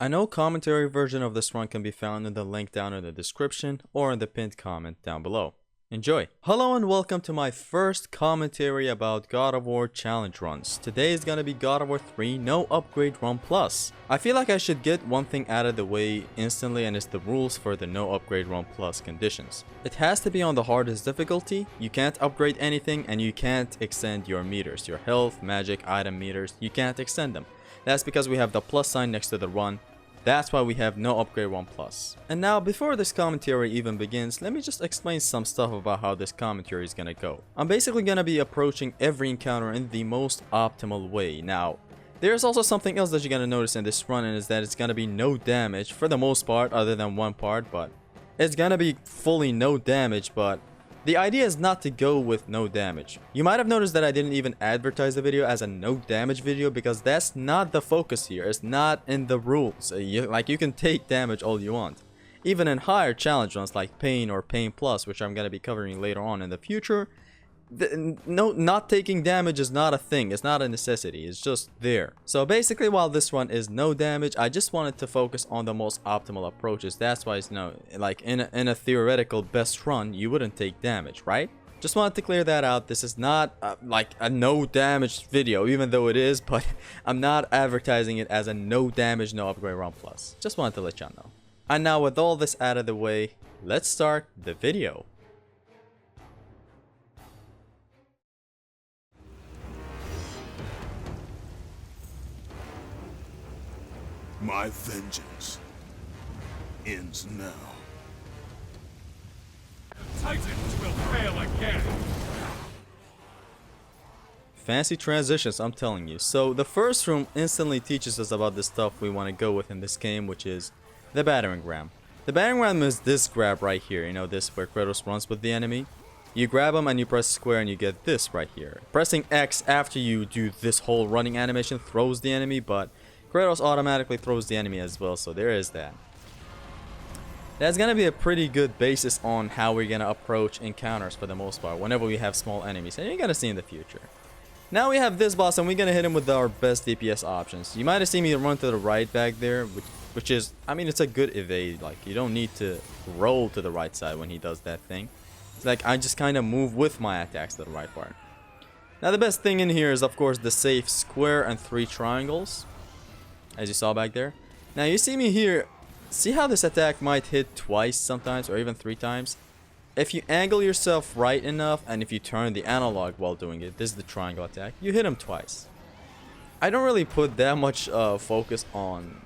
A no commentary version of this run can be found in the link down in the description or in the pinned comment down below. Enjoy! Hello and welcome to my first commentary about God of War challenge runs. Today is gonna be God of War 3 No Upgrade Run Plus. I feel like I should get one thing out of the way instantly, and it's the rules for the No Upgrade Run Plus conditions. It has to be on the hardest difficulty, you can't upgrade anything, and you can't extend your meters. Your health, magic, item meters, you can't extend them. That's because we have the plus sign next to the run. That's why we have no upgrade 1 plus. And now before this commentary even begins, let me just explain some stuff about how this commentary is gonna go. I'm basically gonna be approaching every encounter in the most optimal way. Now, there's also something else that you're gonna notice in this run, and is that it's gonna be no damage for the most part, other than one part, but it's gonna be fully no damage. But the idea is not to go with no damage. You might have noticed that I didn't even advertise the video as a no damage video, because that's not the focus here. It's not in the rules. You can take damage all you want. Even in higher challenge runs like Pain or Pain Plus, which I'm going to be covering later on in the future, not taking damage is not a thing. It's not a necessity. It's just there. So basically, while this run is no damage, I just wanted to focus on the most optimal approaches. That's why it's like in a theoretical best run, you wouldn't take damage, right? Just wanted to clear that out. This is not like a no damage video, even though it is, but I'm not advertising it as a no damage, no upgrade run plus. Just wanted to let y'all know. And now with all this out of the way, let's start the video. My vengeance ends now. Titans will fail again. Fancy transitions, I'm telling you. So the first room instantly teaches us about the stuff we want to go with in this game, which is the battering ram. The battering ram is this grab right here. You know, this where Kratos runs with the enemy. You grab him and you press square and you get this right here. Pressing X after you do this whole running animation throws the enemy, but Kratos automatically throws the enemy as well, so there is that. That's gonna be a pretty good basis on how we're gonna approach encounters for the most part, whenever we have small enemies, and you're gonna see in the future. Now we have this boss, and we're gonna hit him with our best DPS options. You might have seen me run to the right back there, which is, I mean, it's a good evade. Like, you don't need to roll to the right side when he does that thing. It's like I just kind of move with my attacks to the right part. Now the best thing in here is, of course, the safe square and 3 triangles, as you saw back there. Now you see me here. See how this attack might hit twice sometimes, or even 3 times? If you angle yourself right enough, and if you turn the analog while doing it, this is the triangle attack, you hit him twice. I don't really put that much focus on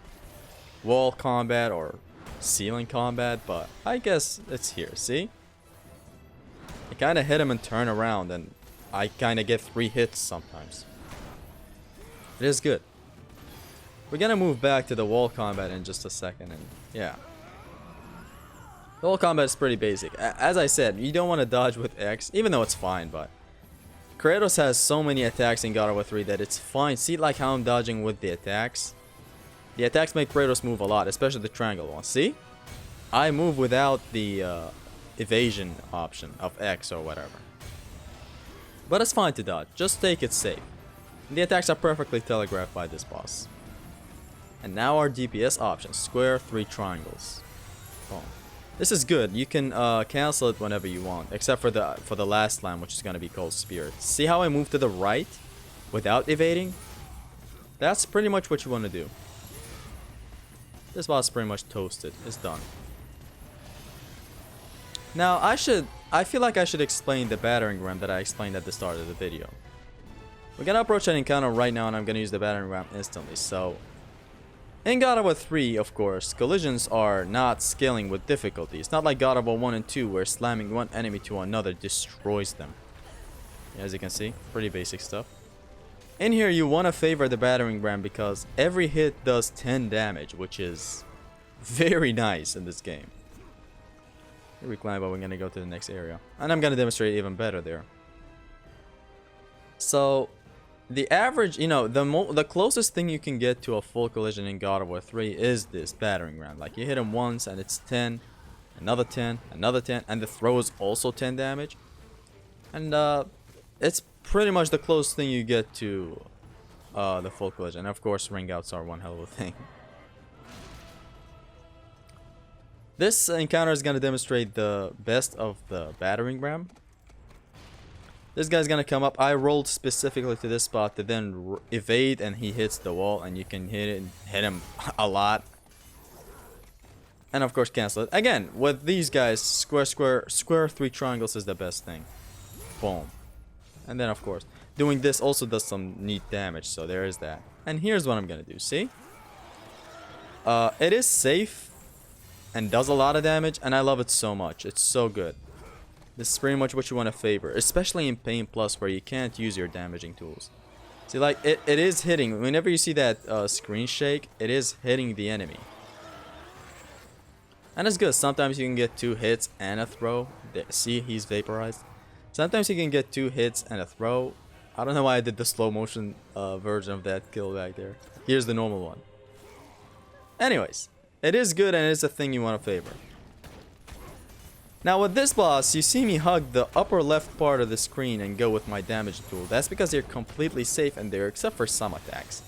wall combat or ceiling combat, but I guess it's here. See? I kind of hit him and turn around, and I kind of get 3 hits sometimes. It is good. We're gonna move back to the wall combat in just a second, and yeah. The wall combat is pretty basic. As I said, you don't want to dodge with X, even though it's fine, but Kratos has so many attacks in God of War 3 that it's fine. See, like how I'm dodging with the attacks? The attacks make Kratos move a lot, especially the triangle one. See? I move without the evasion option of X or whatever. But it's fine to dodge. Just take it safe. The attacks are perfectly telegraphed by this boss. And now our DPS options. Square, 3 triangles. Boom. This is good. You can cancel it whenever you want, except for the last line, which is going to be called Spirit. See how I move to the right without evading? That's pretty much what you want to do. This boss is pretty much toasted. It's done. Now I feel like I should explain the battering ram that I explained at the start of the video. We're going to approach an encounter right now, and I'm going to use the battering ram instantly. So in God of War 3, of course, collisions are not scaling with difficulty. It's not like God of War 1 and 2, where slamming one enemy to another destroys them. As you can see, pretty basic stuff. In here, you want to favor the battering ram because every hit does 10 damage, which is very nice in this game. Here we climb, but we're going to go to the next area. And I'm going to demonstrate even better there. So the average, you know, the closest thing you can get to a full collision in God of War 3 is this battering ram. Like, you hit him once and it's 10, another 10, another 10, and the throw is also 10 damage. And it's pretty much the closest thing you get to the full collision. And of course, ring outs are one hell of a thing. This encounter is going to demonstrate the best of the battering ram. This guy's going to come up. I rolled specifically to this spot to then evade, and he hits the wall, and you can hit him a lot. And of course cancel it. Again, with these guys, square 3 triangles is the best thing. Boom. And then of course, doing this also does some neat damage, so there is that. And here's what I'm going to do, see? It is safe and does a lot of damage, and I love it so much. It's so good. This is pretty much what you want to favor, especially in Pain Plus where you can't use your damaging tools. See, like, it is hitting. Whenever you see that screen shake, it is hitting the enemy. And it's good. Sometimes you can get 2 hits and a throw. See, he's vaporized. Sometimes you can get 2 hits and a throw. I don't know why I did the slow motion version of that kill back there. Here's the normal one. Anyways, it is good and it is a thing you want to favor. Now with this boss, you see me hug the upper left part of the screen and go with my damage tool. That's because they're completely safe in there except for some attacks.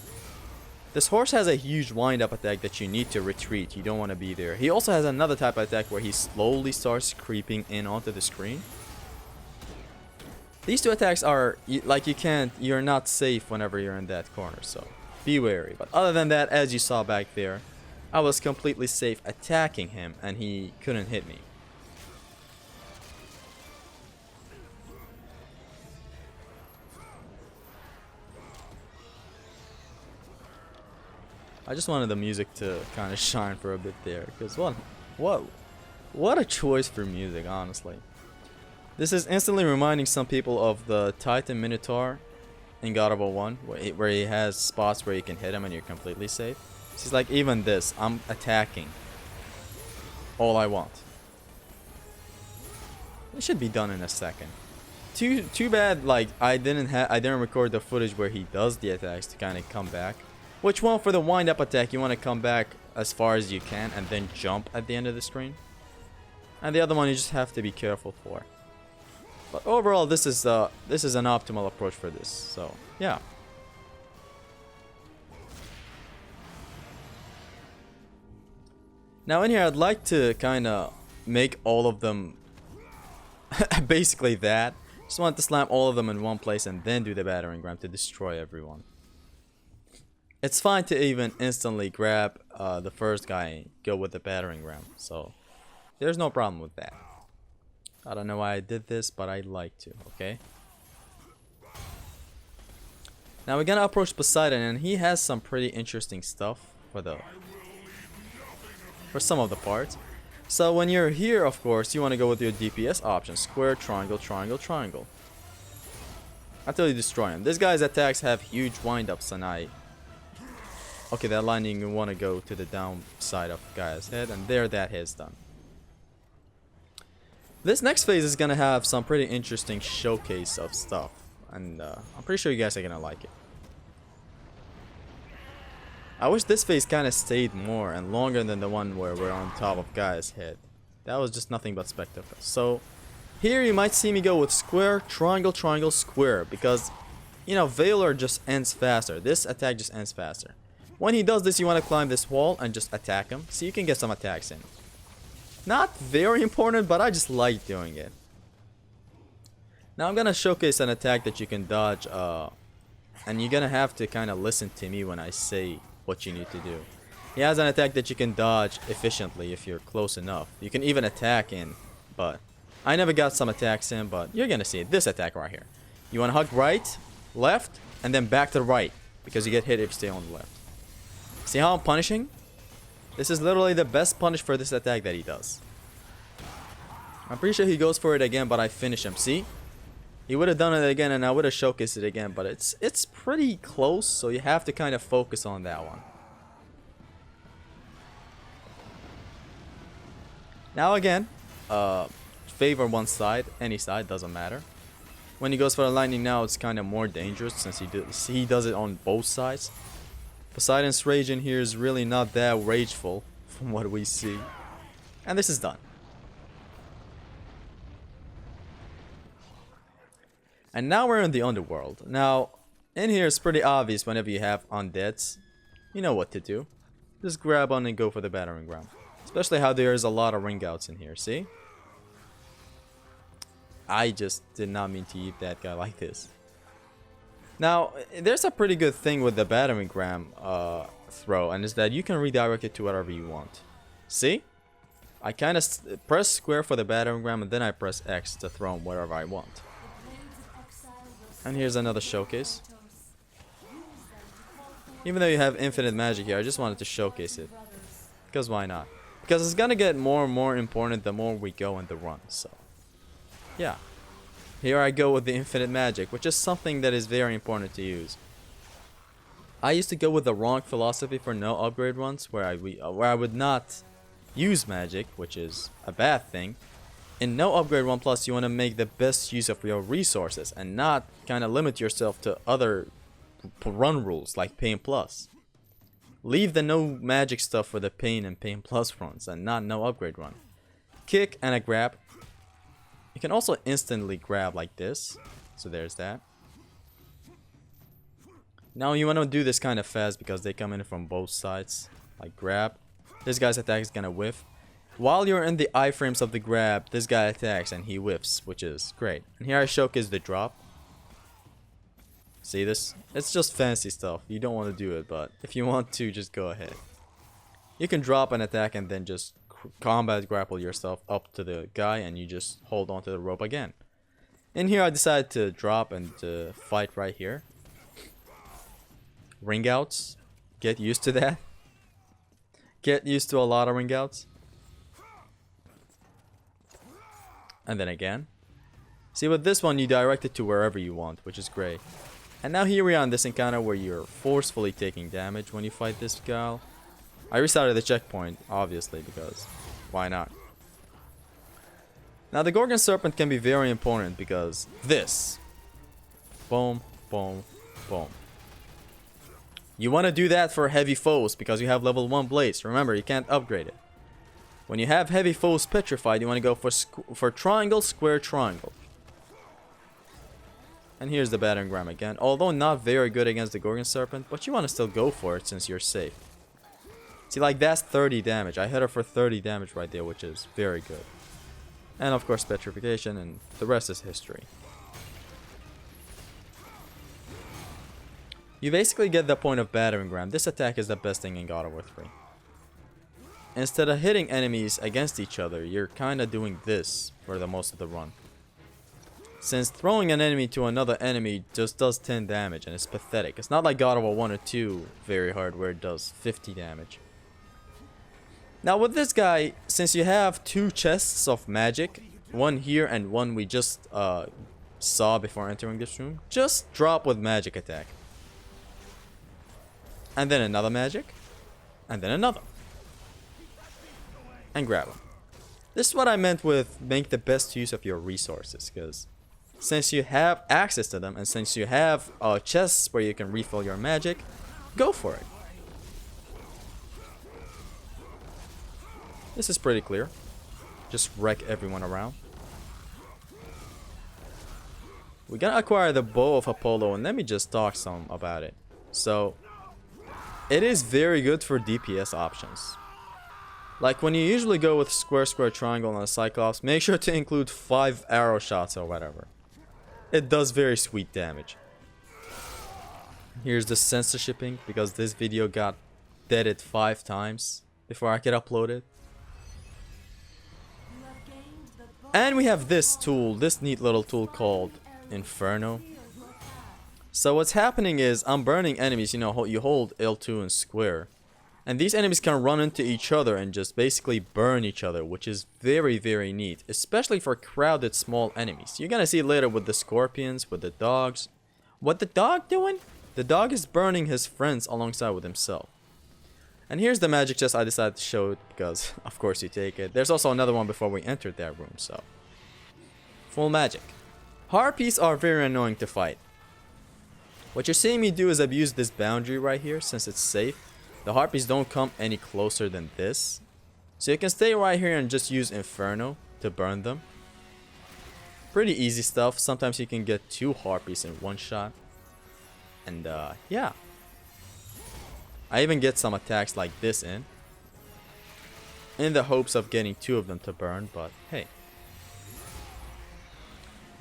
This horse has a huge wind-up attack that you need to retreat. You don't want to be there. He also has another type of attack where he slowly starts creeping in onto the screen. These 2 attacks are, like, you're not safe whenever you're in that corner, so be wary. But other than that, as you saw back there, I was completely safe attacking him and he couldn't hit me. I just wanted the music to kind of shine for a bit there, because what a choice for music, honestly. This is instantly reminding some people of the Titan Minotaur in God of War 1, where he has spots where you can hit him and you're completely safe. It's like, even this, I'm attacking all I want. It should be done in a second. Too bad, like, I didn't record the footage where he does the attacks to kind of come back. Which one, for the wind-up attack, you want to come back as far as you can and then jump at the end of the screen. And the other one you just have to be careful for. But overall, this is an optimal approach for this. So, yeah. Now in here, I'd like to kind of make all of them basically that. Just want to slam all of them in one place and then do the battering ram to destroy everyone. It's fine to even instantly grab the first guy and go with the battering ram, so there's no problem with that. I don't know why I did this, but I'd like to, okay? Now we're gonna approach Poseidon, and he has some pretty interesting stuff for some of the parts. So when you're here, of course, you want to go with your DPS option. Square, triangle, triangle, triangle. Until you destroy him. This guy's attacks have huge wind-ups, and okay, that lightning, you want to go to the down side of the guy's head, and there that hit's done. This next phase is going to have some pretty interesting showcase of stuff, and I'm pretty sure you guys are going to like it. I wish this phase kind of stayed more and longer than the one where we're on top of guy's head. That was just nothing but spectacle. So here you might see me go with square, triangle, triangle, square, because, you know, Valor just ends faster. This attack just ends faster. When he does this, you want to climb this wall and just attack him, so you can get some attacks in. Not very important, but I just like doing it. Now I'm gonna showcase an attack that you can dodge, and you're gonna have to kind of listen to me when I say what you need to do. He has an attack that you can dodge efficiently if you're close enough. You can even attack in, but I never got some attacks in, but you're gonna see it. This attack right here. You want to hug right, left, and then back to the right, because you get hit if you stay on the left. See how I'm punishing? This is literally the best punish for this attack that he does. I'm pretty sure he goes for it again, but I finish him. See? He would have done it again and I would have showcased it again, but it's pretty close, so you have to kind of focus on that one. Now again, favor one side, any side, doesn't matter. When he goes for the lightning now, it's kind of more dangerous since he does it on both sides. Poseidon's rage in here is really not that rageful from what we see. And this is done. And now we're in the underworld. Now, in here it's pretty obvious whenever you have undeads. You know what to do. Just grab on and go for the battering ram. Especially how there's a lot of ring outs in here, see? I just did not mean to eat that guy like this. Now, there's a pretty good thing with the battering ram throw, and is that you can redirect it to whatever you want. See? I kind of press square for the battering ram, and then I press X to throw him wherever I want. And here's another showcase. Even though you have infinite magic here, I just wanted to showcase it. Because why not? Because it's gonna get more and more important the more we go in the run, so... yeah. Here I go with the infinite magic, which is something that is very important to use. I used to go with the wrong philosophy for no upgrade runs, where I would not use magic, which is a bad thing. In no upgrade run plus, you want to make the best use of your resources and not kind of limit yourself to other run rules like pain plus. Leave the no magic stuff for the pain and pain plus runs and not no upgrade run. Kick and a grab. You can also instantly grab like this. So there's that. Now you want to do this kind of fast because they come in from both sides. Like grab. This guy's attack is gonna whiff. While you're in the iframes of the grab, this guy attacks and he whiffs, which is great. And here I showcase the drop. See this? It's just fancy stuff. You don't want to do it, but if you want to, just go ahead. You can drop an attack and then just combat grapple yourself up to the guy and you just hold onto the rope again. In here I decided to drop and fight right here. Ring outs. Get used to that. Get used to a lot of ring outs. And then again. See, with this one you direct it to wherever you want, which is great. And now here we are on this encounter where you're forcefully taking damage when you fight this gal. I restarted the checkpoint, obviously, because why not? Now the Gorgon Serpent can be very important because this. Boom, boom, boom. You want to do that for heavy foes because you have level 1 blades. Remember, you can't upgrade it. When you have heavy foes petrified, you want to go for triangle, square, triangle. And here's the battering ram again. Although not very good against the Gorgon Serpent, but you want to still go for it since you're safe. See, like that's 30 damage. I hit her for 30 damage right there, which is very good. And of course petrification, and the rest is history. You basically get the point of battering ram. This attack is the best thing in God of War 3. Instead of hitting enemies against each other, you're kind of doing this for the most of the run. Since throwing an enemy to another enemy just does 10 damage and it's pathetic. It's not like God of War 1 or 2 very hard where it does 50 damage. Now with this guy, since you have 2 chests of magic, one here and one we just saw before entering this room, just drop with magic attack. And then another magic. And then another. And grab him. This is what I meant with make the best use of your resources, because since you have access to them and since you have chests where you can refill your magic, go for it. This is pretty clear. Just wreck everyone around. We're gonna acquire the Bow of Apollo, and let me just talk some about it. So, it is very good for DPS options. Like when you usually go with square, square, triangle on a Cyclops, make sure to include 5 arrow shots or whatever. It does very sweet damage. Here's the censorshiping, because this video got deaded 5 times before I could upload it. And we have this tool, this neat little tool called Inferno. So what's happening is I'm burning enemies, you know, you hold L2 and square. And these enemies can run into each other and just basically burn each other, which is very, very neat. Especially for crowded small enemies. You're gonna see later with the scorpions, with the dogs. What the dog doing? The dog is burning his friends alongside with himself. And here's the magic chest I decided to show it because, of course, you take it. There's also another one before we entered that room, so. Full magic. Harpies are very annoying to fight. What you're seeing me do is abuse this boundary right here since it's safe. The Harpies don't come any closer than this. So you can stay right here and just use Inferno to burn them. Pretty easy stuff. Sometimes you can get 2 Harpies in one shot. And yeah. I even get some attacks like this in. in the hopes of getting 2 of them to burn, but hey.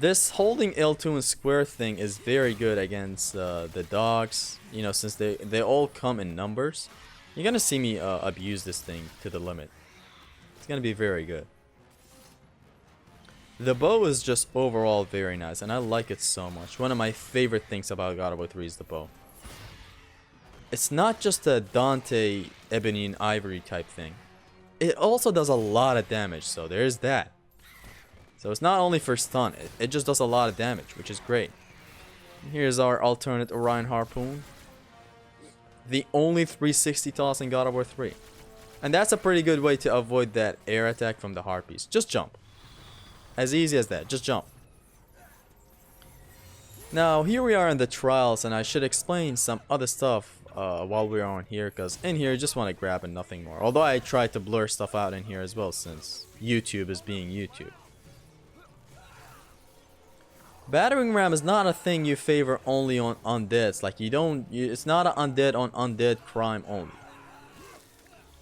This holding L2 and square thing is very good against the dogs, you know, since they all come in numbers. You're gonna see me abuse this thing to the limit. It's gonna be very good. The bow is just overall very nice, and I like it so much. One of my favorite things about God of War 3 is the bow. It's not just a Dante, Ebony, and Ivory type thing. It also does a lot of damage, so there's that. So it's not only for stun, it just does a lot of damage, which is great. Here's our alternate Orion Harpoon. The only 360 toss in God of War 3. And that's a pretty good way to avoid that air attack from the Harpies. Just jump. As easy as that, just jump. Now, here we are in the trials, and I should explain some other stuff while we're on here, because in here you just want to grab and nothing more. Although I tried to blur stuff out in here as well, since YouTube is being YouTube. Battering ram is not a thing you favor only on undeads. Like it's not an undead on undead crime only.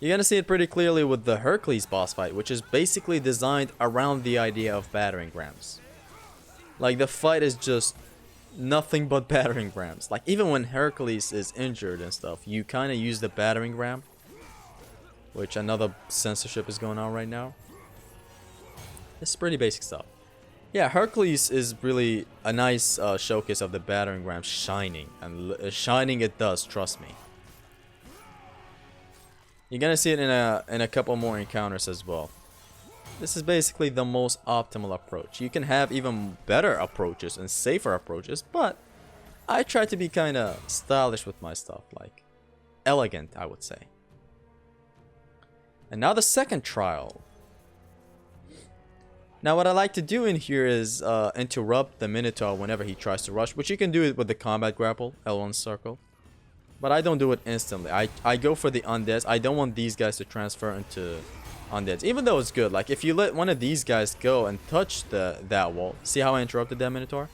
You're gonna see it pretty clearly with the Hercules boss fight, which is basically designed around the idea of battering rams. Like the fight is just nothing but battering rams. Like even when Hercules is injured and stuff, you kind of use the battering ram, which another censorship is going on right now. It's pretty basic stuff. Yeah, Hercules is really a nice showcase of the battering ram shining, and shining it does, trust me. You're gonna see it in a couple more encounters as well. This is basically the most optimal approach. You can have even better approaches and safer approaches, but I try to be kind of stylish with my stuff, like elegant, I would say. And now the second trial. Now what I like to do in here is interrupt the Minotaur whenever he tries to rush, which you can do it with the combat grapple, L1 circle. But I don't do it instantly. I go for the undeads. I don't want these guys to transfer into undeads, even though it's good. Like if you let one of these guys go and touch that wall, see how I interrupted that Minotaur?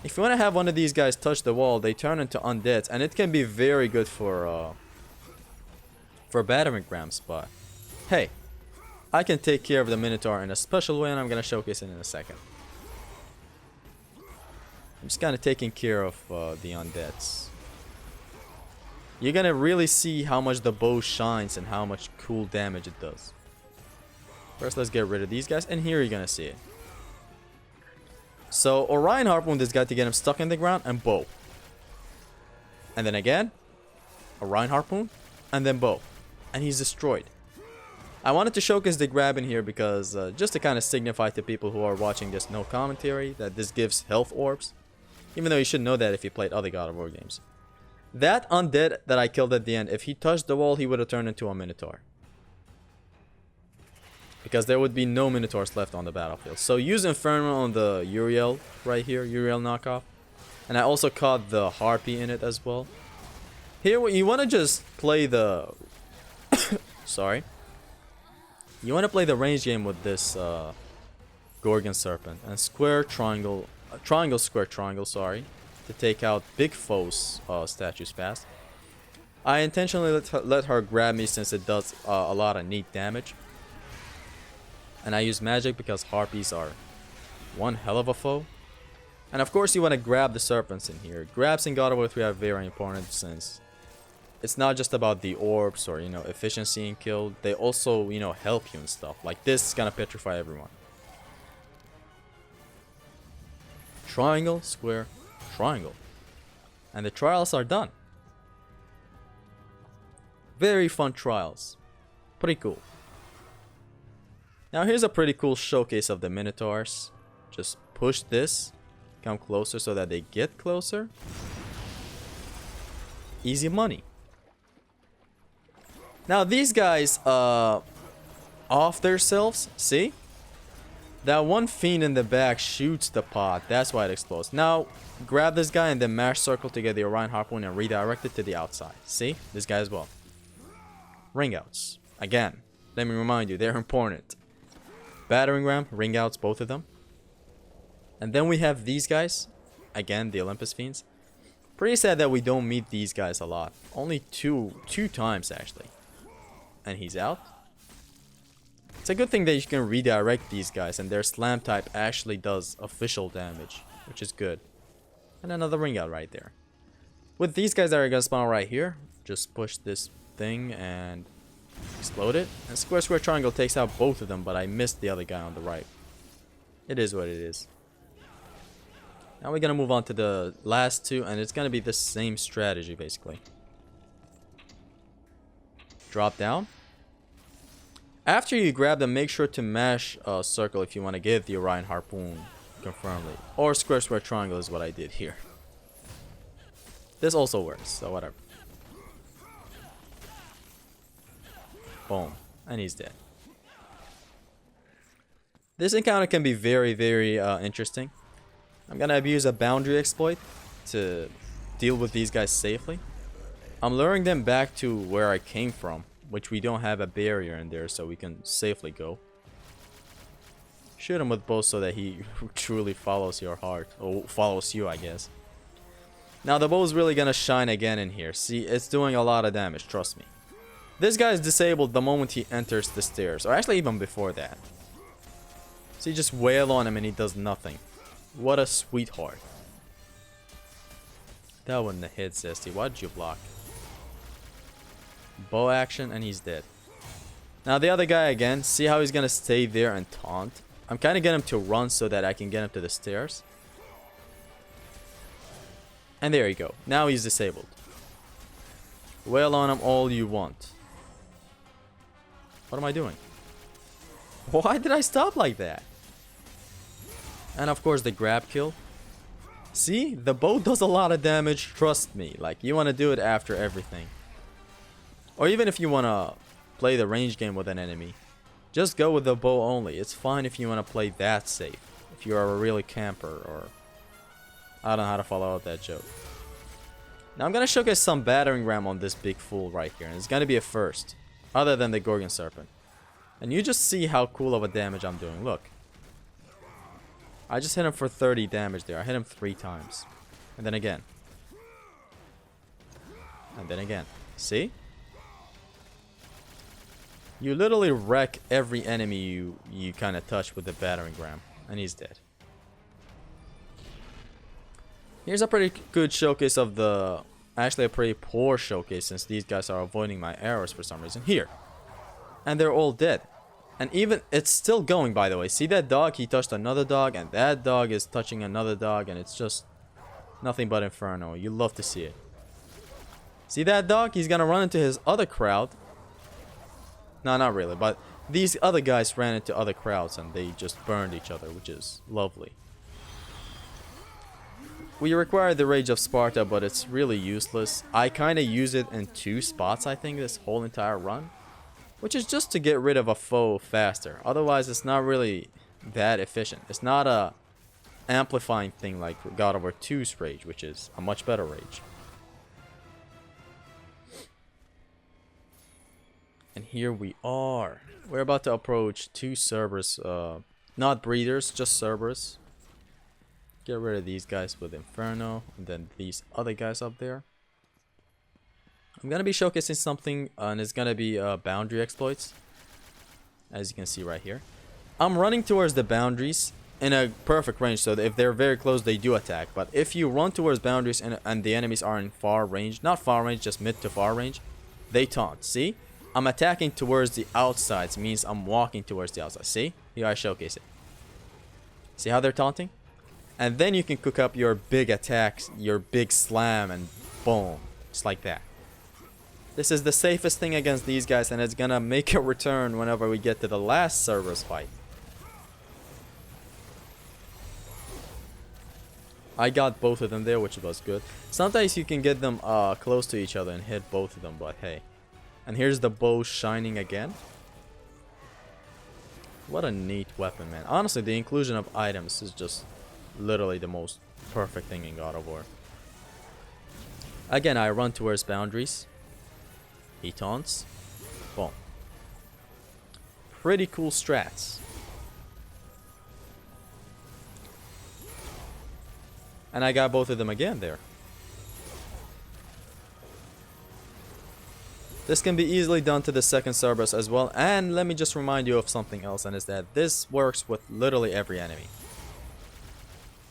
If you want to have one of these guys touch the wall, they turn into undeads, and it can be very good for battering rams. But hey, I can take care of the Minotaur in a special way, and I'm gonna showcase it in a second. I'm just kind of taking care of the undeads. You're gonna really see how much the bow shines and how much cool damage it does. First, let's get rid of these guys, and here you're gonna see it. So Orion Harpoon this guy to get him stuck in the ground, and bow. And then again, Orion Harpoon, and then bow. And he's destroyed. I wanted to showcase the grab in here because just to kind of signify to people who are watching this no commentary that this gives health orbs. Even though you should know that if you played other God of War games. That undead that I killed at the end, if he touched the wall, he would have turned into a Minotaur. Because there would be no Minotaurs left on the battlefield. So use Inferno on the Uriel right here, Uriel knockoff. And I also caught the Harpy in it as well. Here, you want to just play the... Sorry. You want to play the range game with this Gorgon Serpent. And square, triangle, triangle, square, triangle, sorry. To take out big foes statues fast. I intentionally let her grab me since it does a lot of neat damage. And I use magic because harpies are one hell of a foe. And of course you want to grab the serpents in here. Grabs in God of War 3 are very important since it's not just about the orbs or, you know, efficiency in kill. They also, you know, help you and stuff. Like this is gonna petrify everyone. Triangle, square, triangle. And the trials are done. Very fun trials. Pretty cool. Now here's a pretty cool showcase of the Minotaurs. Just push this. Come closer so that they get closer. Easy money. Now these guys off themselves, see? That one fiend in the back shoots the pod. That's why it explodes. Now grab this guy and then mash circle to get the Orion Harpoon and redirect it to the outside. See? This guy as well. Ring outs. Again, let me remind you, they're important. Battering ram, ring outs, both of them. And then we have these guys. Again, the Olympus Fiends. Pretty sad that we don't meet these guys a lot. Only two times actually. And he's out. It's a good thing that you can redirect these guys, and their slam type actually does official damage, which is good. And another ring out right there. With these guys that are gonna spawn right here, just push this thing and explode it. And square square triangle takes out both of them, but I missed the other guy on the right. It is what it is. Now we're gonna move on to the last two, and it's gonna be the same strategy basically. Drop down. After you grab them, make sure to mash circle if you want to get the Orion Harpoon confirmedly. Or square square triangle is what I did here. This also works, so whatever. Boom. And he's dead. This encounter can be very, very interesting. I'm gonna abuse a boundary exploit to deal with these guys safely. I'm luring them back to where I came from, which we don't have a barrier in there, so we can safely go. Shoot him with both so that he truly follows your heart, or follows you, I guess. Now the bow is really gonna shine again in here. See, it's doing a lot of damage, trust me. This guy is disabled the moment he enters the stairs, or actually even before that. So you just wail on him and he does nothing. What a sweetheart. That wouldn't have hit, Zesty. Why did you block? Bow action and he's dead. Now the other guy again, see how he's gonna stay there and taunt? I'm kinda getting him to run so that I can get him to the stairs. And there you go. Now he's disabled. Wail on him all you want. What am I doing? Why did I stop like that? And of course the grab kill. See, the bow does a lot of damage, trust me. Like, you want to do it after everything. Or even if you want to play the range game with an enemy, just go with the bow only. It's fine if you want to play that safe. If you are a really camper, or I don't know how to follow up that joke. Now I'm going to showcase some battering ram on this big fool right here. And it's going to be a first, other than the Gorgon Serpent. And you just see how cool of a damage I'm doing. Look. I just hit him for 30 damage there. I hit him 3 times. And then again. And then again. See? You literally wreck every enemy you kind of touch with the battering ram. And he's dead. Here's a pretty good showcase of the... Actually a pretty poor showcase, since these guys are avoiding my arrows for some reason. Here. And they're all dead. And even, it's still going, by the way. See that dog? He touched another dog, and that dog is touching another dog, and it's just nothing but inferno. You love to see it. See that dog? He's gonna run into his other crowd. No, not really, but these other guys ran into other crowds, and they just burned each other, which is lovely. We require the Rage of Sparta, but it's really useless. I kind of use it in 2 spots, I think, this whole entire run. Which is just to get rid of a foe faster. Otherwise, it's not really that efficient. It's not a amplifying thing like God of War 2's Rage, which is a much better Rage. And here we are. We're about to approach 2 Cerberus. Not breeders, just Cerberus. Get rid of these guys with Inferno. And then these other guys up there. I'm going to be showcasing something, and it's going to be boundary exploits. As you can see right here. I'm running towards the boundaries in a perfect range, so that if they're very close, they do attack. But if you run towards boundaries and the enemies are in far range, not far range, just mid to far range, they taunt. See? I'm attacking towards the outsides, means I'm walking towards the outside. See? Here I showcase it. See how they're taunting? And then you can cook up your big attacks, your big slam, and boom. Just like that. This is the safest thing against these guys, and it's gonna make a return whenever we get to the last Cerberus fight. I got both of them there, which was good. Sometimes you can get them close to each other and hit both of them, but hey. And here's the bow shining again. What a neat weapon, man. Honestly, the inclusion of items is just literally the most perfect thing in God of War. Again, I run towards boundaries. He taunts. Boom. Pretty cool strats. And I got both of them again there. This can be easily done to the second Cerberus as well, and let me just remind you of something else, and is that this works with literally every enemy.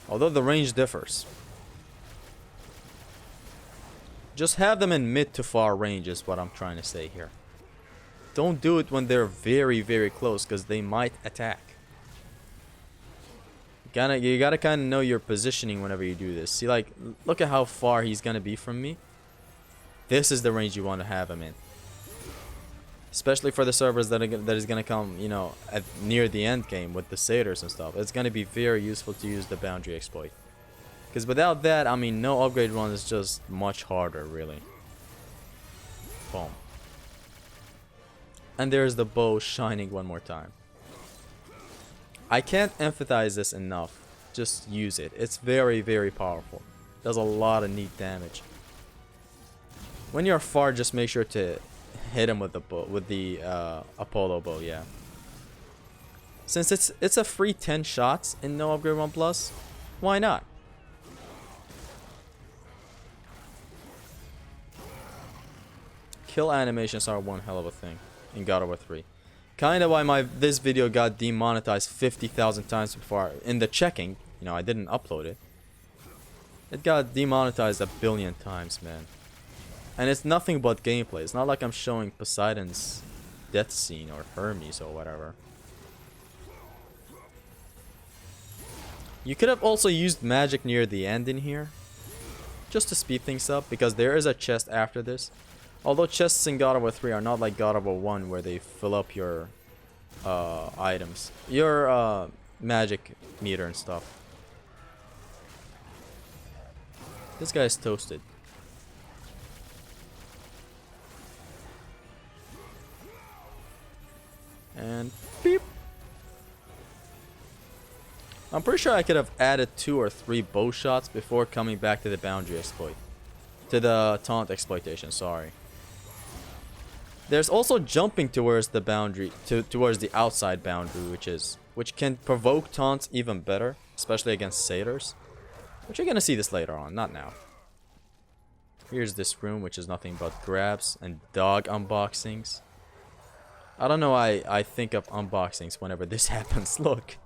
Although the range differs. Just have them in mid to far range is what I'm trying to say here. Don't do it when they're very, very close, because they might attack. You gotta kind of know your positioning whenever you do this. See, like, look at how far he's gonna be from me. This is the range you want to have him in. Especially for the servers that is gonna come, you know, at near the end game with the satyrs and stuff. It's gonna be very useful to use the boundary exploit. Because without that, I mean, no upgrade run is just much harder, really. Boom. And there's the bow shining one more time. I can't emphasize this enough. Just use it. It's very, very powerful. Does a lot of neat damage. When you're far, just make sure to hit him with the bow, with the Apollo bow. Yeah. Since it's a free 10 shots in no upgrade 1 plus, why not? Kill animations are one hell of a thing in God of War 3. Kinda why this video got demonetized 50,000 times before in the checking. You know, I didn't upload it. It got demonetized a billion times, man. And it's nothing but gameplay. It's not like I'm showing Poseidon's death scene or Hermes or whatever. You could have also used magic near the end in here, just to speed things up, because there is a chest after this. Although chests in God of War 3 are not like God of War 1 where they fill up your items. Your magic meter and stuff. This guy is toasted. And beep. I'm pretty sure I could have added 2 or 3 bow shots before coming back to the boundary exploit. To the taunt exploitation, sorry. There's also jumping towards the boundary, towards the outside boundary, which can provoke taunts even better, especially against satyrs. But you're gonna see this later on, not now. Here's this room, which is nothing but grabs and dog unboxings. I don't know why I think of unboxings whenever this happens. Look.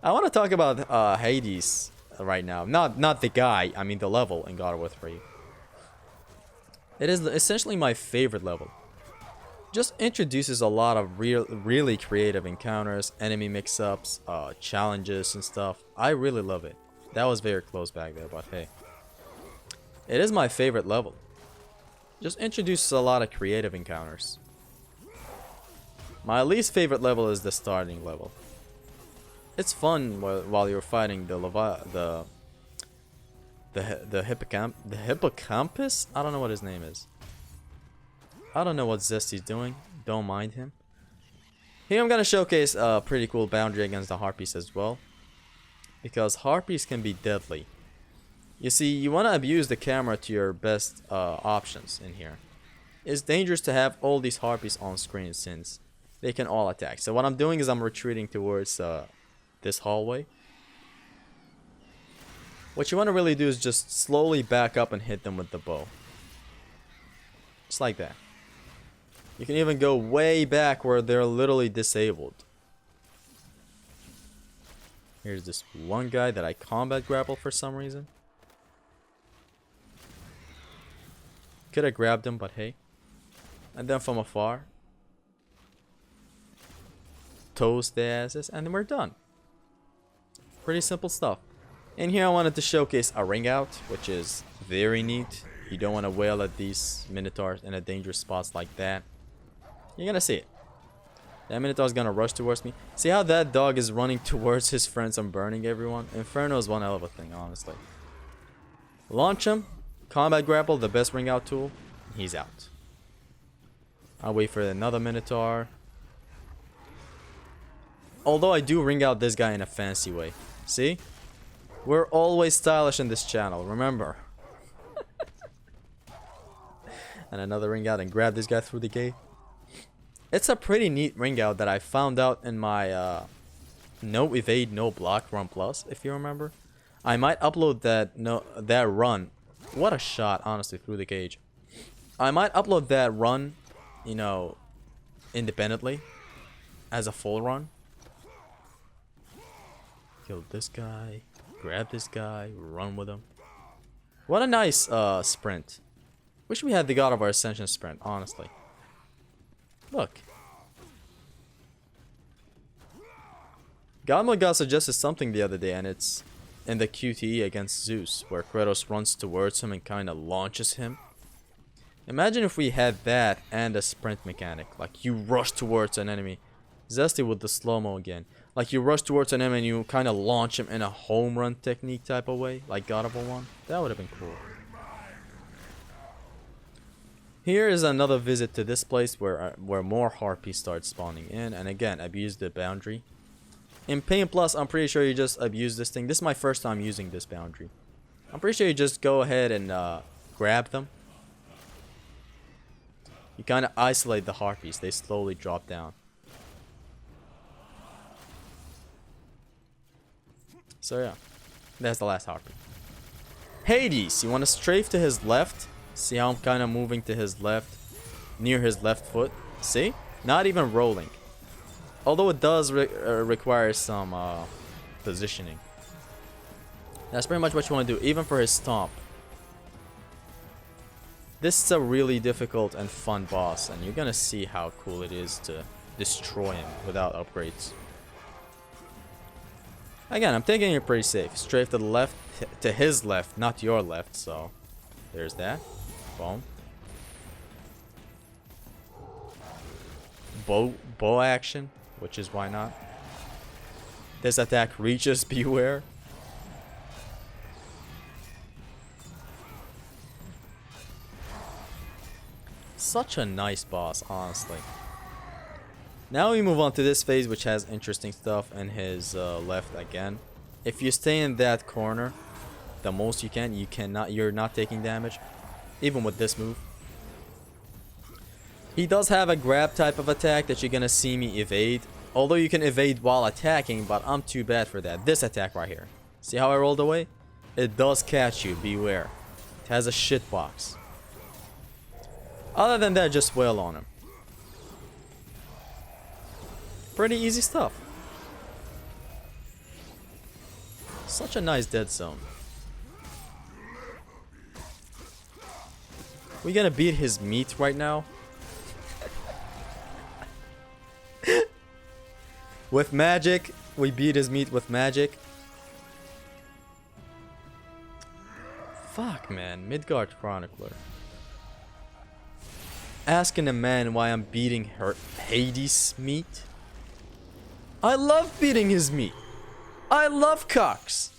I want to talk about Hades right now. Not the guy, I mean the level in God of War 3. It is essentially my favorite level. Just introduces a lot of really creative encounters, enemy mix-ups, challenges and stuff. I really love it. That was very close back there, but hey. It is my favorite level. Just introduces a lot of creative encounters. My least favorite level is the starting level. It's fun while you're fighting the hippocampus? I don't know what his name is. I don't know what Zesty's doing. Don't mind him. Here I'm gonna showcase a pretty cool boundary against the harpies as well, because harpies can be deadly. You see, you want to abuse the camera to your best options in here. It's dangerous to have all these harpies on screen since they can all attack. So what I'm doing is I'm retreating towards this hallway. What you want to really do is just slowly back up and hit them with the bow. Just like that. You can even go way back where they're literally disabled. Here's this one guy that I combat grapple for some reason. Could have grabbed him, but hey. And then from afar, toast their asses, and then we're done. Pretty simple stuff. In here I wanted to showcase a ring out, which is very neat. You don't want to wail at these minotaurs in a dangerous spots like that. You're gonna see it. That minotaur is gonna rush towards me. See how that dog is running towards his friends and burning everyone? Inferno is one hell of a thing, honestly. Launch him. Combat grapple, the best ring out tool. He's out. I'll wait for another minotaur. Although I do ring out this guy in a fancy way. See? We're always stylish in this channel, remember. And another ring out and grab this guy through the gate. It's a pretty neat ring out that I found out in my no evade, no block run plus, if you remember. I might upload that run. What a shot, honestly, through the cage. I might upload that run, you know, independently as a full run. Kill this guy, grab this guy, run with him. What a nice sprint. Wish we had the God of our Ascension sprint, honestly. Look. Godmode got suggested something the other day, and it's in the QTE against Zeus, where Kratos runs towards him and kind of launches him. Imagine if we had that and a sprint mechanic. Like, you rush towards an enemy. Zesty with the slow-mo again. Like, you rush towards an enemy and you kind of launch him in a home run technique type of way. Like God of War 1. That would have been cool. Here is another visit to this place where more harpies start spawning in. And again, abuse the boundary. In Pain Plus, I'm pretty sure you just abuse this thing. This is my first time using this boundary. I'm pretty sure you just go ahead and grab them. You kind of isolate the harpies. They slowly drop down. So yeah, that's the last harpy. Hades, you want to strafe to his left? See how I'm kind of moving to his left, near his left foot? See? Not even rolling. Although it does require some positioning. That's pretty much what you want to do, even for his stomp. This is a really difficult and fun boss, and you're gonna see how cool it is to destroy him without upgrades. Again, I'm taking it pretty safe. Strafe to the left, to his left, not your left, so there's that. Boom. Bow action, which is why not. This attack reaches, beware. Such a nice boss, honestly. Now we move on to this phase, which has interesting stuff in his left again. If you stay in that corner the most you can, you're not taking damage, even with this move. He does have a grab type of attack that you're gonna see me evade. Although you can evade while attacking, but I'm too bad for that. This attack right here. See how I rolled away? It does catch you, beware. It has a shit box. Other than that, just wail on him. Pretty easy stuff. Such a nice dead zone. We gonna beat his meat right now? With magic. We beat his meat with magic. Fuck, man. Midgard Chronicler. Asking a man why I'm beating her Hades' meat? I love beating his meat. I love cocks.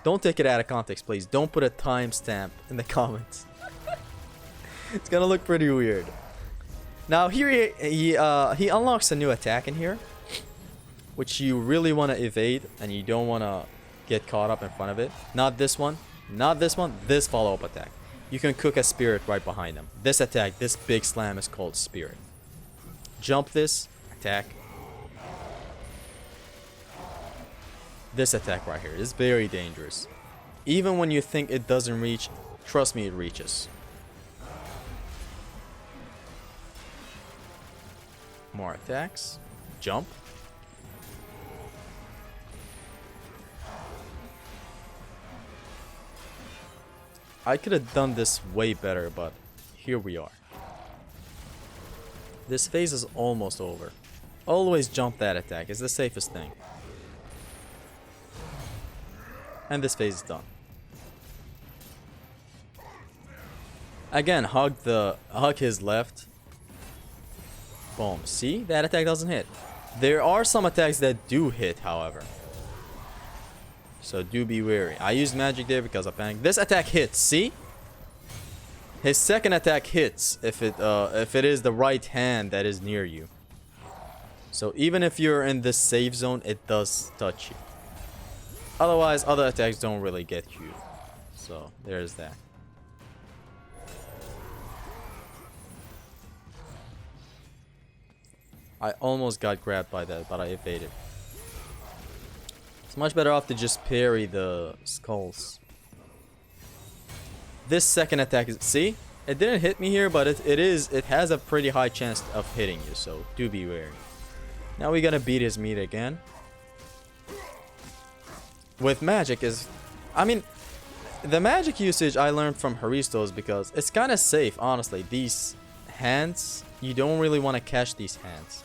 Don't take it out of context, please. Don't put a timestamp in the comments. It's gonna look pretty weird. Now here he unlocks a new attack in here, which you really want to evade and you don't want to get caught up in front of it. Not this one. Not this one. This follow-up attack. You can cook a spirit right behind him. This attack, this big slam is called spirit. Jump this, attack. This attack right here is very dangerous. Even when you think it doesn't reach, trust me, it reaches. More attacks. Jump. I could have done this way better, but here we are. This phase is almost over. Always jump that attack. It's the safest thing. And this phase is done. Again, hug his left. Boom. See? That attack doesn't hit. There are some attacks that do hit, however. So do be wary. I used magic there because I panicked. This attack hits. See? His second attack hits if it is the right hand that is near you. So even if you're in this safe zone, it does touch you. Otherwise, other attacks don't really get you. So there's that. I almost got grabbed by that, but I evaded. It's much better off to just parry the skulls. This second attack is... See? It didn't hit me here, but it has a pretty high chance of hitting you, so do be wary. Now we gotta beat his meat again. With magic is, I mean, the magic usage I learned from Haristos because it's kind of safe, honestly. These hands, you don't really want to catch these hands.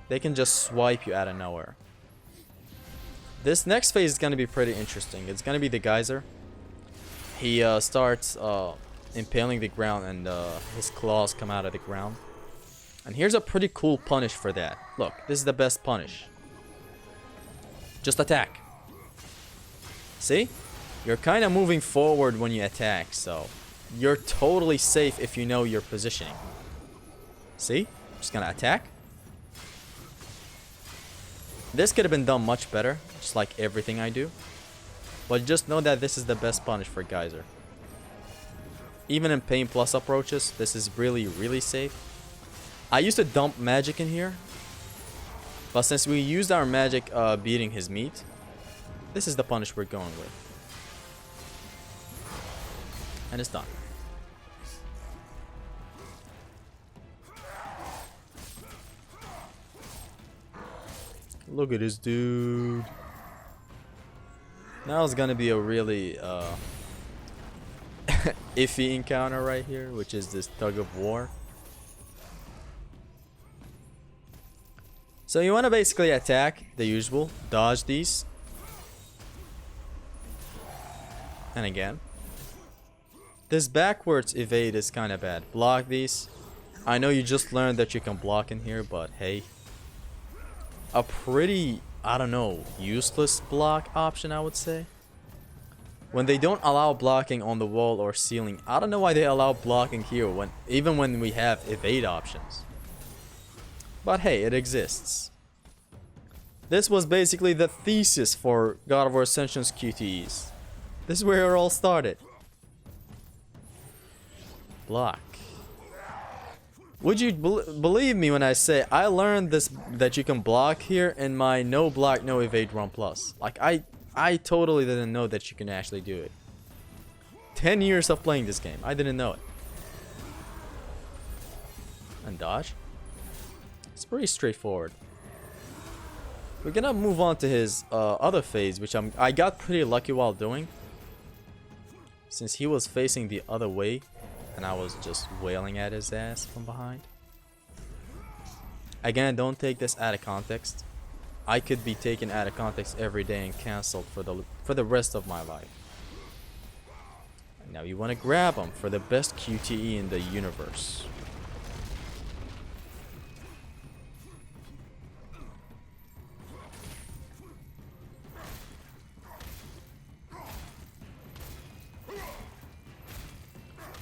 They can just swipe you out of nowhere. This next phase is going to be pretty interesting. It's going to be the geyser. He starts impaling the ground and his claws come out of the ground. And here's a pretty cool punish for that. Look, this is the best punish. Just attack. See? You're kind of moving forward when you attack, so you're totally safe if you know your positioning. See? Just gonna attack. This could have been done much better, just like everything I do. But just know that this is the best punish for Geyser. Even in Pain Plus approaches, this is really, really safe. I used to dump magic in here. But since we used our magic beating his meat, this is the punish we're going with. And it's done. Look at this dude. Now it's gonna be a really iffy encounter right here, which is this tug of war. So you want to basically attack the usual, dodge these, and again. This backwards evade is kind of bad. Block these. I know you just learned that you can block in here, but hey. A pretty, I don't know, useless block option, I would say. When they don't allow blocking on the wall or ceiling, I don't know why they allow blocking here even when we have evade options. But hey, it exists. This was basically the thesis for God of War Ascension's QTEs. This is where it all started. Block. Would you believe me when I say I learned this, that you can block here in my no block no evade run plus? Like I totally didn't know that you can actually do it. 10 years of playing this game, I didn't know it. And dodge. It's pretty straightforward. We're gonna move on to his other phase, which I got pretty lucky while doing. Since he was facing the other way, and I was just wailing at his ass from behind. Again, don't take this out of context. I could be taken out of context every day and cancelled for the rest of my life. And now you want to grab him for the best QTE in the universe.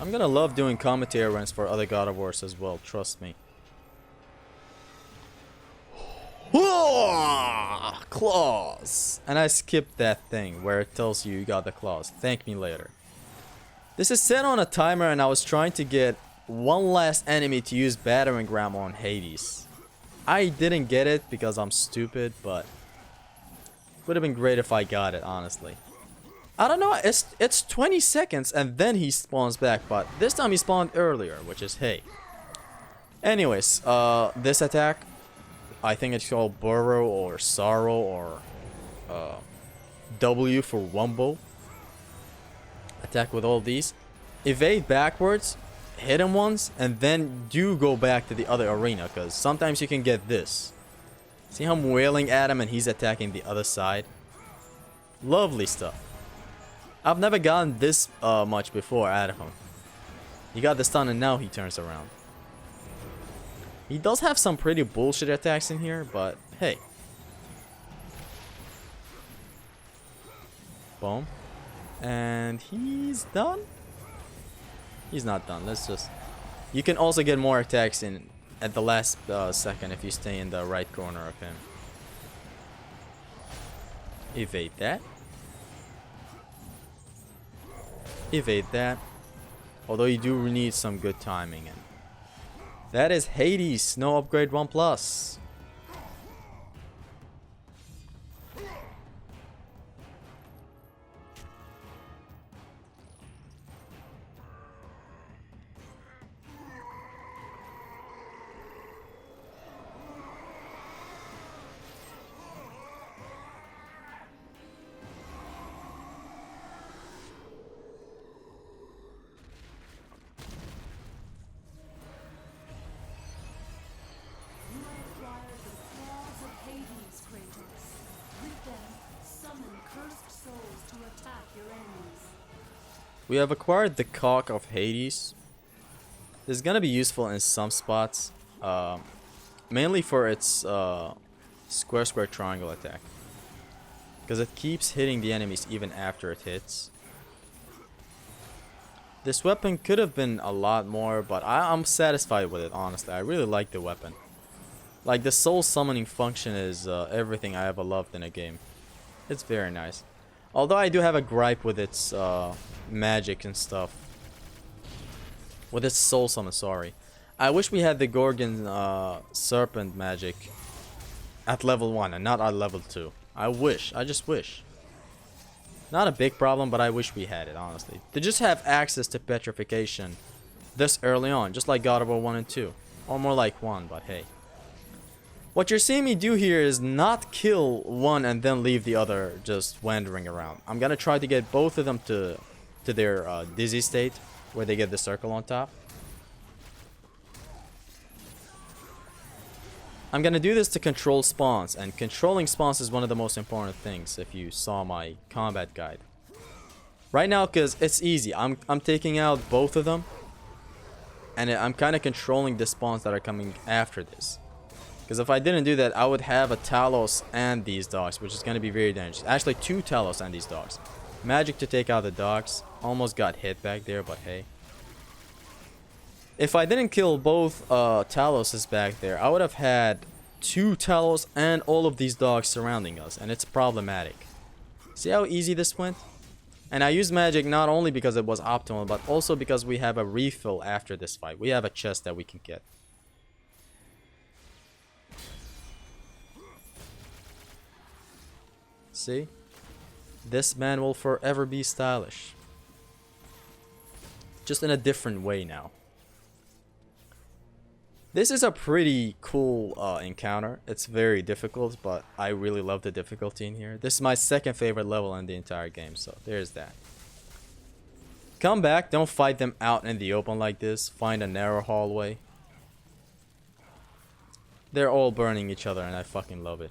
I'm gonna love doing commentary runs for other God of Wars as well, trust me. Claws! And I skipped that thing where it tells you got the claws. Thank me later. This is set on a timer and I was trying to get one last enemy to use battering ram on Hades. I didn't get it because I'm stupid, but it would have been great if I got it, honestly. I don't know, it's 20 seconds and then he spawns back, but this time he spawned earlier, which is hey. Anyways, this attack, I think it's called Burrow or Sorrow or W for Wumbo. Attack with all these. Evade backwards, hit him once, and then do go back to the other arena, because sometimes you can get this. See how I'm wailing at him and he's attacking the other side? Lovely stuff. I've never gotten this much before out of him. He got the stun and now he turns around. He does have some pretty bullshit attacks in here, but hey. Boom. And he's done? He's not done. Let's just... You can also get more attacks in at the last second if you stay in the right corner of him. Evade that. Evade that. Although you do need some good timing. And that is Hades, no upgrade 1+. We have acquired the Cock of Hades. This is gonna be useful in some spots, mainly for its square square triangle attack, because it keeps hitting the enemies even after it hits. This weapon could have been a lot more, but I'm satisfied with it, honestly. I really like the weapon. Like, the soul summoning function is everything I ever loved in a game. It's very nice. Although I do have a gripe with its magic and stuff. With its soul summon, sorry. I wish we had the Gorgon serpent magic at level 1 and not at level 2. I just wish. Not a big problem, but I wish we had it, honestly. To just have access to petrification this early on, just like God of War 1 and 2. Or more like 1, but hey. What you're seeing me do here is not kill one and then leave the other just wandering around. I'm gonna try to get both of them to their dizzy state, where they get the circle on top. I'm gonna do this to control spawns, and controlling spawns is one of the most important things if you saw my combat guide. Right now, because it's easy, I'm taking out both of them, and I'm kind of controlling the spawns that are coming after this. Because if I didn't do that, I would have a Talos and these dogs, which is going to be very dangerous. Actually, 2 Talos and these dogs. Magic to take out the dogs. Almost got hit back there, but hey. If I didn't kill both Taloses back there, I would have had 2 Talos and all of these dogs surrounding us, and it's problematic. See how easy this went? And I used magic not only because it was optimal, but also because we have a refill after this fight. We have a chest that we can get. See? This man will forever be stylish. Just in a different way now. This is a pretty cool encounter. It's very difficult, but I really love the difficulty in here. This is my second favorite level in the entire game, so there's that. Come back, don't fight them out in the open like this. Find a narrow hallway. They're all burning each other and I fucking love it.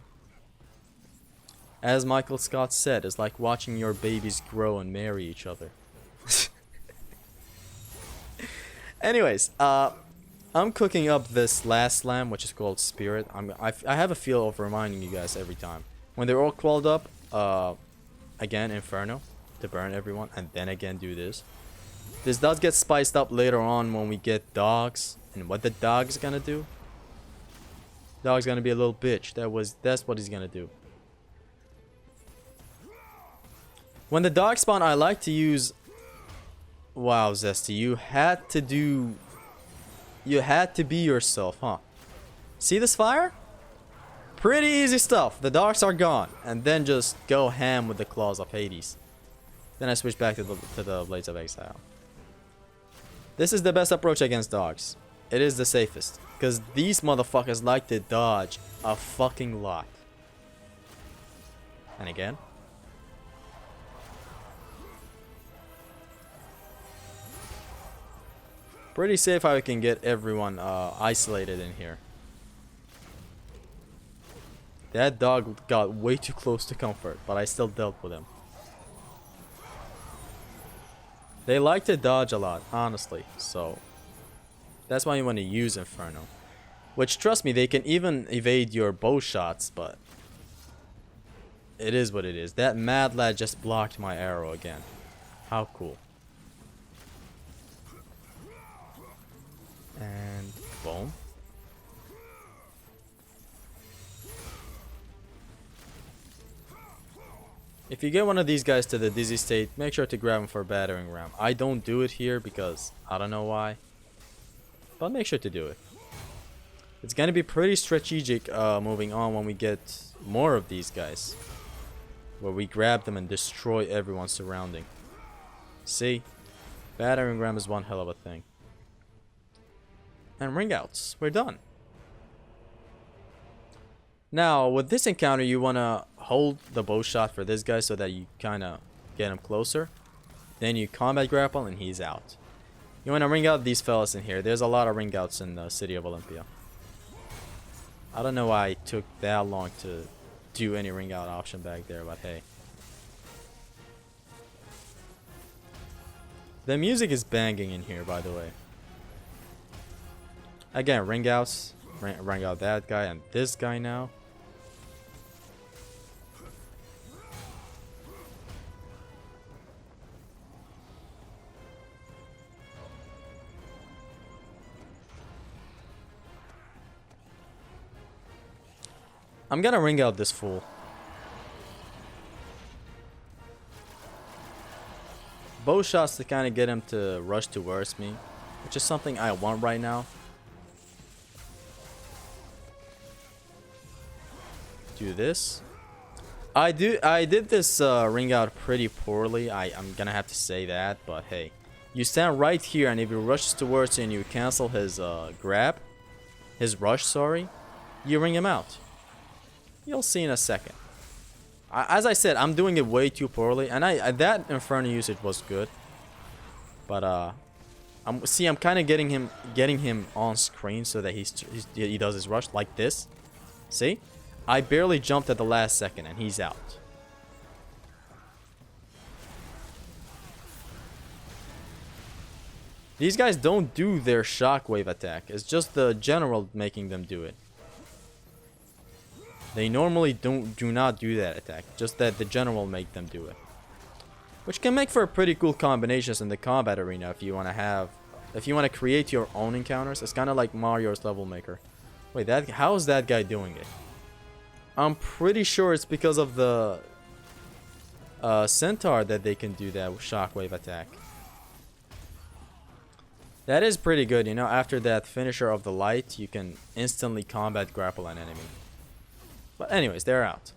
As Michael Scott said, it's like watching your babies grow and marry each other. Anyways, I'm cooking up this last slam, which is called Spirit. I have a feel of reminding you guys every time. When they're all quelled up, again, Inferno to burn everyone, and then again do this. This does get spiced up later on when we get dogs. And what the dog's gonna do? Dog's gonna be a little bitch. That's what he's gonna do. When the dog spawn, I like to use... Wow, Zesty, you had to be yourself, huh? See this fire? Pretty easy stuff. The dogs are gone. And then just go ham with the claws of Hades. Then I switch back to the Blades of Exile. This is the best approach against dogs. It is the safest. Because these motherfuckers like to dodge a fucking lot. And again. Pretty safe how we can get everyone isolated in here. That dog got way too close to comfort, but I still dealt with him. They like to dodge a lot, honestly, so that's why you want to use Inferno. Which, trust me, they can even evade your bow shots, but it is what it is. That mad lad just blocked my arrow again. How cool. And boom. If you get one of these guys to the dizzy state, make sure to grab him for a battering ram. I don't do it here because I don't know why. But make sure to do it. It's gonna be pretty strategic moving on when we get more of these guys. Where we grab them and destroy everyone surrounding. See? Battering ram is one hell of a thing. And ring outs. We're done. Now, with this encounter, you want to hold the bow shot for this guy so that you kind of get him closer. Then you combat grapple and he's out. You want to ring out these fellas in here. There's a lot of ring outs in the city of Olympia. I don't know why it took that long to do any ring out option back there, but hey. The music is banging in here, by the way. Again, ring outs. Ring out that guy and this guy now. I'm gonna ring out this fool. Bow shots to kind of get him to rush towards me, which is something I want right now. Do this. I did this ring out pretty poorly. I'm gonna have to say that, but hey, you stand right here, and if he rushes towards you and you cancel his grab, his rush, sorry, you ring him out. You'll see in a second. As I said, I'm doing it way too poorly, and that Inferno usage was good, but I'm kind of getting him on screen so that he does his rush like this. See, I barely jumped at the last second, and he's out. These guys don't do their shockwave attack. It's just the general making them do it. They normally do not do that attack, just that the general make them do it. Which can make for pretty cool combinations in the combat arena if you want to create your own encounters. It's kind of like Mario's level maker. Wait, how is that guy doing it? I'm pretty sure it's because of the centaur that they can do that shockwave attack. That is pretty good, you know, after that finisher of the light, you can instantly combat grapple an enemy. But anyways, they're out.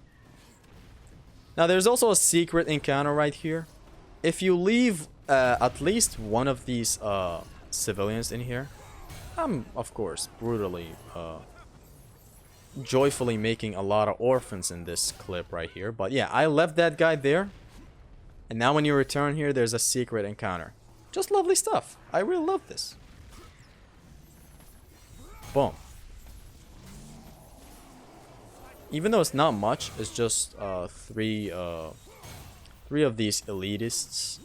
Now there's also a secret encounter right here. If you leave at least one of these civilians in here, I'm of course brutally joyfully making a lot of orphans in this clip right here. But yeah, I left that guy there. And now when you return here, there's a secret encounter. Just lovely stuff. I really love this. Boom. Even though it's not much, it's just three of these elitists,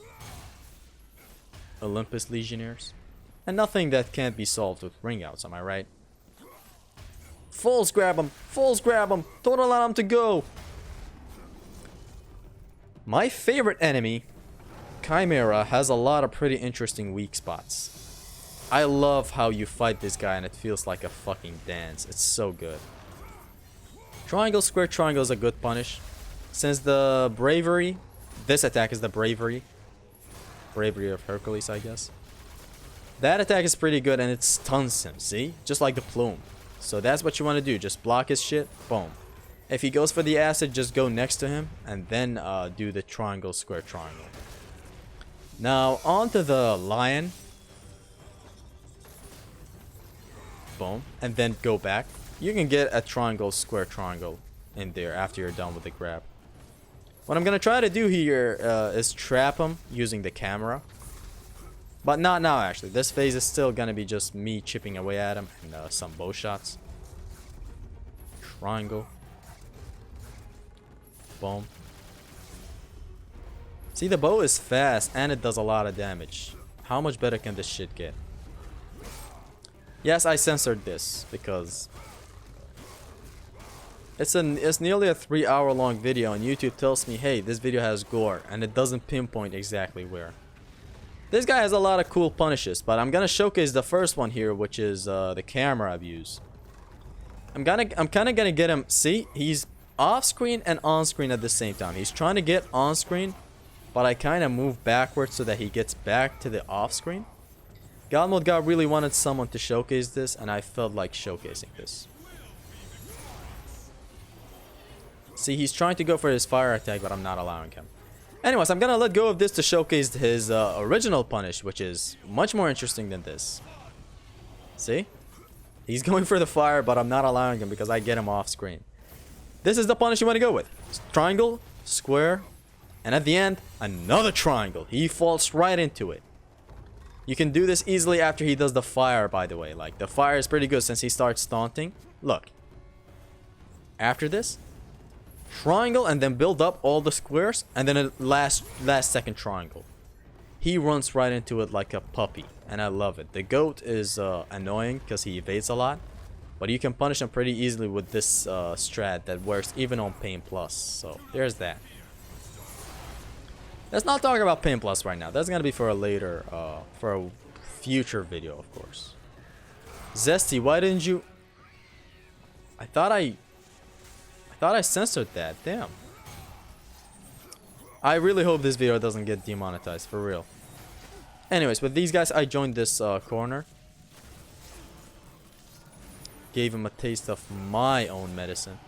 Olympus Legionnaires, and nothing that can't be solved with ring outs. Am I right? Fools grab him! Fools grab him! Don't allow him to go! My favorite enemy, Chimera, has a lot of pretty interesting weak spots. I love how you fight this guy and it feels like a fucking dance. It's so good. Triangle, square, triangle is a good punish. Since the bravery, this attack is the bravery of Hercules, I guess. That attack is pretty good and it stuns him, see? Just like the plume. So that's what you want to do, just block his shit, boom. If he goes for the acid, just go next to him and then do the triangle, square, triangle. Now onto the lion. Boom, and then go back. You can get a triangle, square, triangle in there after you're done with the grab. What I'm gonna try to do here is trap him using the camera. But not now, actually. This phase is still gonna be just me chipping away at him and some bow shots. Triangle. Boom. See, the bow is fast and it does a lot of damage. How much better can this shit get? Yes, I censored this because it's nearly a 3-hour long video and YouTube tells me, hey, this video has gore, and it doesn't pinpoint exactly where. This guy has a lot of cool punishes, but I'm gonna showcase the first one here, which is the camera abuse. I'm kind of gonna get him. See, he's off screen and on screen at the same time. He's trying to get on screen, but I kind of move backwards so that he gets back to the off screen. God Mode God really wanted someone to showcase this, and I felt like showcasing this. See, he's trying to go for his fire attack, but I'm not allowing him. Anyways, I'm gonna let go of this to showcase his original punish, which is much more interesting than this. See? He's going for the fire, but I'm not allowing him because I get him off screen. This is the punish you want to go with. Triangle, square, and at the end, another triangle. He falls right into it. You can do this easily after he does the fire, by the way. Like, the fire is pretty good since he starts taunting. Look. After this, triangle and then build up all the squares and then a last second triangle. he runs right into it like a puppy, and I love it. The goat is annoying because he evades a lot, but you can punish him pretty easily with this strat that works even on Pain Plus. So there's that. Let's not talk about Pain Plus right now. That's gonna be for a later, for a future video, of course. Zesty, why didn't you? I thought I censored that. Damn. I really hope this video doesn't get demonetized, for real. Anyways, with these guys, I joined this corner. Gave him a taste of my own medicine.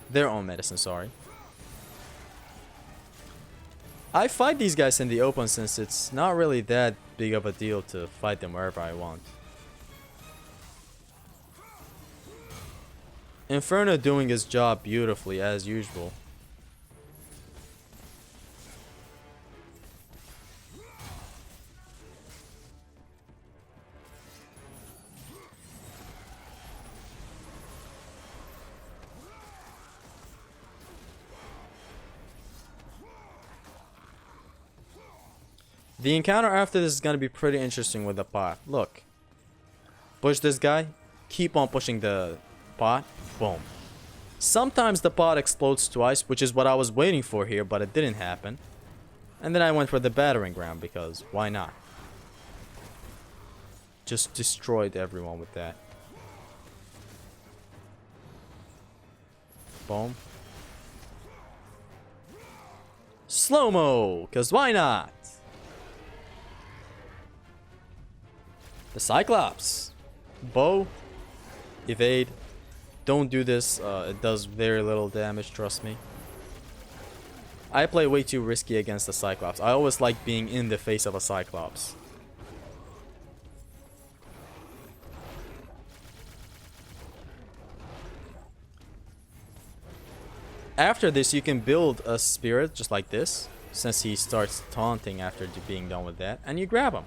Their own medicine, sorry. I fight these guys in the open since it's not really that big of a deal to fight them wherever I want. Inferno doing his job beautifully as usual. The encounter after this is going to be pretty interesting with the pot. Look. Push this guy. Keep on pushing the pot. Boom. Sometimes the pot explodes twice, which is what I was waiting for here, but it didn't happen. And then I went for the battering ram because why not? Just destroyed everyone with that. Boom. Slow-mo, because why not? The Cyclops. Bow. Evade. Don't do this. It does very little damage, trust me. I play way too risky against the Cyclops. I always like being in the face of a Cyclops. After this, you can build a spirit just like this, since he starts taunting after being done with that, and you grab him.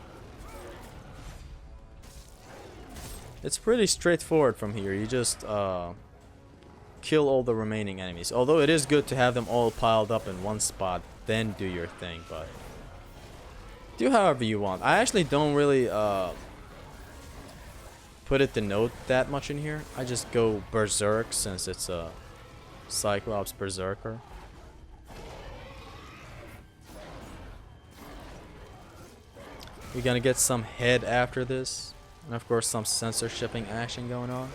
It's pretty straightforward from here. You just kill all the remaining enemies. Although it is good to have them all piled up in one spot, then do your thing, but do however you want. I actually don't really put it to note that much in here. I just go berserk since it's a Cyclops berserker. We're gonna get some head after this. And of course some censorshipping action going on.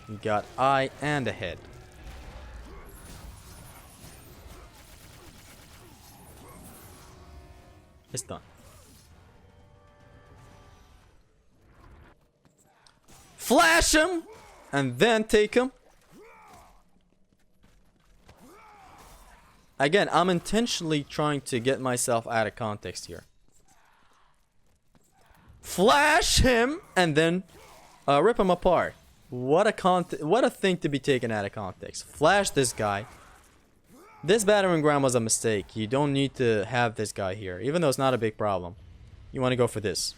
You got eye and a head. It's done. Flash him! And then take him. Again, I'm intentionally trying to get myself out of context here. Flash him and then rip him apart. What a thing to be taken out of context. Flash this guy. This battering ram was a mistake. You don't need to have this guy here, even though it's not a big problem. You want to go for this.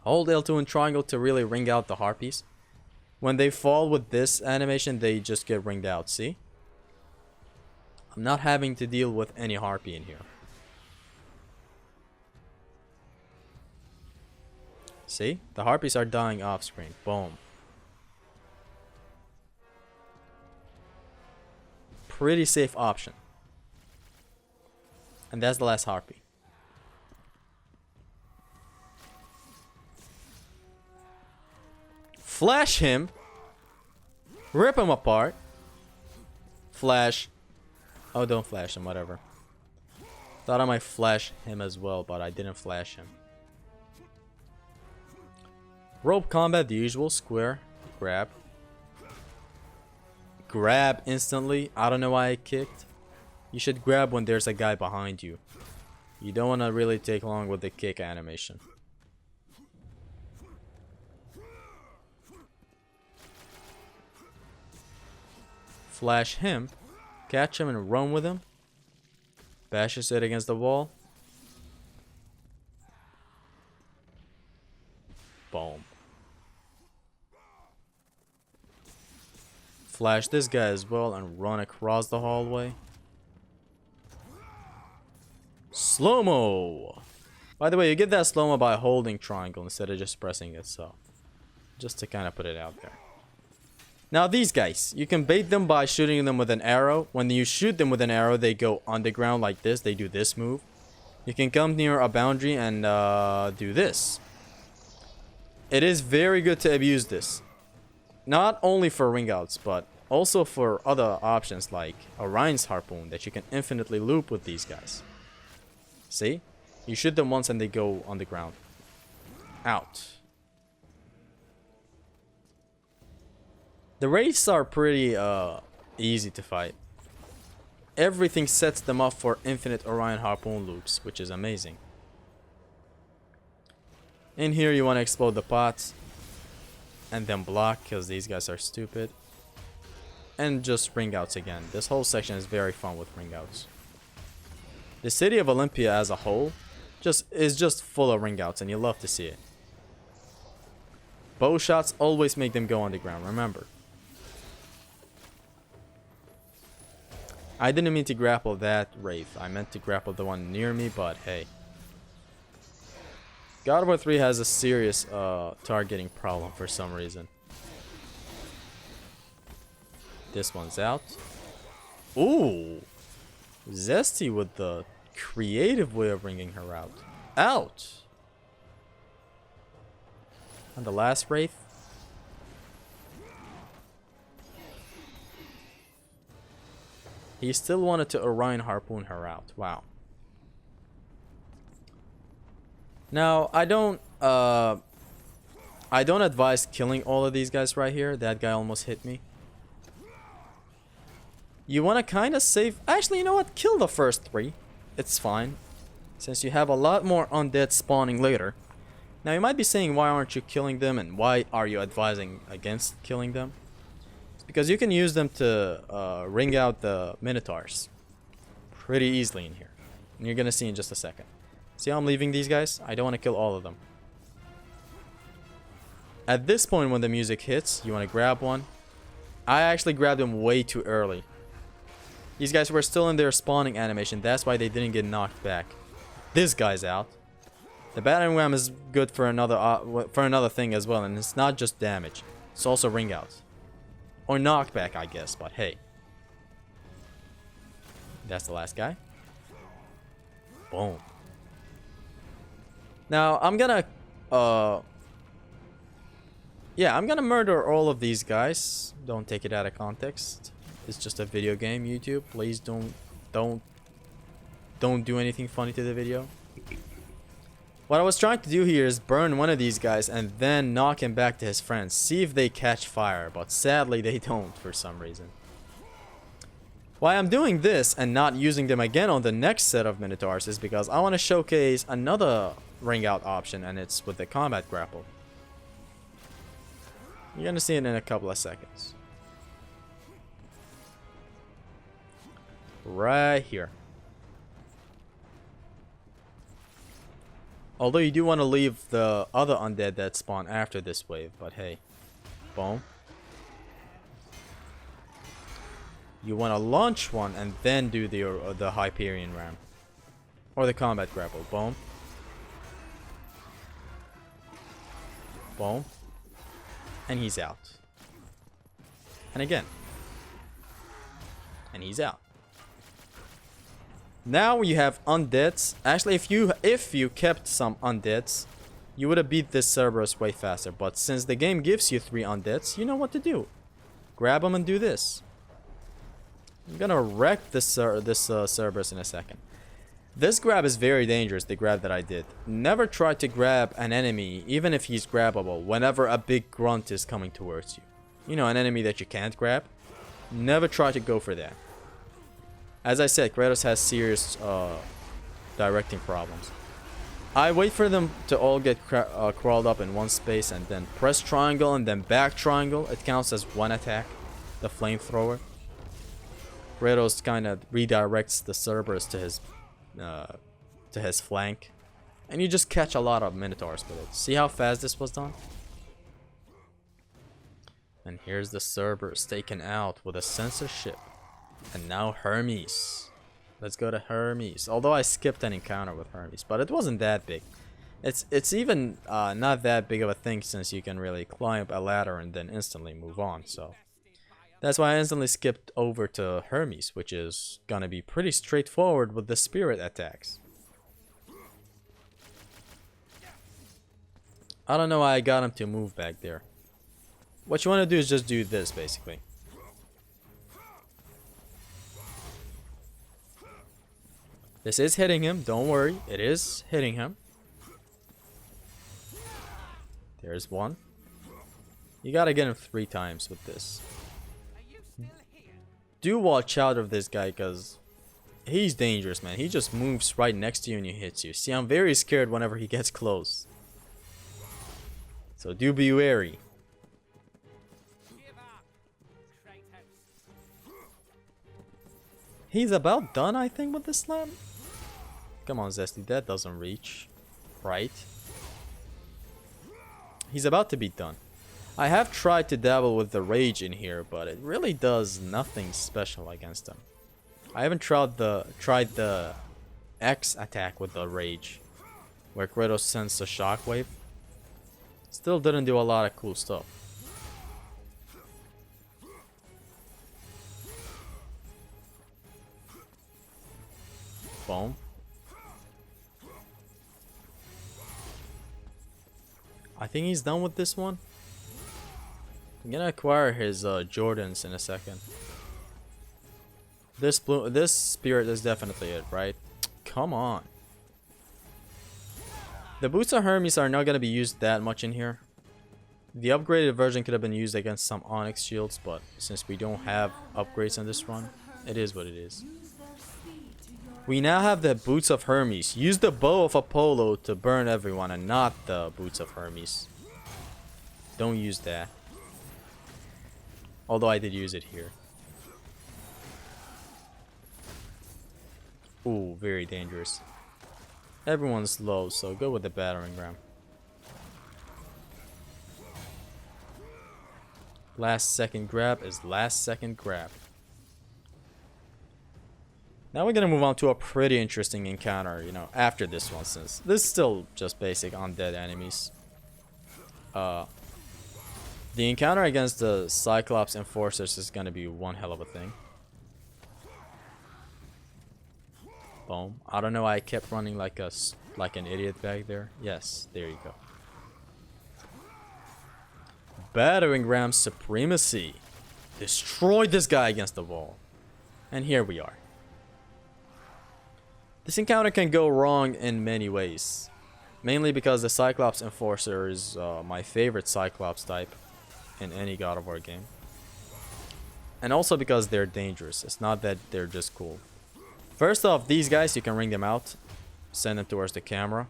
Hold L2 and triangle to really ring out the harpies. When they fall with this animation, they just get ringed out. See? I'm not having to deal with any harpy in here. See? The harpies are dying off screen. Boom. Pretty safe option. And that's the last harpy. Flash him. Rip him apart. Flash. Oh, don't flash him, whatever. Thought I might flash him as well, but I didn't flash him. Rope combat, the usual. Square. Grab. Grab instantly. I don't know why I kicked. You should grab when there's a guy behind you. You don't want to really take long with the kick animation. Flash him. Catch him and run with him. Bash his head against the wall. Boom. Flash this guy as well and run across the hallway. Slow-mo. By the way, you get that slow-mo by holding triangle instead of just pressing it, so just to kind of put it out there. Now these guys, you can bait them by shooting them with an arrow. When you shoot them with an arrow, they go underground like this. They do this move. You can come near a boundary and do this. It is very good to abuse this. Not only for ring outs, but also for other options like Orion's Harpoon that you can infinitely loop with these guys. See? You shoot them once and they go on the ground. Out. The wraiths are pretty easy to fight. Everything sets them up for infinite Orion Harpoon loops, which is amazing. In here you want to explode the pots and then block because these guys are stupid. And just ring outs again. This whole section is very fun with ring outs. The city of Olympia as a whole is just full of ring outs and you love to see it. Bow shots always make them go on the ground, remember. I didn't mean to grapple that wraith. I meant to grapple the one near me, but hey. God of War 3 has a serious targeting problem for some reason. This one's out. Ooh! Zesty with the creative way of bringing her out. Out! And the last wraith. He still wanted to Orion Harpoon her out. Wow. Now, I don't advise killing all of these guys right here. That guy almost hit me. You want to kind of save... Actually, you know what? Kill the first 3. It's fine. Since you have a lot more undead spawning later. Now, you might be saying, why aren't you killing them? And why are you advising against killing them? It's because you can use them to ring out the Minotaurs. Pretty easily in here. And you're going to see in just a second. See how I'm leaving these guys? I don't want to kill all of them. At this point, when the music hits, you want to grab one. I actually grabbed them way too early. These guys were still in their spawning animation. That's why they didn't get knocked back. This guy's out. The battering ram is good for another thing as well, and it's not just damage. It's also ring out. Or knockback, I guess, but hey. That's the last guy. Boom. Now, I'm gonna murder all of these guys. Don't take it out of context. It's just a video game, YouTube. Please don't do anything funny to the video. What I was trying to do here is burn one of these guys and then knock him back to his friends. See if they catch fire, but sadly they don't for some reason. Why I'm doing this and not using them again on the next set of Minotaurs is because I want to showcase another ring out option, and it's with the combat grapple. You're gonna see it in a couple of seconds. Right here. Although you do want to leave the other undead that spawn after this wave, but hey. Boom. You want to launch one and then do the Hyperion ram. Or the combat grapple. Boom. Boom. And he's out. And again. And he's out. Now you have undeads. Actually, if you kept some undeads, you would have beat this Cerberus way faster. But since the game gives you 3 undeads, you know what to do. Grab them and do this. I'm gonna wreck this Cerberus in a second. This grab is very dangerous, the grab that I did. Never try to grab an enemy, even if he's grabbable, whenever a big grunt is coming towards you. You know, an enemy that you can't grab. Never try to go for that. As I said, Kratos has serious directing problems. I wait for them to all get crawled up in one space and then press triangle and then back triangle. It counts as one attack. The flamethrower. Kratos kind of redirects the Cerberus to his flank. And you just catch a lot of Minotaurs with it. See how fast this was done? And here's the Cerberus taken out with a censorship. And now Hermes. Let's go to Hermes. Although I skipped an encounter with Hermes, but it wasn't that big. It's even not that big of a thing since you can really climb a ladder and then instantly move on. So that's why I instantly skipped over to Hermes, which is gonna be pretty straightforward with the spirit attacks. I don't know why I got him to move back there. What you want to do is just do this basically. This is hitting him, don't worry, it is hitting him. There's one. You gotta get him 3 times with this. Do watch out of this guy because he's dangerous, man. He just moves right next to you and he hits you. See, I'm very scared whenever he gets close. So do be wary. He's about done, I think, with the slam. Come on, Zesty, that doesn't reach. Right. He's about to be done. I have tried to dabble with the rage in here, but it really does nothing special against him. I haven't tried the X attack with the rage, where Kratos sends a shockwave. Still didn't do a lot of cool stuff. Boom. I think he's done with this one. I'm gonna acquire his Jordans in a second. This spirit is definitely it, right? Come on. The boots of Hermes are not gonna be used that much in here. The upgraded version could have been used against some Onyx shields, but since we don't have upgrades on this run, it is what it is. We now have the boots of Hermes. Use the bow of Apollo to burn everyone and not the boots of Hermes. Don't use that. Although I did use it here. Ooh, very dangerous. Everyone's low, so go with the battering ram. Last second grab is last second grab. Now we're gonna move on to a pretty interesting encounter, you know, after this one, since this is still just basic undead enemies. The encounter against the Cyclops Enforcers is gonna be one hell of a thing. Boom. I don't know why I kept running like an idiot back there. Yes, there you go. Battering ram supremacy. Destroyed this guy against the wall. And here we are. This encounter can go wrong in many ways. Mainly because the Cyclops Enforcer is my favorite Cyclops type in any God of War game. And also because they're dangerous. It's not that they're just cool. First off, these guys, you can ring them out. Send them towards the camera.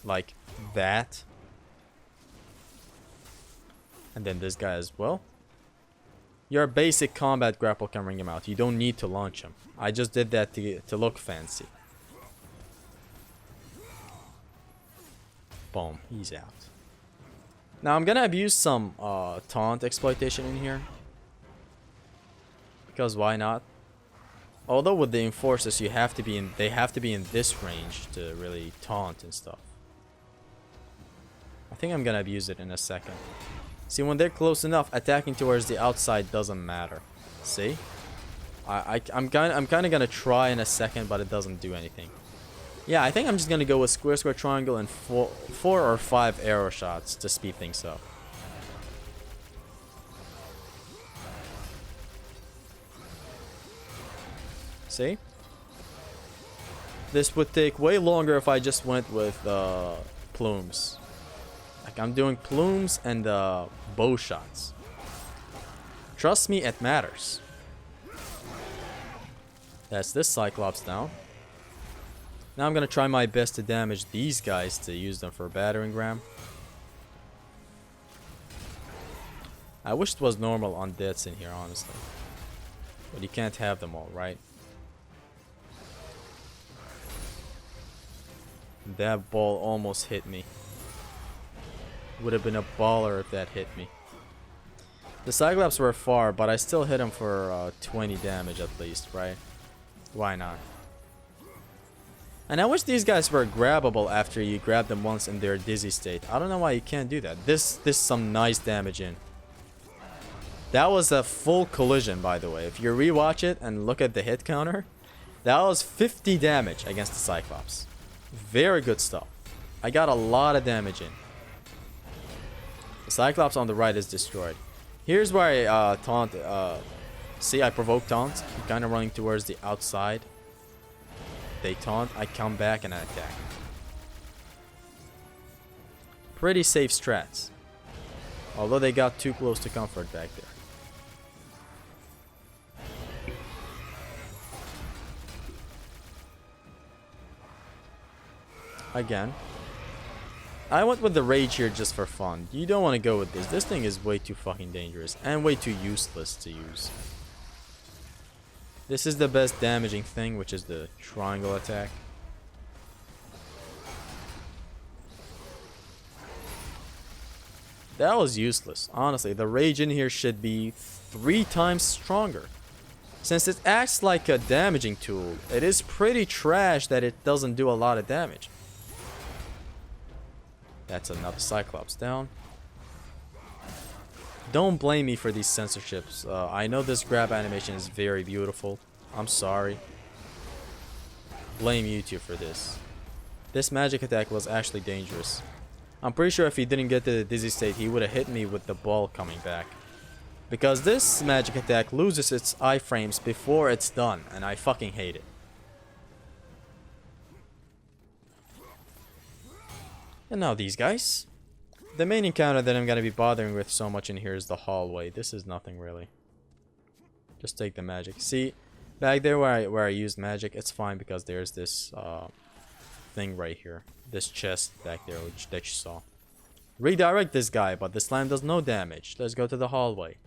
Like that. And then this guy as well. Your basic combat grapple can ring him out. You don't need to launch him. I just did that to look fancy. Boom, he's out. Now I'm gonna abuse some taunt exploitation in here. Because why not? Although with the enforcers they have to be in this range to really taunt and stuff. I think I'm gonna abuse it in a second. See, when they're close enough, attacking towards the outside doesn't matter. See? I'm kind of gonna try in a second, but it doesn't do anything. Yeah, I think I'm just gonna go with square, square, triangle, and 4 or 5 arrow shots to speed things up. See? This would take way longer if I just went with plumes. Like I'm doing plumes and bow shots. Trust me, it matters. That's this Cyclops down. Now I'm gonna try my best to damage these guys to use them for battering ram. I wish it was normal undeads in here, honestly. But you can't have them all, right? That ball almost hit me. Would have been a baller if that hit me. The Cyclops were far, but I still hit him for 20 damage at least, right? Why not? And I wish these guys were grabbable after you grab them once in their dizzy state. I don't know why you can't do that. This some nice damage in. That was a full collision, by the way. If you rewatch it and look at the hit counter, that was 50 damage against the Cyclops. Very good stuff. I got a lot of damage in. The Cyclops on the right is destroyed. Here's where I taunt. See, I provoke taunt. I'm kind of running towards the outside. They taunt. I come back and I attack. Pretty safe strats. Although they got too close to comfort back there. Again. I went with the rage here just for fun. You don't want to go with this. This thing is way too fucking dangerous and way too useless to use. This is the best damaging thing, which is the triangle attack. That was useless. Honestly, the rage in here should be 3 times stronger. Since it acts like a damaging tool, it is pretty trash that it doesn't do a lot of damage. That's another Cyclops down. Don't blame me for these censorships. I know this grab animation is very beautiful. I'm sorry. Blame YouTube for this. This magic attack was actually dangerous. I'm pretty sure if he didn't get to the dizzy state, he would have hit me with the ball coming back. Because this magic attack loses its iframes before it's done, and I fucking hate it. And now these guys. The main encounter that I'm gonna be bothering with so much in here is the hallway. This is nothing really. Just take the magic. See, back there where I used magic, it's fine because there's this thing right here. This chest back there that you saw. Redirect this guy, but the slime does no damage. Let's go to the hallway.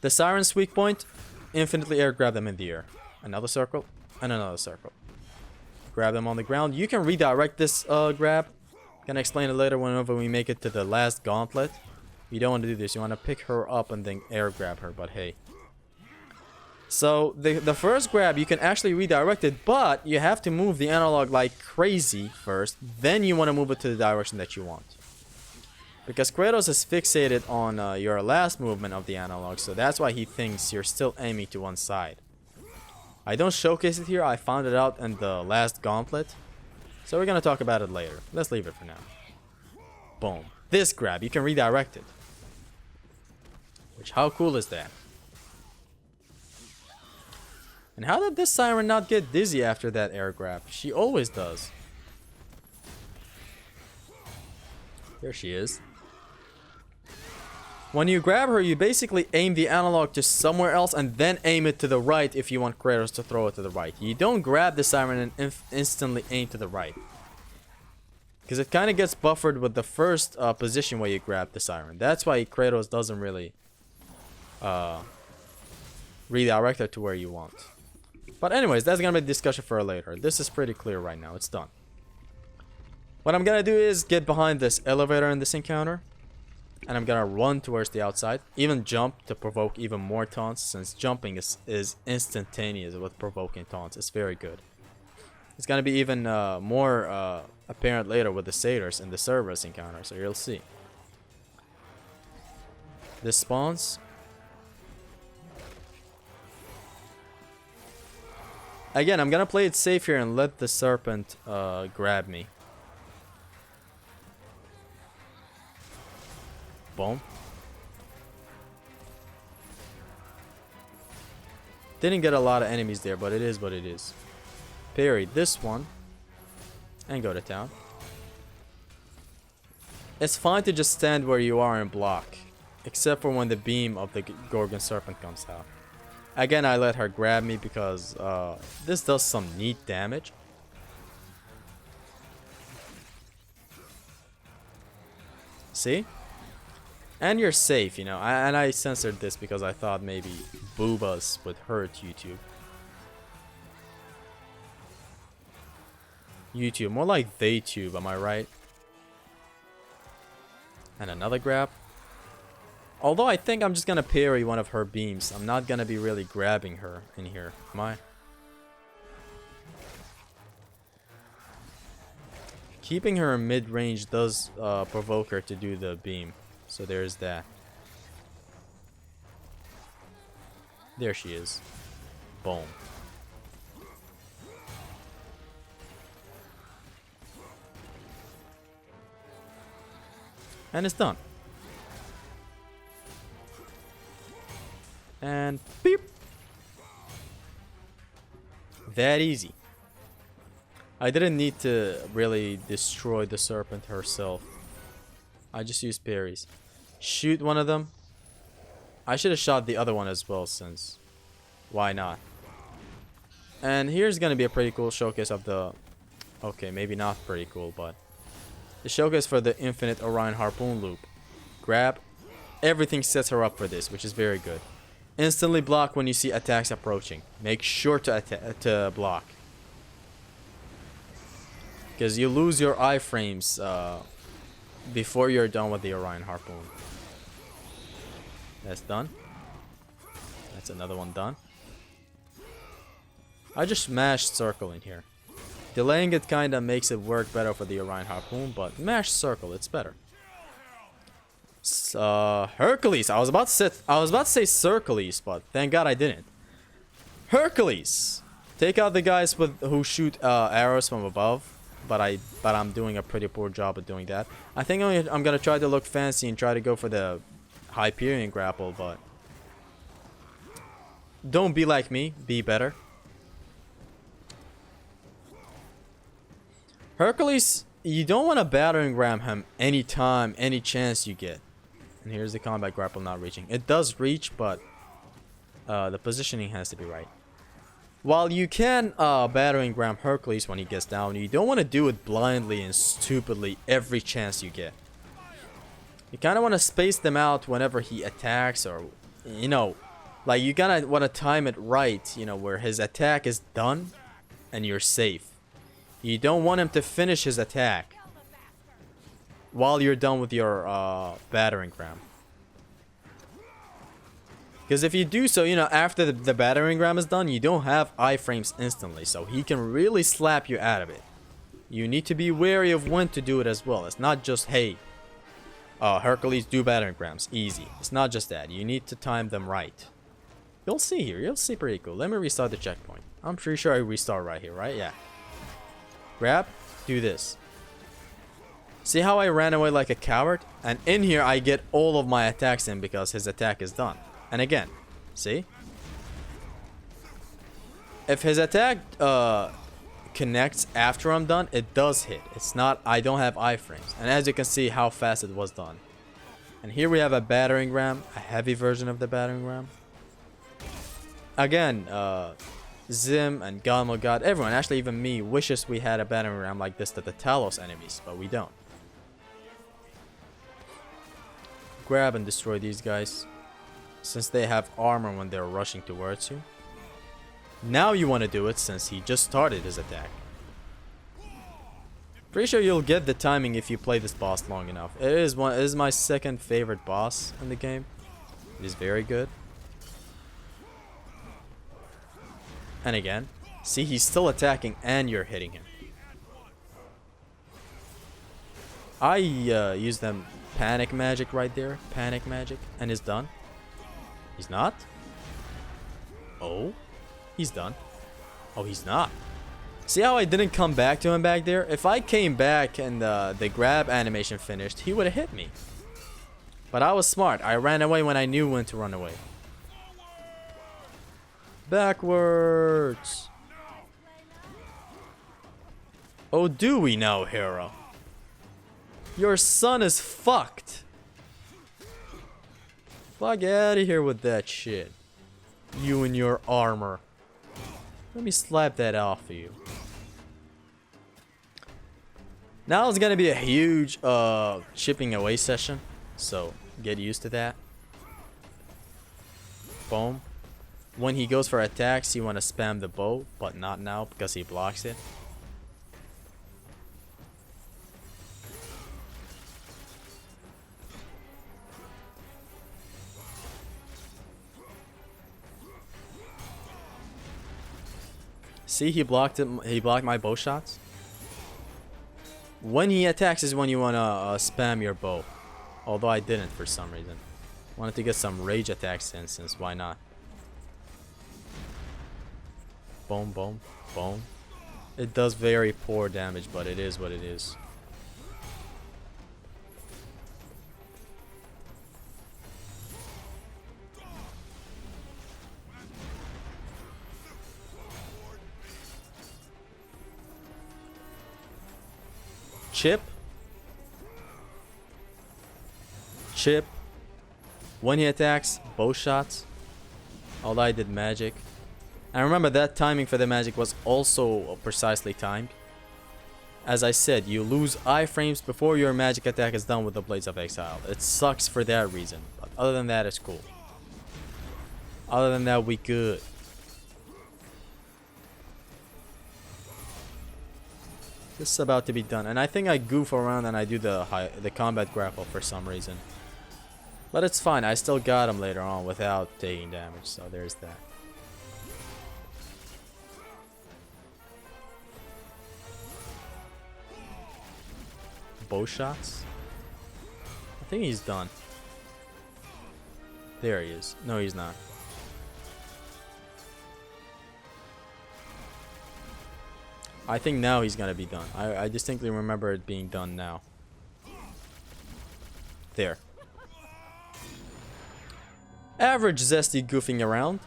The Siren's weak point, infinitely air grab them in the air. Another circle, and another circle. Grab them on the ground. You can redirect this grab. Gonna explain it later whenever we make it to the last gauntlet. You don't want to do this. You want to pick her up and then air grab her, but hey. So the first grab you can actually redirect it, but you have to move the analog like crazy first. Then you want to move it to the direction that you want. Because Kratos is fixated on your last movement of the analog, so that's why he thinks you're still aiming to one side. I don't showcase it here. I found it out in the last gauntlet. So we're going to talk about it later. Let's leave it for now. Boom. This grab, you can redirect it. Which, how cool is that? And how did this Siren not get dizzy after that air grab? She always does. There she is. When you grab her, you basically aim the analog to somewhere else and then aim it to the right if you want Kratos to throw it to the right. You don't grab the Siren and instantly aim to the right. Because it kind of gets buffered with the first position where you grab the Siren. That's why Kratos doesn't really redirect her to where you want. But anyways, that's going to be a discussion for later. This is pretty clear right now. It's done. What I'm going to do is get behind this elevator in this encounter. And I'm gonna run towards the outside. Even jump to provoke even more taunts, since jumping is instantaneous with provoking taunts. It's very good. It's gonna be even more apparent later with the satyrs in the Cerberus encounter, so you'll see. This spawns. Again, I'm gonna play it safe here and let the serpent grab me. Boom. Didn't get a lot of enemies there, but it is what it is. Parry this one and go to town. It's fine to just stand where you are and block, except for when the beam of the Gorgon Serpent comes out. Again, I let her grab me because this does some neat damage. See? And you're safe, you know. And I censored this because I thought maybe boobas would hurt YouTube. YouTube, more like TheyTube, am I right? And another grab. Although I think I'm just gonna parry one of her beams. I'm not gonna be really grabbing her in here, am I? keeping her in mid-range does provoke her to do the beam. So there's that. There she is. Boom. And it's done. And beep. That easy. I didn't need to really destroy the serpent herself. I just used parries. Shoot one of them. I should have shot the other one as well, since why not? And here's gonna be a pretty cool showcase of the, okay, maybe not pretty cool, but the showcase for the infinite Orion harpoon loop. Grab. Everything sets her up for this, which is very good. Instantly block when you see attacks approaching. Make sure to block, because you lose your iframes before you're done with the Orion harpoon. That's done. That's another one done. I just smashed circle in here. Delaying it kinda makes it work better for the Orion harpoon, but mash circle, it's better. Hercules. I was about to say Hercules, but thank God I didn't. Hercules. Take out the guys who shoot arrows from above, but I'm doing a pretty poor job of doing that. I think I'm gonna try to look fancy and try to go for the Hyperion grapple, but don't be like me. Be better. Hercules, you don't want to battering ram him anytime, any chance you get. And here's the combat grapple not reaching. It does reach, but the positioning has to be right. While you can battering ram Hercules when he gets down, you don't want to do it blindly and stupidly every chance you get. You kind of want to space them out whenever he attacks, or, you know, like you kind of want to time it right, you know, where his attack is done and you're safe. You don't want him to finish his attack while you're done with your battering ram. Because if you do so, you know, after the battering ram is done, you don't have iframes instantly, so he can really slap you out of it. You need to be wary of when to do it as well. It's not just, hey, Hercules, do battering rams, easy. It's not just that. You need to time them right. You'll see here. You'll see pretty cool. Let me restart the checkpoint. I'm pretty sure I restart right here, right? Yeah. Grab, do this. See how I ran away like a coward? And in here I get all of my attacks in because his attack is done. And again, see? If his attack connects after I'm done, it does hit. It's not, I don't have iframes. And as you can see how fast it was done. And here we have a battering ram, a heavy version of the battering ram. Again, Zim and God, everyone, actually even me, wishes we had a battering ram like this to the Talos enemies, but we don't. Grab and destroy these guys, since they have armor when they're rushing towards you. Now you want to do it since he just started his attack. Pretty sure you'll get the timing if you play this boss long enough. It is my second favorite boss in the game. It is very good. And again, see, he's still attacking and you're hitting him. I use them panic magic right there. Panic magic. And it's done. He's not? Oh? He's done. Oh, he's not. See how I didn't come back to him back there? If I came back and the grab animation finished, he would have hit me. But I was smart. I ran away when I knew when to run away. Backwards. Oh, do we now, hero? Your son is fucked. Fuck out of here with that shit. You and your armor. Let me slap that off of you. Now it's gonna be a huge chipping away session, so get used to that. Boom. When he goes for attacks, you want to spam the bow, but not now because he blocks it. See, he blocked it. He blocked my bow shots. When he attacks is when you want to spam your bow. Although I didn't for some reason. Wanted to get some rage attacks in, since why not? Boom, boom, boom. It does very poor damage, but it is what it is. Chip. Chip. When he attacks, bow shots. Although I did magic. And remember that timing for the magic was also precisely timed. As I said, you lose iframes before your magic attack is done with the Blades of Exile. It sucks for that reason. But other than that, it's cool. Other than that, we good. This is about to be done. And I think I goof around and I do the combat grapple for some reason. But it's fine. I still got him later on without taking damage. So there's that. Bow shots. I think he's done. There he is. No, he's not. I think now he's gonna be done. I distinctly remember it being done now. There. Average Zesty goofing around.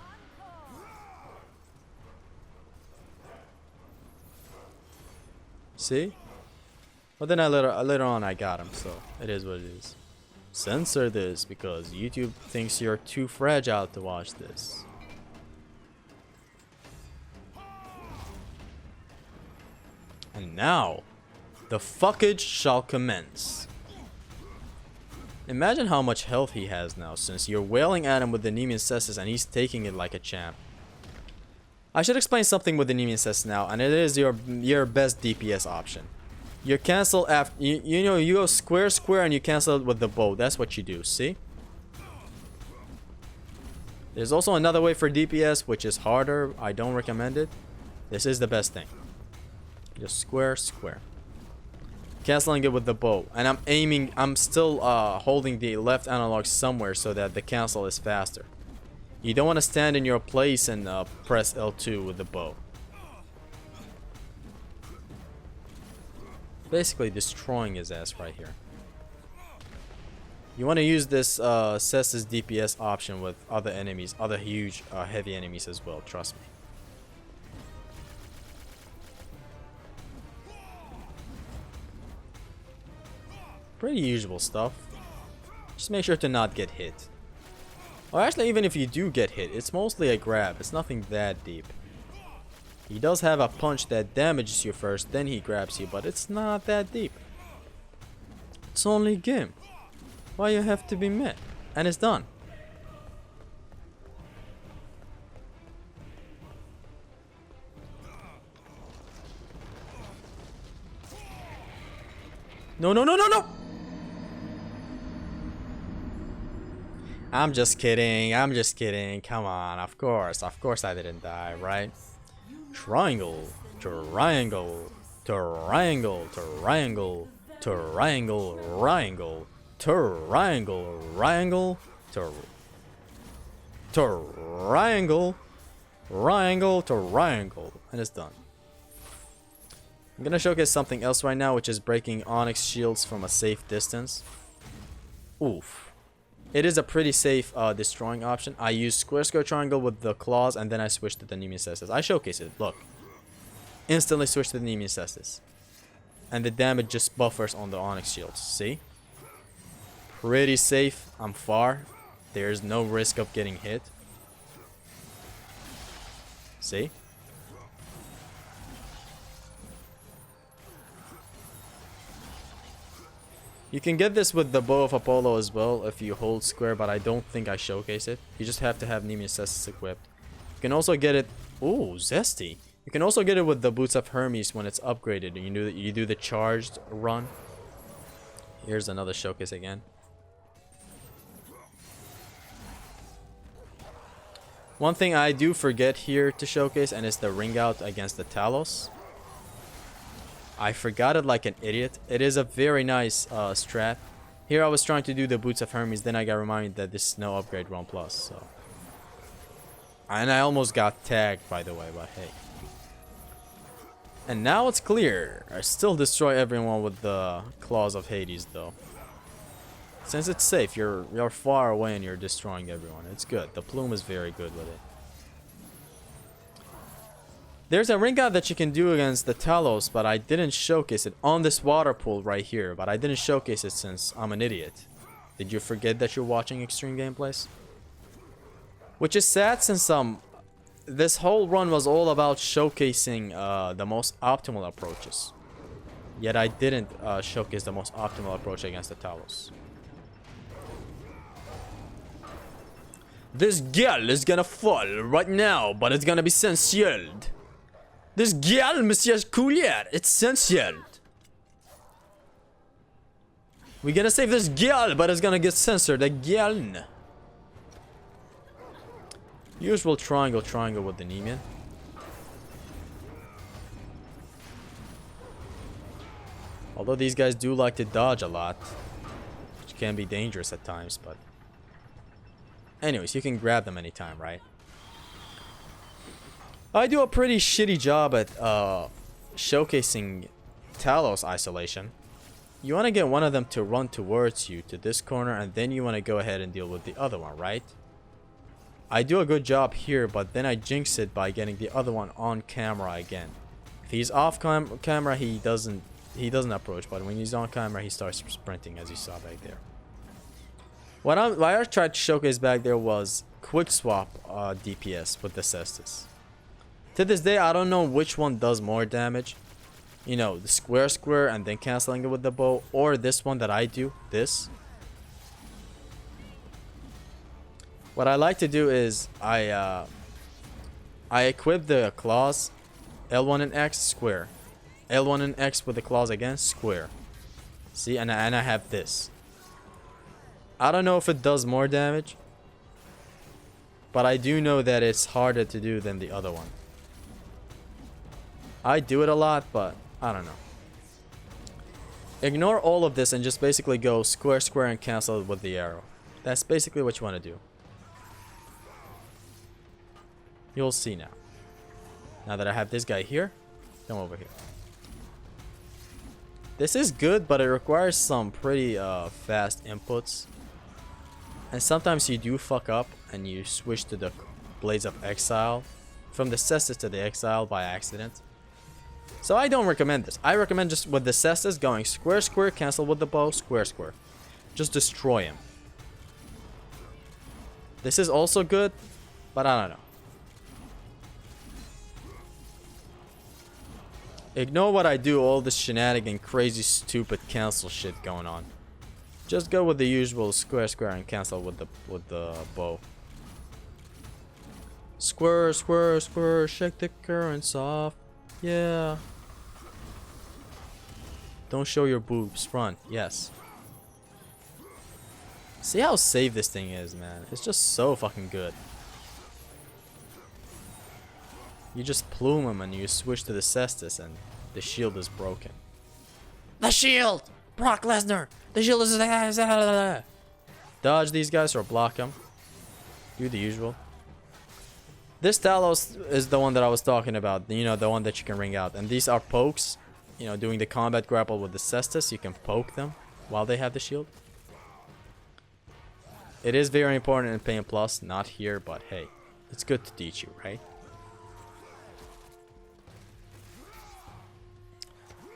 See? But then later on I got him, so it is what it is. Censor this because YouTube thinks you're too fragile to watch this. And now, the fuckage shall commence. Imagine how much health he has now, since you're wailing at him with the Nemean Cestus and he's taking it like a champ. I should explain something with the Nemean Cestus now, and it is your best DPS option. You cancel after you know, you go square and you cancel it with the bow. That's what you do, see? There's also another way for DPS, which is harder. I don't recommend it. This is the best thing. Just square. Canceling it with the bow. And I'm still holding the left analog somewhere so that the cancel is faster. You don't want to stand in your place and press L2 with the bow. Basically destroying his ass right here. You want to use this Cestus DPS option with other enemies, other huge heavy enemies as well, trust me. Pretty usual stuff. Just make sure to not get hit. Or actually, even if you do get hit, it's mostly a grab. It's nothing that deep. He does have a punch that damages you first, then he grabs you, but it's not that deep. It's only game. Why you have to be mad? And it's done. No. I'm just kidding. Come on, of course I didn't die, right? Triangle. Triangle. Triangle. Triangle. Triangle. Triangle. Triangle. Triangle. Triangle. Triangle. Triangle. And it's done. I'm gonna showcase something else right now, which is breaking Onyx shields from a safe distance. Oof. It is a pretty safe destroying option. I use square triangle with the claws, and then I switch to the Nemean Cestus. I showcase it. Look. Instantly switch to the Nemean Cestus. And the damage just buffers on the Onyx shields. See? Pretty safe. I'm far. There's no risk of getting hit. See? You can get this with the Bow of Apollo as well if you hold square, but I don't think I showcase it. You just have to have Nemean Cestus equipped. You can also get it... Ooh, zesty. You can also get it with the Boots of Hermes when it's upgraded. You do the charged run. Here's another showcase again. One thing I do forget here to showcase, and it's the ring out against the Talos. I forgot it like an idiot. It is a very nice strat. Here I was trying to do the Boots of Hermes, then I got reminded that this is no upgrade 1 plus, so. And I almost got tagged, by the way, but hey. And now it's clear. I still destroy everyone with the Claws of Hades, though. Since it's safe, you're far away and you're destroying everyone. It's good. The plume is very good with it. There's a ring out that you can do against the Talos, but I didn't showcase it on this water pool right here. But I didn't showcase it since I'm an idiot. Did you forget that you're watching extreme gameplays? Which is sad since this whole run was all about showcasing the most optimal approaches. Yet I didn't showcase the most optimal approach against the Talos. This girl is gonna fall right now, but it's gonna be censored. This girl, Monsieur Coulier, it's censored. We're gonna save this girl, but it's gonna get censored again. Usual triangle with the Nemean. Although these guys do like to dodge a lot, which can be dangerous at times, but anyways, you can grab them anytime, right? I do a pretty shitty job at showcasing Talos isolation. You want to get one of them to run towards you to this corner, and then you want to go ahead and deal with the other one, right? I do a good job here, but then I jinx it by getting the other one on camera again. If he's off camera, he doesn't approach, but when he's on camera, he starts sprinting, as you saw back there. What I tried to showcase back there was quick swap DPS with the Cestus. To this day, I don't know which one does more damage. You know, the square and then canceling it with the bow, or this one that I do, this. What I like to do is I equip the claws, L1 and X, square. L1 and X with the claws again, square. See, and I have this. I don't know if it does more damage, but I do know that it's harder to do than the other one. I do it a lot, but I don't know. Ignore all of this and just basically go square and cancel it with the arrow. That's basically what you want to do. You'll see now. Now that I have this guy here, come over here. This is good, but it requires some pretty fast inputs. And sometimes you do fuck up and you switch to the Blades of Exile from the Cestus to the Exile by accident. So I don't recommend this. I recommend just with the Cestus going square, cancel with the bow, square. Just destroy him. This is also good, but I don't know. Ignore what I do, all this shenanigan, crazy, stupid cancel shit going on. Just go with the usual square and cancel with the bow. Square, shake the currents off. Yeah. Don't show your boobs. Front. Yes. See how safe this thing is, man. It's just so fucking good. You just plume him and you switch to the Cestus and the shield is broken. The shield! Brock Lesnar! The shield is... Dodge these guys or block them. Do the usual. This Talos is the one that I was talking about. You know, the one that you can ring out. And these are pokes. You know, doing the combat grapple with the Cestus. You can poke them while they have the shield. It is very important in Pain Plus. Not here, but hey. It's good to teach you, right?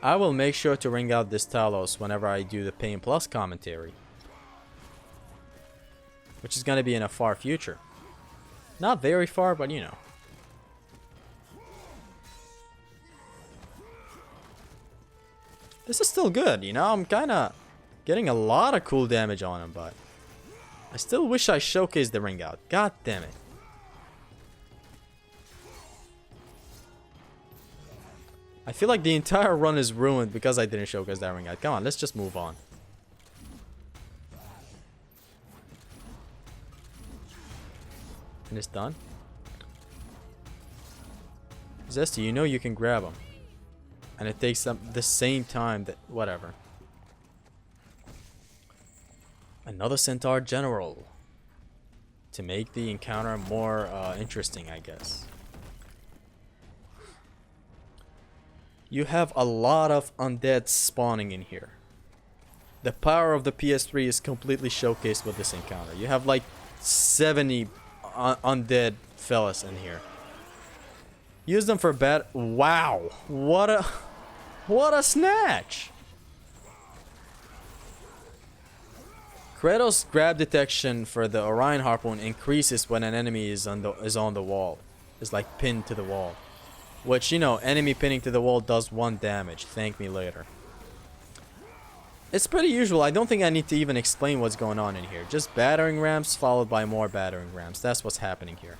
I will make sure to ring out this Talos whenever I do the Pain Plus commentary. Which is going to be in a far future. Not very far, but you know. This is still good, you know. I'm kind of getting a lot of cool damage on him, but I still wish I showcased the ring out. God damn it. I feel like the entire run is ruined because I didn't showcase that ring out. Come on, let's just move on. And it's done. Zesty, you know you can grab him. And it takes them the same time that... whatever. Another Centaur General. To make the encounter more interesting, I guess. You have a lot of undead spawning in here. The power of the PS3 is completely showcased with this encounter. You have like 70 undead fellas in here. Use them for bad. Wow, what a snatch! Kratos' grab detection for the Orion Harpoon increases when an enemy is on the wall. It's like pinned to the wall. Which, you know, enemy pinning to the wall does 1 damage. Thank me later. It's pretty usual. I don't think I need to even explain what's going on in here. Just battering rams followed by more battering rams. That's what's happening here.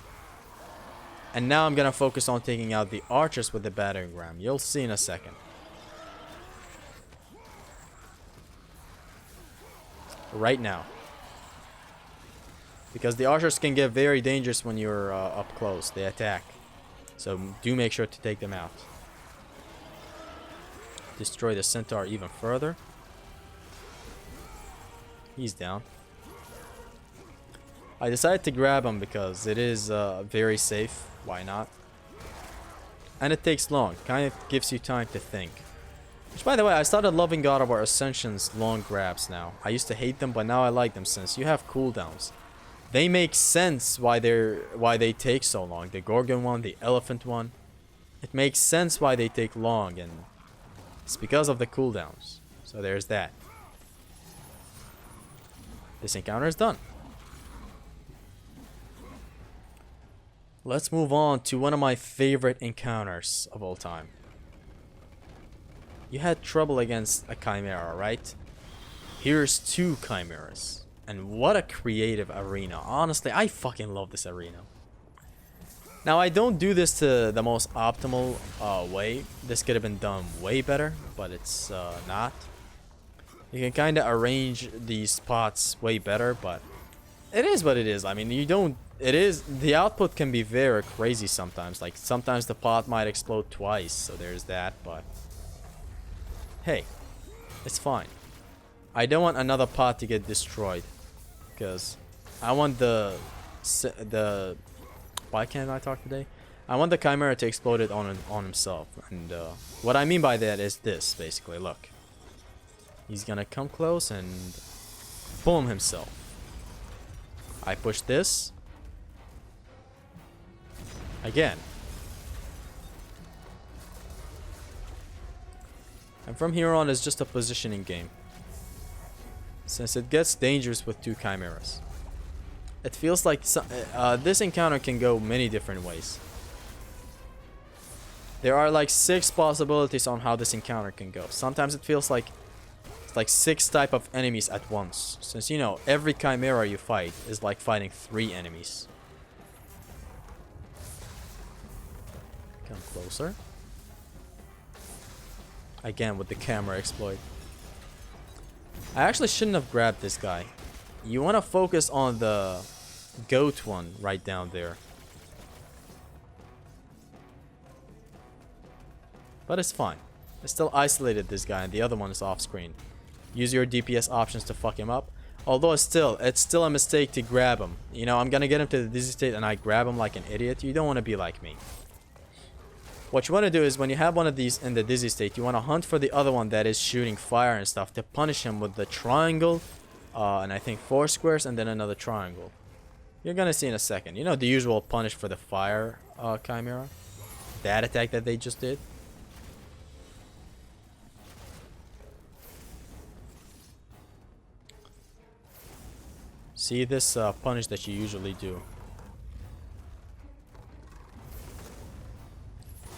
And now I'm gonna focus on taking out the archers with the battering ram. You'll see in a second. Right now. Because the archers can get very dangerous when you're up close. They attack. So do make sure to take them out. Destroy the centaur even further. He's down. I decided to grab him because it is very safe. Why not? And it takes long. Kind of gives you time to think. Which, by the way, I started loving God of War Ascension's long grabs now. I used to hate them, but now I like them since you have cooldowns. They make sense why they take so long. The Gorgon one, the Elephant one. It makes sense why they take long, and it's because of the cooldowns. So there's that. This encounter is done. Let's move on to one of my favorite encounters of all time. You had trouble against a chimera, right? Here's 2 chimeras. And what a creative arena. Honestly, I fucking love this arena. Now, I don't do this to the most optimal way. This could have been done way better, but it's not. You can kind of arrange these spots way better, but it is what it is. I mean, you don't... It is... The output can be very crazy sometimes. Like, sometimes the pot might explode twice, so there's that, but... Hey, it's fine. I don't want another pot to get destroyed. Because I want the... Why can't I talk today? I want the chimera to explode it on himself. And what I mean by that is this, basically. Look. He's gonna come close and boom himself. I push this. Again. And from here on it's just a positioning game. Since it gets dangerous with 2 chimeras. It feels like this encounter can go many different ways. There are like 6 possibilities on how this encounter can go. Sometimes it feels like it's like 6 type of enemies at once. Since, you know, every chimera you fight is like fighting 3 enemies. Come closer. Again with the camera exploit. I actually shouldn't have grabbed this guy. You want to focus on the goat one right down there. But it's fine. I still isolated this guy and the other one is off screen. Use your DPS options to fuck him up. Although it's still a mistake to grab him. You know, I'm gonna get him to the dizzy state and I grab him like an idiot. You don't want to be like me. What you want to do is when you have one of these in the dizzy state, you want to hunt for the other one that is shooting fire and stuff to punish him with the triangle, and I think 4 squares and then another triangle. You're gonna see in a second. You know the usual punish for the fire chimera? That attack that they just did? See this punish that you usually do.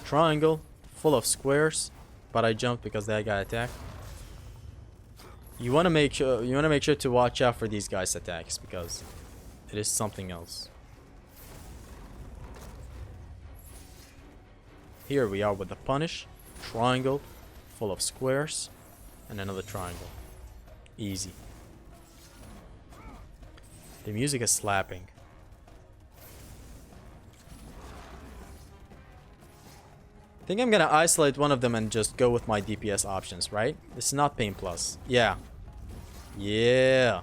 Triangle, full of squares, but I jumped because that guy attacked. You want to make sure to watch out for these guys' attacks because it is something else. Here we are with the punish, triangle, full of squares, and another triangle. Easy. The music is slapping. think I'm gonna isolate one of them and just go with my DPS options, right? This is not Pain Plus. Yeah. Yeah.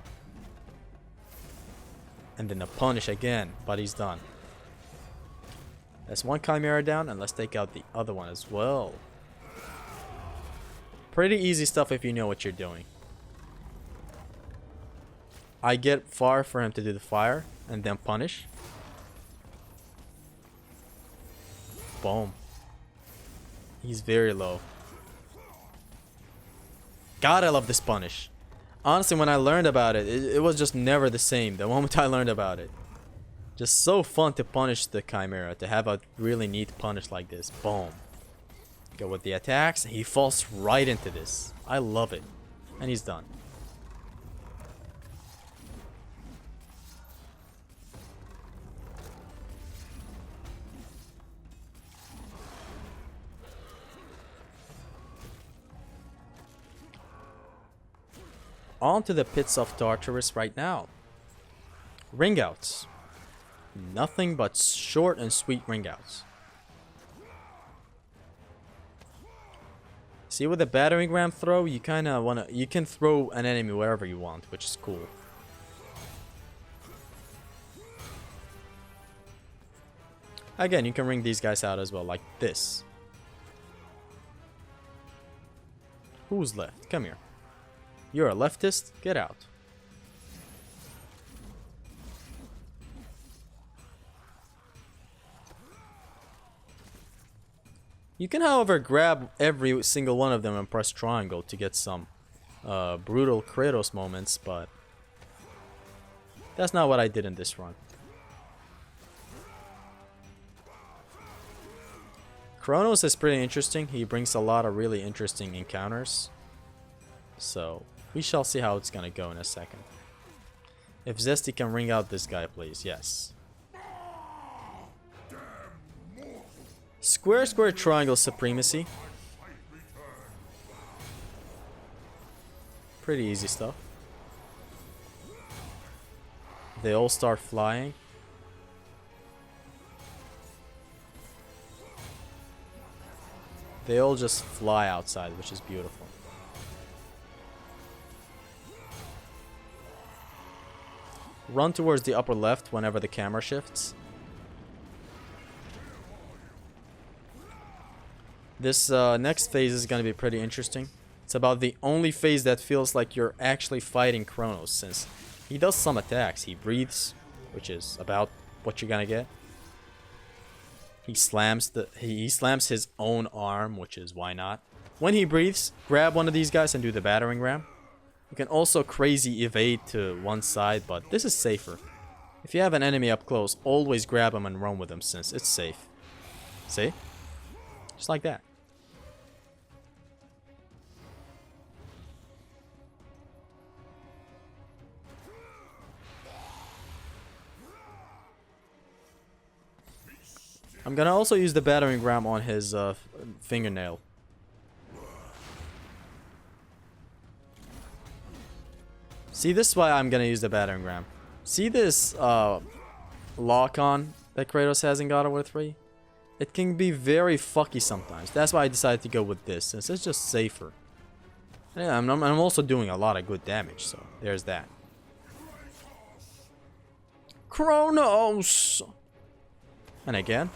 And then the punish again, but he's done. That's one Chimera down, and let's take out the other one as well. Pretty easy stuff if you know what you're doing. I get far for him to do the fire, and then punish. Boom. He's very low. God, I love this punish. Honestly, when I learned about it, it was just never the same the moment I learned about it. Just so fun to punish the Chimera, to have a really neat punish like this. Boom. Go with the attacks, and he falls right into this. I love it. And he's done. On to the pits of Tartarus right now. Ring outs. Nothing but short and sweet ring outs. See, with the battering ram throw, you kind of want to, you can throw an enemy wherever you want, which is cool. Again, you can ring these guys out as well, like this. Who's left? Come here. You're a leftist? Get out. You can, however, grab every single one of them and press triangle to get some brutal Kratos moments, but that's not what I did in this run. Kronos is pretty interesting. He brings a lot of really interesting encounters. So, we shall see how it's gonna go in a second. If Zesty can ring out this guy, please. Yes. Square, square, triangle supremacy. Pretty easy stuff. They all start flying. They all just fly outside, which is beautiful. Run towards the upper left whenever the camera shifts. This next phase is going to be pretty interesting. It's about the only phase that feels like you're actually fighting Kronos, since he does some attacks. He breathes, which is about what you're going to get. He slams his own arm, which is why not. When he breathes, grab one of these guys and do the battering ram. You can also crazy evade to one side, but this is safer. If you have an enemy up close, always grab him and run with him, since it's safe. See? Just like that. I'm gonna also use the battering ram on his fingernail. See, this is why I'm gonna use the battering ram. See this lock-on that Kratos has in God of War 3? It can be very fucky sometimes. That's why I decided to go with this, since it's just safer. Yeah, I'm also doing a lot of good damage, so there's that. Kronos! And again.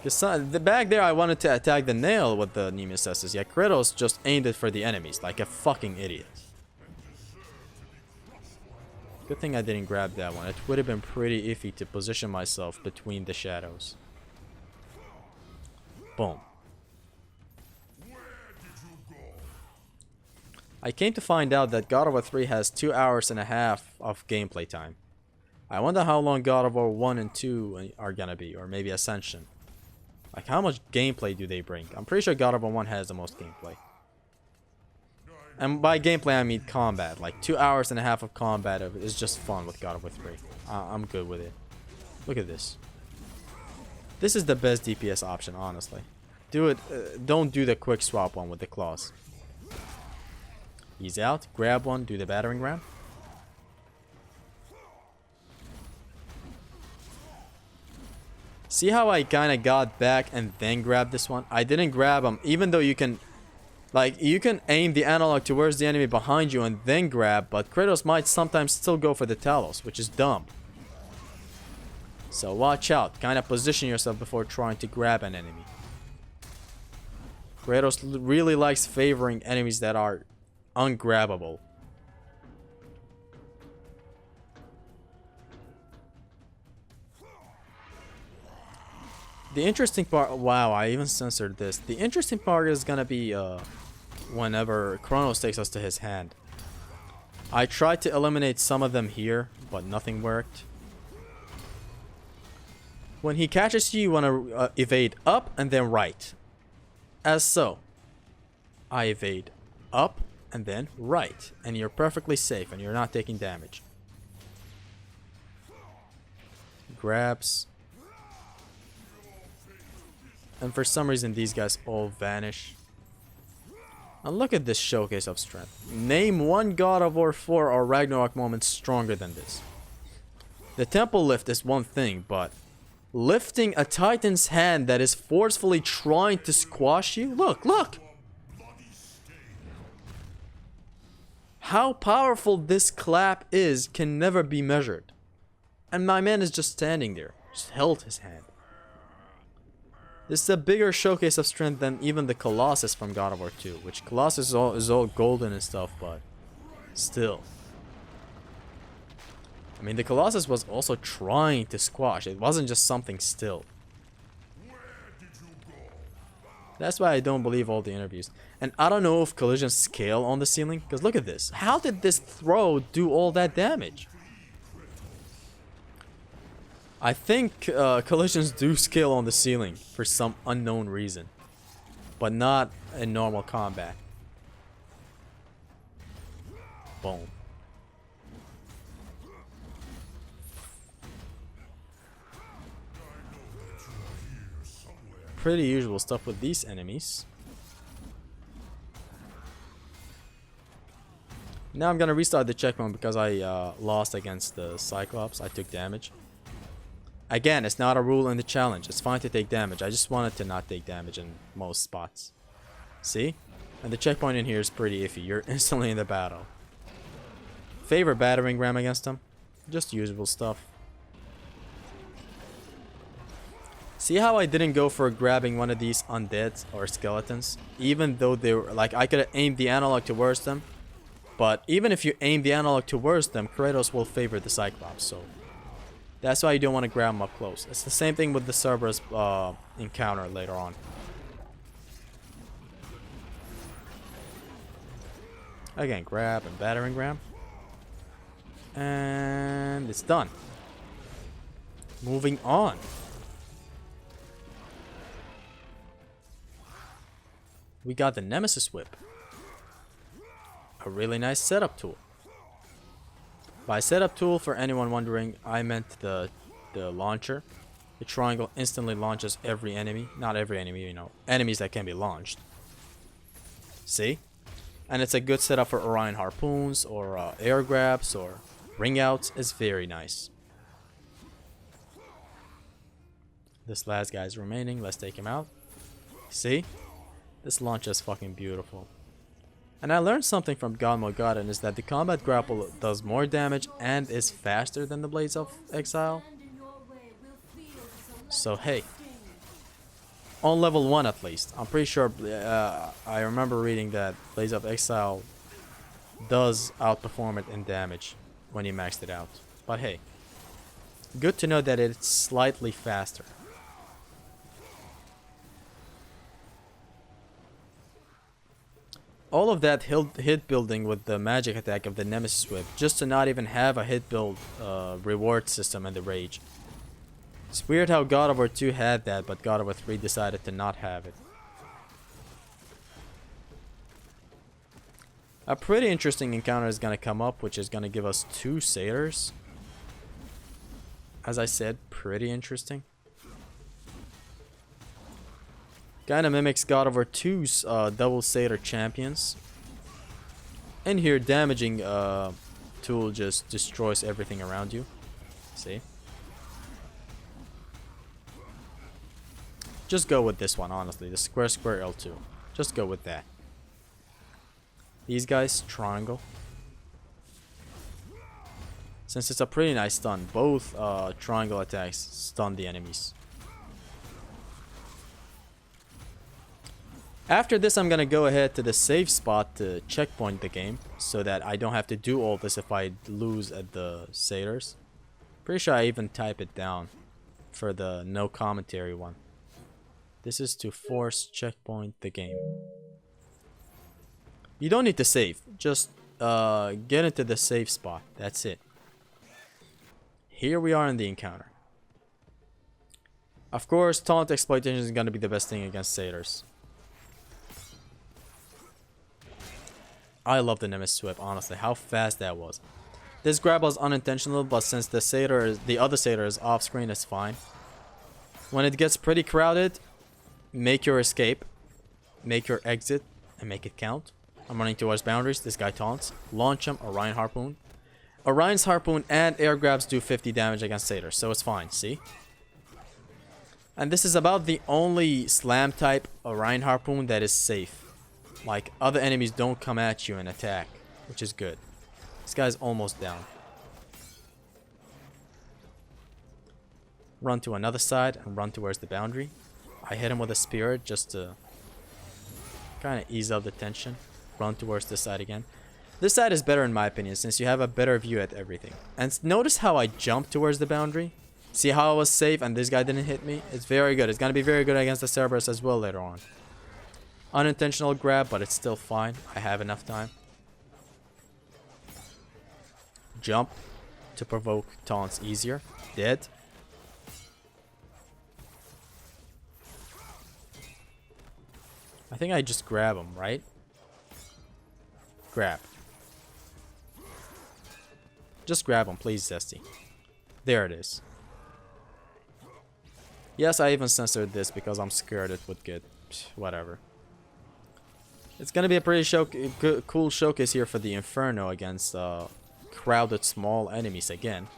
The back there, I wanted to attack the nail with the Nemesis's. Yeah, Kratos just aimed it for the enemies, like a fucking idiot. Good thing I didn't grab that one. It would have been pretty iffy to position myself between the shadows. Boom. I came to find out that God of War 3 has 2 hours and a half of gameplay time. I wonder how long God of War 1 and 2 are gonna be, or maybe Ascension. Like, how much gameplay do they bring? I'm pretty sure God of War 1 has the most gameplay. And by gameplay, I mean combat. Like, 2 hours and a half of combat is just fun with God of War 3. I'm good with it. Look at this. This is the best DPS option, honestly. Do it. Don't do the quick swap one with the claws. He's out. Grab one. Do the battering ram. See how I kind of got back and then grabbed this one? I didn't grab him, even though you can, like, you can aim the analog towards the enemy behind you and then grab, but Kratos might sometimes still go for the Talos, which is dumb. So watch out. Kind of position yourself before trying to grab an enemy. Kratos really likes favoring enemies that are ungrabbable. The interesting part, wow, I even censored this. The interesting part is gonna be whenever Kronos takes us to his hand. I tried to eliminate some of them here, but nothing worked. When he catches you, you want to evade up and then right. As so. I evade up and then right. And you're perfectly safe and you're not taking damage. Grabs. And for some reason these guys all vanish. And look at this showcase of strength. Name one God of War 4 or Ragnarok moment stronger than this. The temple lift is one thing, but lifting a Titan's hand that is forcefully trying to squash you? Look, look! How powerful this clap is can never be measured. And my man is just standing there. Just held his hand. This is a bigger showcase of strength than even the Colossus from God of War 2. Which Colossus is all golden and stuff, but still. I mean, the Colossus was also trying to squash. It wasn't just something still. That's why I don't believe all the interviews. And I don't know if collisions scale on the ceiling. Because look at this. How did this throw do all that damage? I think collisions do scale on the ceiling for some unknown reason. But not in normal combat. Boom. Pretty usual stuff with these enemies. Now I'm gonna restart the checkpoint because I lost against the Cyclops. I took damage. Again, it's not a rule in the challenge. It's fine to take damage. I just wanted to not take damage in most spots. See? And the checkpoint in here is pretty iffy. You're instantly in the battle. Favorite battering ram against them? Just usual stuff. See how I didn't go for grabbing one of these undeads or skeletons? Even though they were, like, I could have aimed the analog towards them. But even if you aim the analog towards them, Kratos will favor the Cyclops. So that's why you don't want to grab them up close. It's the same thing with the Cerberus encounter later on. Again, grab and battering ram. And it's done. Moving on. We got the Nemesis Whip. A really nice setup tool. By setup tool, for anyone wondering, I meant the launcher. The triangle instantly launches every enemy. Not every enemy, you know. Enemies that can be launched. See? And it's a good setup for Orion harpoons or air grabs or ring outs. It's very nice. This last guy is remaining. Let's take him out. See? This launch is fucking beautiful. And I learned something from God Mode Garden is that the combat grapple does more damage and is faster than the Blades of Exile. So hey. On level 1 at least. I'm pretty sure I remember reading that Blades of Exile does outperform it in damage when you maxed it out. But hey. Good to know that it's slightly faster. All of that hit building with the magic attack of the Nemesis Whip, just to not even have a hit build reward system in the Rage. It's weird how God of War 2 had that, but God of War 3 decided to not have it. A pretty interesting encounter is going to come up, which is going to give us 2 satyrs. As I said, pretty interesting. Kinda mimics God of War 2's double satyr champions. And here, damaging tool just destroys everything around you. See? Just go with this one, honestly. The square L2. Just go with that. These guys, triangle. Since it's a pretty nice stun, both triangle attacks stun the enemies. After this, I'm gonna go ahead to the safe spot to checkpoint the game, so that I don't have to do all this if I lose at the satyrs. Pretty sure I even type it down for the no commentary one. This is to force checkpoint the game. You don't need to save, just get into the safe spot. That's it. Here we are in the encounter. Of course, taunt exploitation is gonna be the best thing against satyrs. I love the Nemesis Whip, honestly. How fast that was. This grab was unintentional, but since the other satyr is off screen, it's fine. When it gets pretty crowded, make your escape, make your exit, and make it count. I'm running towards boundaries. This guy taunts. Launch him. Orion Harpoon. Orion's Harpoon and air grabs do 50 damage against satyrs, so it's fine. See? And this is about the only slam type Orion Harpoon that is safe. Like, other enemies don't come at you and attack, which is good. This guy's almost down. Run to another side and run towards the boundary. I hit him with a spirit just to kind of ease up the tension. Run towards this side again. This side is better in my opinion, since you have a better view at everything. And notice how I jumped towards the boundary? See how I was safe and this guy didn't hit me? It's very good. It's going to be very good against the Cerberus as well later on. Unintentional grab, but it's still fine. I have enough time. Jump to provoke taunts easier. Dead. I think I just grab him, right? Grab. Just grab him, please, Zesty. There it is. Yes, I even censored this because I'm scared it would get... whatever. It's gonna be a pretty cool showcase here for the Inferno against crowded small enemies again.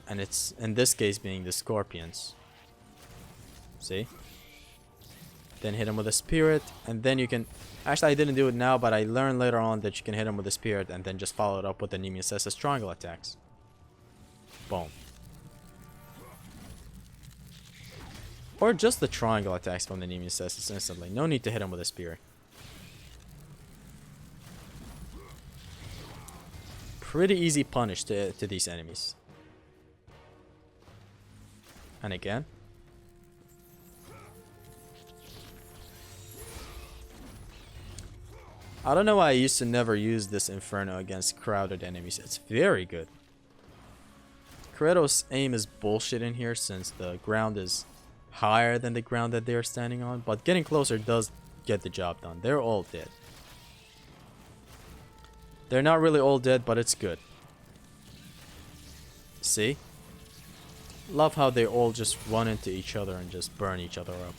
And it's, in this case, being the Scorpions. See? Then hit him with a Spirit, and then you can... Actually, I didn't do it now, but I learned later on that you can hit him with a Spirit and then just follow it up with the Nemesis triangle attacks. Boom. Or just the triangle attacks from the Nemesis instantly. No need to hit him with a Spirit. Pretty easy punish to these enemies. And again. I don't know why I used to never use this Inferno against crowded enemies. It's very good. Kratos' aim is bullshit in here since the ground is higher than the ground that they're standing on. But getting closer does get the job done. They're all dead. They're not really all dead, but it's good. See? Love how they all just run into each other and just burn each other up.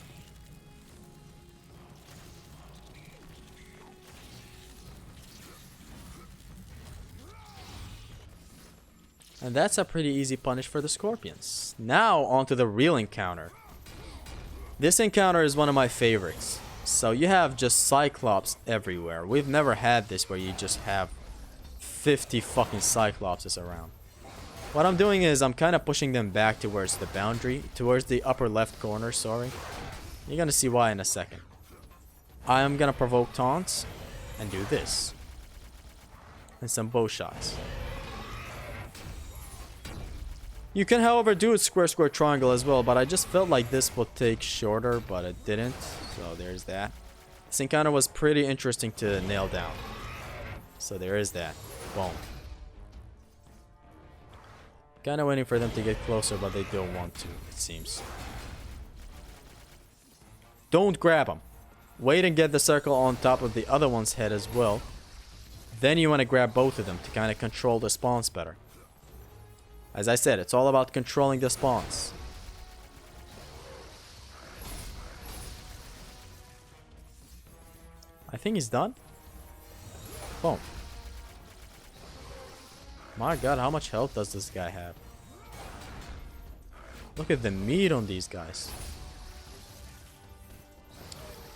And that's a pretty easy punish for the Scorpions. Now, onto the real encounter. This encounter is one of my favorites. So you have just Cyclops everywhere. We've never had this where you just have 50 fucking Cyclopses around. What I'm doing is I'm kind of pushing them back towards the boundary, towards the upper left corner, sorry. You're gonna see why in a second. I am gonna provoke taunts and do this. And some bow shots. You can, however, do a square triangle as well, but I just felt like this would take shorter, but it didn't. So there's that. This encounter was pretty interesting to nail down. So there is that. Boom. Kind of waiting for them to get closer, but they don't want to, it seems. Don't grab them. Wait and get the circle on top of the other one's head as well. Then you want to grab both of them to kind of control the spawns better. As I said, it's all about controlling the spawns. I think he's done. Boom. My god, how much health does this guy have? Look at the meat on these guys.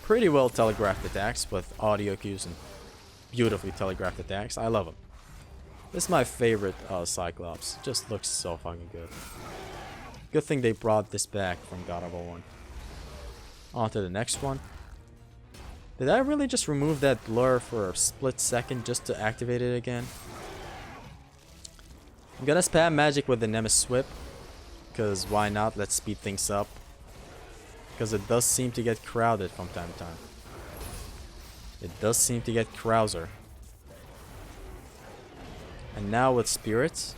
pretty well telegraphed attacks with audio cues and beautifully telegraphed attacks. I love them. This is my favorite Cyclops. Just looks so fucking good. Good thing they brought this back from God of War 1. On to the next one. Did I really just remove that blur for a split second just to activate it again? I'm gonna spam magic with the Nemesis Whip. Because why not? Let's speed things up. Because it does seem to get crowded from time to time. It does seem to get Krauser. And now with Spirits.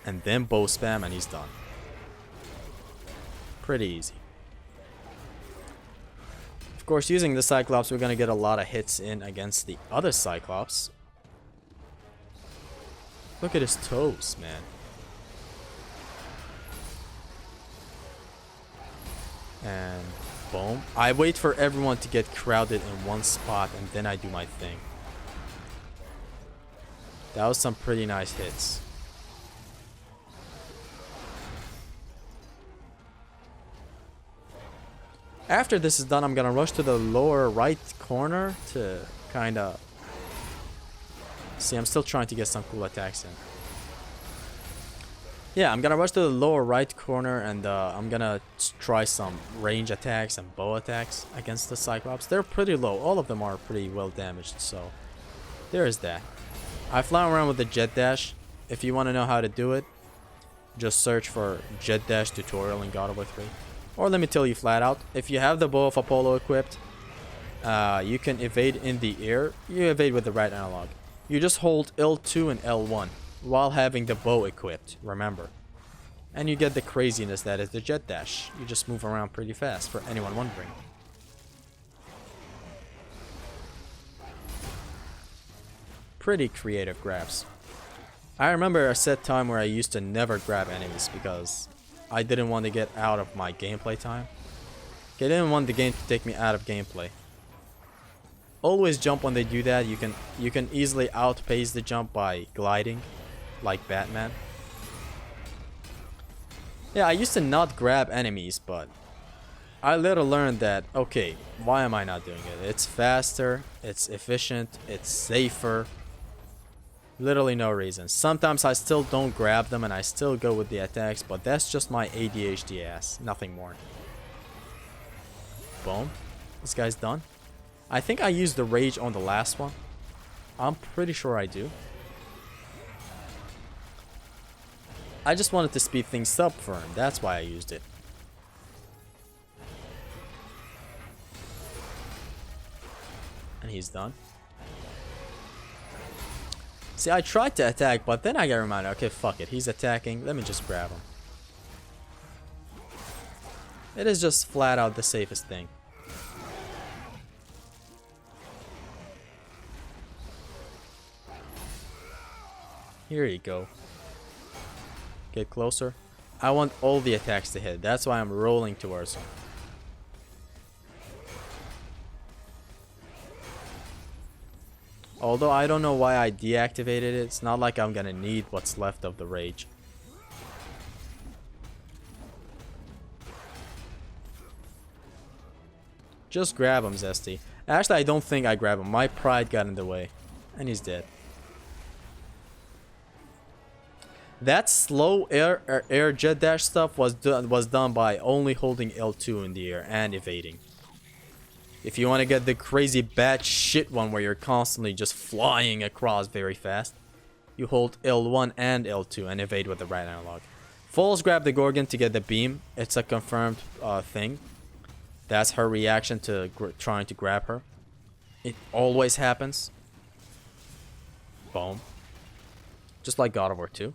And then bow spam and he's done. Pretty easy. Of course, using the Cyclops, we're going to get a lot of hits in against the other Cyclops. Look at his toes, man. And boom. I wait for everyone to get crowded in one spot and then I do my thing. That was some pretty nice hits. After this is done, I'm gonna rush to the lower right corner to kinda... See, I'm still trying to get some cool attacks in. Yeah, I'm gonna rush to the lower right corner and I'm gonna try some range attacks and bow attacks against the Cyclops. They're pretty low. All of them are pretty well damaged, so there is that. I fly around with the Jet Dash. If you want to know how to do it, just search for Jet Dash tutorial in God of War 3. Or let me tell you flat out, if you have the Bow of Apollo equipped, you can evade in the air. You evade with the right analog. You just hold L2 and L1 while having the bow equipped, remember. And you get the craziness that is the Jet Dash. You just move around pretty fast, for anyone wondering. Pretty creative grabs. I remember a set time where I used to never grab enemies because I didn't want to get out of my gameplay time. I didn't want the game to take me out of gameplay. Always jump when they do that. You can easily outpace the jump by gliding, like Batman. Yeah, I used to not grab enemies, but I later learned that, okay, why am I not doing it? It's faster, it's efficient, it's safer. Literally no reason. Sometimes I still don't grab them and I still go with the attacks, but that's just my ADHD ass, nothing more. Boom. This guy's done. I think I used the rage on the last one. I'm pretty sure I do. I just wanted to speed things up for him, that's why I used it. And he's done. See, I tried to attack, but then I got reminded, okay, fuck it, he's attacking, let me just grab him. It is just flat out the safest thing. Here you go. Get closer. I want all the attacks to hit, that's why I'm rolling towards him. Although I don't know why I deactivated it, it's not like I'm gonna need what's left of the rage. Just grab him, Zesty. Actually, I don't think I grab him. My pride got in the way. And he's dead. That slow air jet dash stuff was done by only holding L2 in the air and evading. If you want to get the crazy bad shit one where you're constantly just flying across very fast, you hold L1 and L2 and evade with the right analog. Falls grab the Gorgon to get the beam. It's a confirmed thing. That's her reaction to trying to grab her. It always happens. Boom. Just like God of War 2.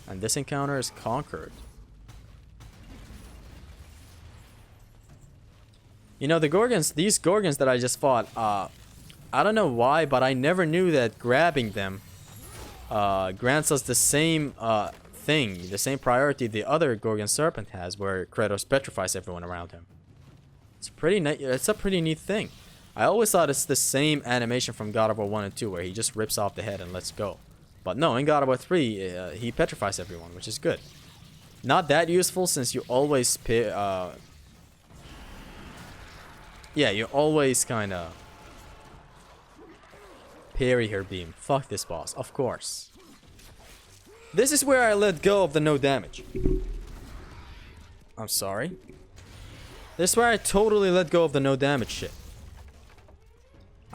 And this encounter is conquered. You know, these Gorgons that I just fought, I don't know why, but I never knew that grabbing them grants us the same thing, the same priority the other Gorgon Serpent has, where Kratos petrifies everyone around him. It's a pretty neat thing. I always thought it's the same animation from God of War 1 and 2, where he just rips off the head and lets go. But no, in God of War 3, he petrifies everyone, which is good. Not that useful since you always yeah, you always kind of parry her beam. Fuck this boss, of course. This is where I let go of the no damage. I'm sorry. This is where I totally let go of the no damage shit.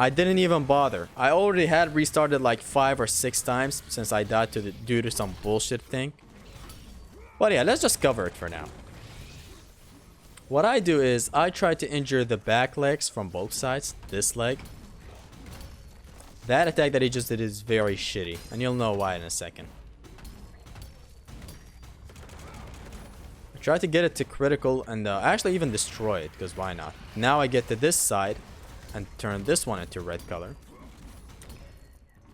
I didn't even bother. I already had restarted like 5 or 6 times since I died due to some bullshit thing. But yeah, let's just cover it for now. What I do is I try to injure the back legs from both sides. This leg. That attack that he just did is very shitty. And you'll know why in a second. I try to get it to critical and actually even destroy it. Because why not? Now I get to this side. And turn this one into red color.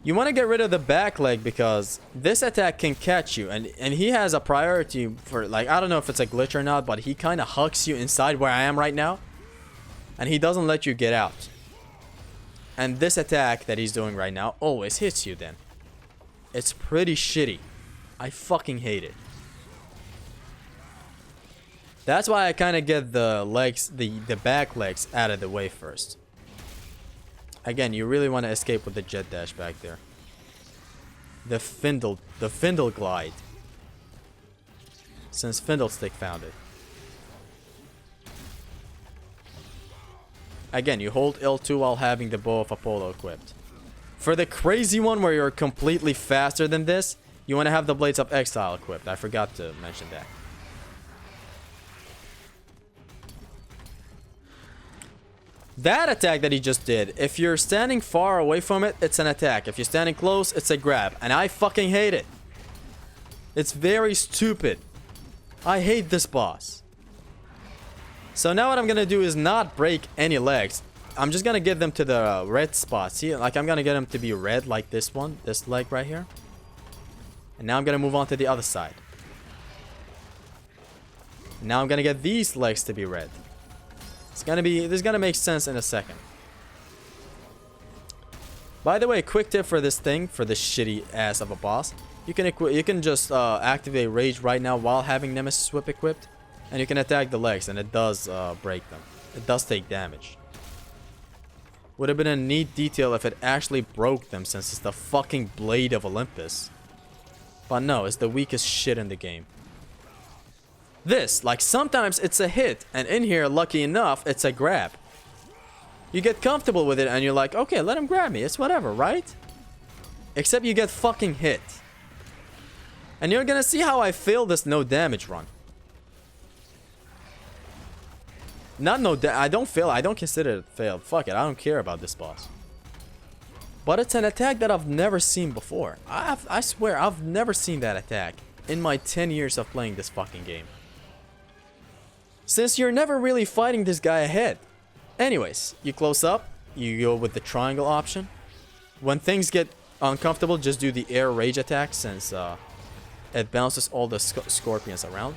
You want to get rid of the back leg because this attack can catch you. And he has a priority for, like, I don't know if it's a glitch or not, but he kind of hucks you inside where I am right now. And he doesn't let you get out. And this attack that he's doing right now always hits you then. It's pretty shitty. I fucking hate it. That's why I kind of get the legs, the back legs out of the way first. Again, you really want to escape with the jet dash back there. The Findle glide. Since Fiddlestick found it. Again, you hold L2 while having the Bow of Apollo equipped. For the crazy one where you're completely faster than this, you want to have the Blades of Exile equipped. I forgot to mention that. That attack that he just did, if you're standing far away from it, it's an attack. If you're standing close, it's a grab. And I fucking hate it. It's very stupid. I hate this boss. So now what I'm gonna do is not break any legs. I'm just gonna get them to the red spot. See, like I'm gonna get them to be red like this one. This leg right here. And now I'm gonna move on to the other side. And now I'm gonna get these legs to be red. This is gonna make sense in a second. By the way, quick tip for this thing, for this shitty ass of a boss. You can just activate Rage right now while having Nemesis Whip equipped. And you can attack the legs and it does break them. It does take damage. Would have been a neat detail if it actually broke them since it's the fucking Blade of Olympus. But no, it's the weakest shit in the game. This, like sometimes it's a hit, and in here, lucky enough, it's a grab. You get comfortable with it and you're like, okay, let him grab me, it's whatever, right? Except you get fucking hit. And you're gonna see how I failed this no damage run. I don't fail, I don't consider it failed. Fuck it, I don't care about this boss. But it's an attack that I've never seen before. I swear, I've never seen that attack in my 10 years of playing this fucking game. Since you're never really fighting this guy ahead. Anyways, you close up, you go with the triangle option. When things get uncomfortable, just do the air rage attack since it bounces all the scorpions around.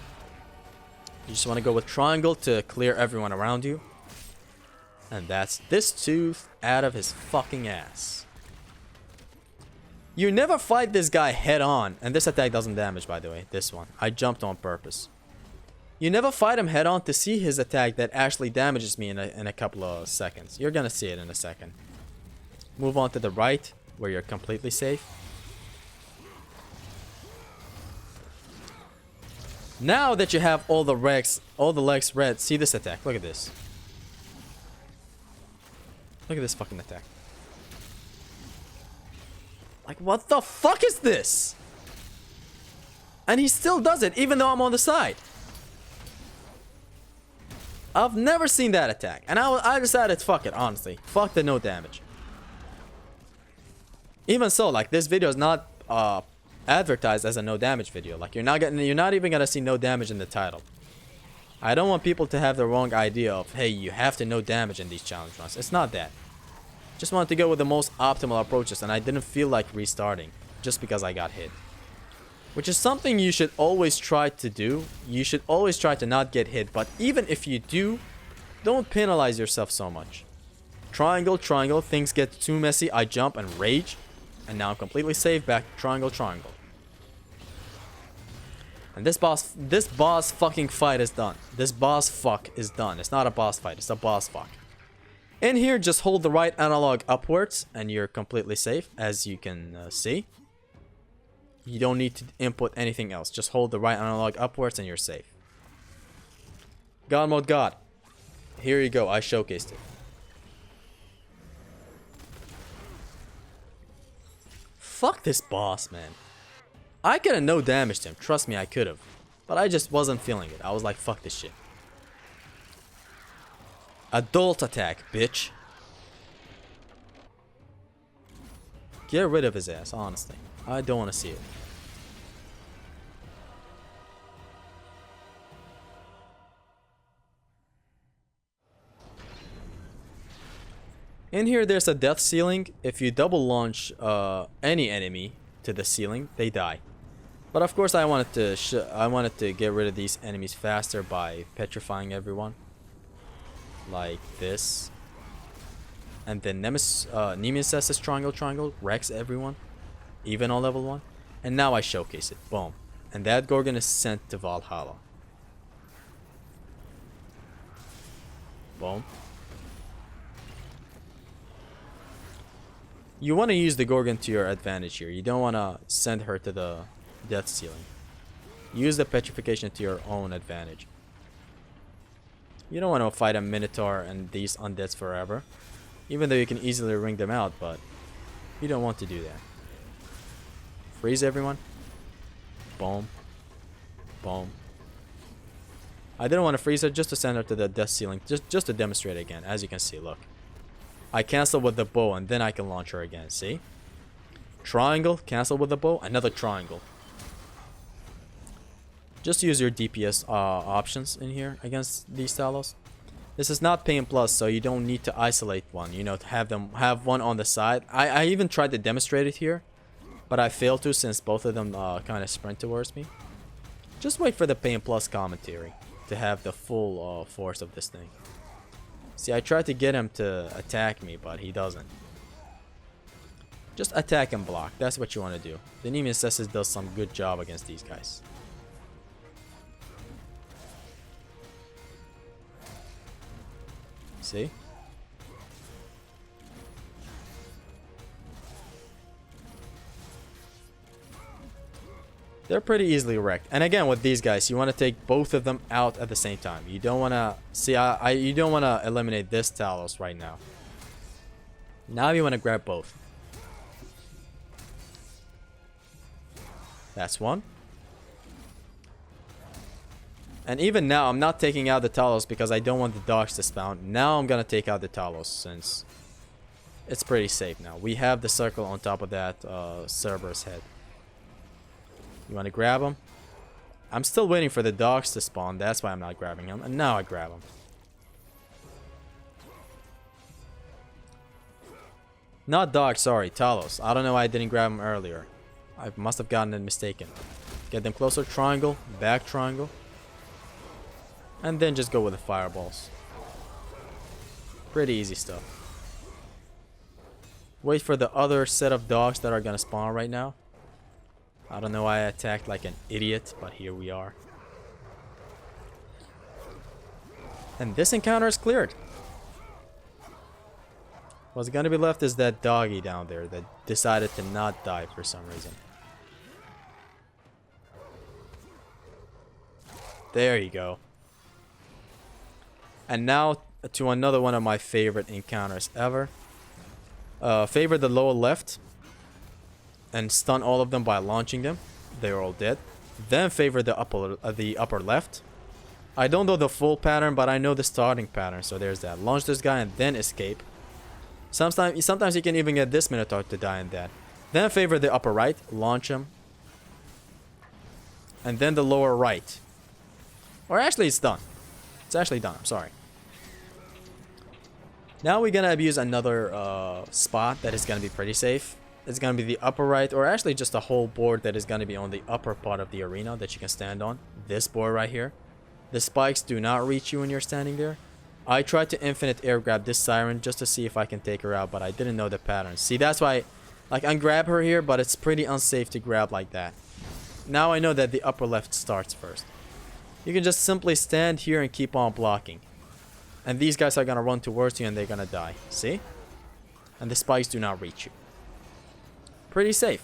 You just want to go with triangle to clear everyone around you. And that's this tooth out of his fucking ass. You never fight this guy head on. And this attack doesn't damage, by the way. This one. I jumped on purpose. You never fight him head on to see his attack that actually damages me in a couple of seconds. You're gonna see it in a second. Move on to the right, where you're completely safe. Now that you have all the legs red, see this attack. Look at this. Look at this fucking attack. Like, what the fuck is this? And he still does it, even though I'm on the side. I've never seen that attack. And I decided, fuck it, honestly. Fuck the no damage. Even so, like, this video is not advertised as a no damage video. Like, you're not even gonna see no damage in the title. I don't want people to have the wrong idea of, hey, you have to no damage in these challenge runs. It's not that. Just wanted to go with the most optimal approaches, and I didn't feel like restarting just because I got hit. Which is something you should always try to do. You should always try to not get hit, but even if you do, don't penalize yourself so much. Triangle, triangle, things get too messy, I jump and rage. And now I'm completely safe, back to triangle, triangle. And this boss fucking fight is done. This boss fuck is done. It's not a boss fight, it's a boss fuck. In here, just hold the right analog upwards and you're completely safe, as you can see. You don't need to input anything else. Just hold the right analog upwards and you're safe. God mode God. Here you go, I showcased it. Fuck this boss, man. I could have no damaged him. Trust me, I could have. But I just wasn't feeling it. I was like, fuck this shit. Adult attack, bitch. Get rid of his ass, honestly. I don't want to see it. In here, there's a death ceiling. If you double launch any enemy to the ceiling, they die. But of course, I wanted to get rid of these enemies faster by petrifying everyone, like this. And then Nemesis triangle wrecks everyone, even on level 1. And now I showcase it. Boom. And that Gorgon is sent to Valhalla. Boom. You want to use the Gorgon to your advantage here. You don't want to send her to the death ceiling. Use the petrification to your own advantage. You don't want to fight a Minotaur and these undeads forever. Even though you can easily wring them out, but you don't want to do that. Freeze everyone. Boom. Boom. I didn't want to freeze her just to send her to the death ceiling. Just to demonstrate again. As you can see, look. I cancel with the bow and then I can launch her again. See? Triangle. Cancel with the bow. Another triangle. Just use your DPS options in here against these Talos. This is not Pain Plus, so you don't need to isolate one. You know, to have one on the side. I even tried to demonstrate it here, but I failed to since both of them kind of sprint towards me. Just wait for the Pain Plus commentary to have the full force of this thing. See, I tried to get him to attack me, but he doesn't. Just attack and block. That's what you want to do. The Nemesis does some good job against these guys. See? They're pretty easily wrecked. And again, with these guys, you want to take both of them out at the same time. You don't want to see. You don't want to eliminate this Talos right now. Now you want to grab both. That's one. And even now, I'm not taking out the Talos because I don't want the dogs to spawn. Now I'm gonna take out the Talos since it's pretty safe now. We have the circle on top of that Cerberus head. You want to grab him? I'm still waiting for the dogs to spawn. That's why I'm not grabbing him. And now I grab him. Not dogs, sorry. Talos. I don't know why I didn't grab him earlier. I must have gotten it mistaken. Get them closer. Triangle. Back triangle. And then just go with the fireballs. Pretty easy stuff. Wait for the other set of dogs that are gonna spawn right now. I don't know why I attacked like an idiot, but here we are. And this encounter is cleared. What's gonna be left is that doggy down there that decided to not die for some reason. There you go. And now to another one of my favorite encounters ever. Favor the lower left and stun all of them by launching them. They're all dead. Then favor the upper left. I don't know the full pattern, but I know the starting pattern. So there's that. Launch this guy and then escape. Sometimes you can even get this Minotaur to die in that. Then favor the upper right. Launch him. And then the lower right. Or actually it's done. It's actually done. I'm sorry. Now we're gonna abuse another spot that is gonna be pretty safe. It's gonna be the upper right, or actually just a whole board that is gonna be on the upper part of the arena that you can stand on. This board right here. The spikes do not reach you when you're standing there. I tried to infinite air grab this siren just to see if I can take her out, but I didn't know the pattern. See, that's why, like, I grab her here, but it's pretty unsafe to grab like that. now I know that the upper left starts first. You can just simply stand here and keep on blocking. And these guys are gonna run towards you and they're gonna die. See? And the spikes do not reach you. Pretty safe.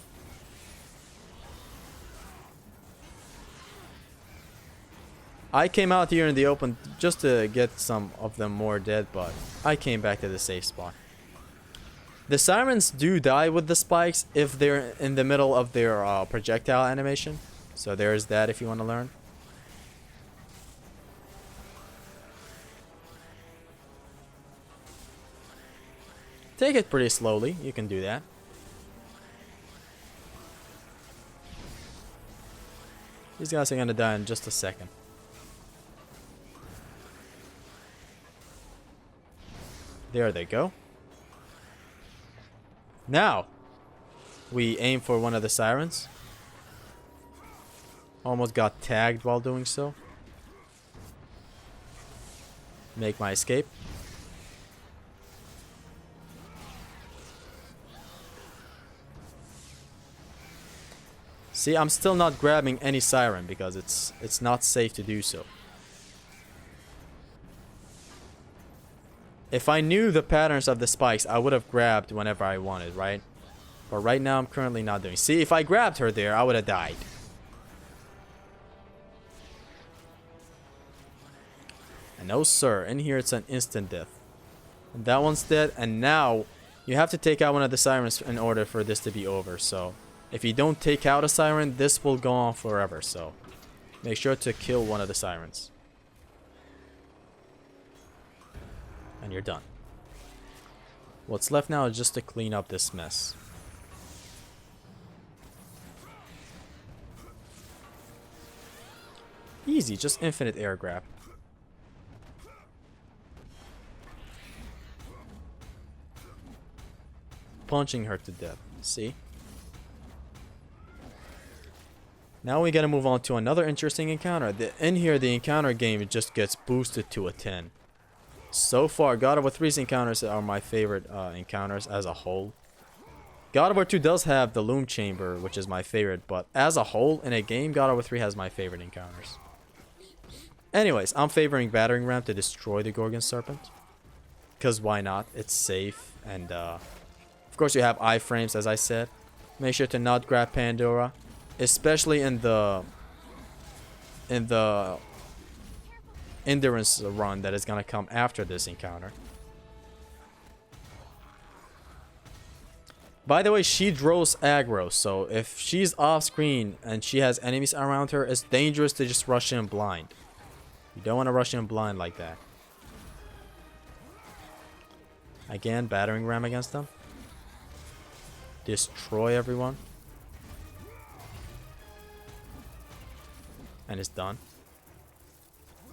I came out here in the open just to get some of them more dead, but I came back to the safe spot. The sirens do die with the spikes if they're in the middle of their projectile animation. So there's that if you want to learn. Take it pretty slowly. You can do that. These guys are going to die in just a second. There they go. Now, we aim for one of the sirens. Almost got tagged while doing so. Make my escape. See, I'm still not grabbing any siren because it's not safe to do so. If I knew the patterns of the spikes, I would have grabbed whenever I wanted, right? But right now, I'm currently not doing. See, if I grabbed her there, I would have died. And no, sir. In here, it's an instant death. And that one's dead. And now, you have to take out one of the sirens in order for this to be over. So, if you don't take out a siren, this will go on forever. So, make sure to kill one of the sirens. And you're done. What's left now is just to clean up this mess. Easy, just infinite air grab. Punching her to death. See? Now we gotta move on to another interesting encounter. In here, the encounter game, it just gets boosted to a 10. So far, God of War 3's encounters are my favorite encounters as a whole. God of War 2 does have the Loom Chamber, which is my favorite, but as a whole, in a game, God of War 3 has my favorite encounters. Anyways, I'm favoring Battering Ram to destroy the Gorgon Serpent. Because why not? It's safe, and of course you have iframes, as I said. Make sure to not grab Pandora, especially in the endurance run that is gonna come after this encounter. By the way, she draws aggro, so if she's off screen and she has enemies around her, it's dangerous to just rush in blind. You don't want to rush in blind like that. Again, Battering Ram against them. Destroy everyone. And it's done.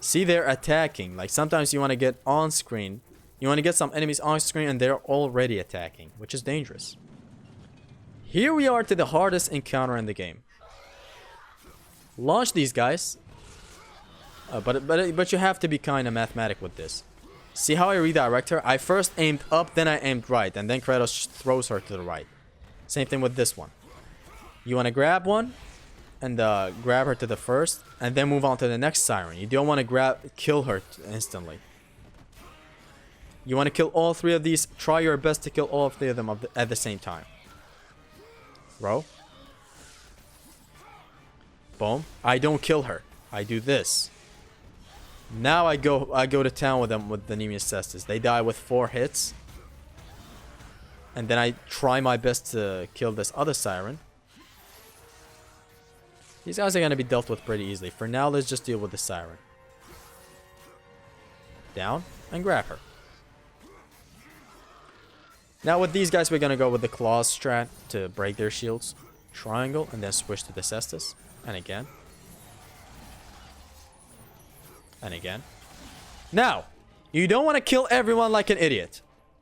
See, they're attacking. Like, sometimes you want to get on screen. You want to get some enemies on screen and they're already attacking, which is dangerous. Here we are to the hardest encounter in the game. Launch these guys. But you have to be kind of mathematic with this. See how I redirect her? I first aimed up, then I aimed right, and then Kratos throws her to the right. Same thing with this one. You want to grab one and grab her to the first, and then move on to the next siren. You don't want to kill her instantly. You want to kill all three of these. Try your best to kill all three of them at the same time. Row. Boom. I don't kill her. I do this. Now I go to town with them with the Nemesis Cestus. They die with 4 hits. And then I try my best to kill this other siren. These guys are going to be dealt with pretty easily. For now, let's just deal with the siren. Down and grab her. Now with these guys, we're going to go with the claws strat to break their shields. Triangle and then switch to the Cestus. And again. And again. Now, you don't want to kill everyone like an idiot.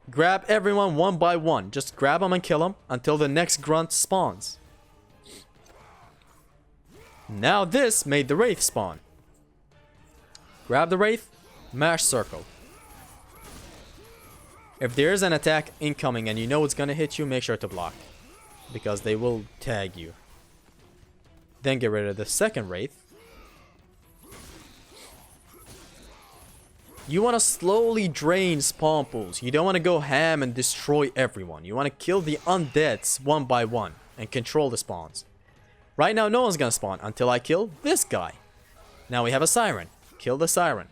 Grab everyone one by one. Just grab them and kill them until the next grunt spawns. Now this made the Wraith spawn. Grab the Wraith, mash circle. If there's an attack incoming and you know it's gonna hit you, make sure to block. Because they will tag you. Then get rid of the second Wraith. You want to slowly drain spawn pools. You don't want to go ham and destroy everyone. You want to kill the undeads one by one and control the spawns. Right now, no one's going to spawn until I kill this guy. Now we have a Siren. Kill the Siren.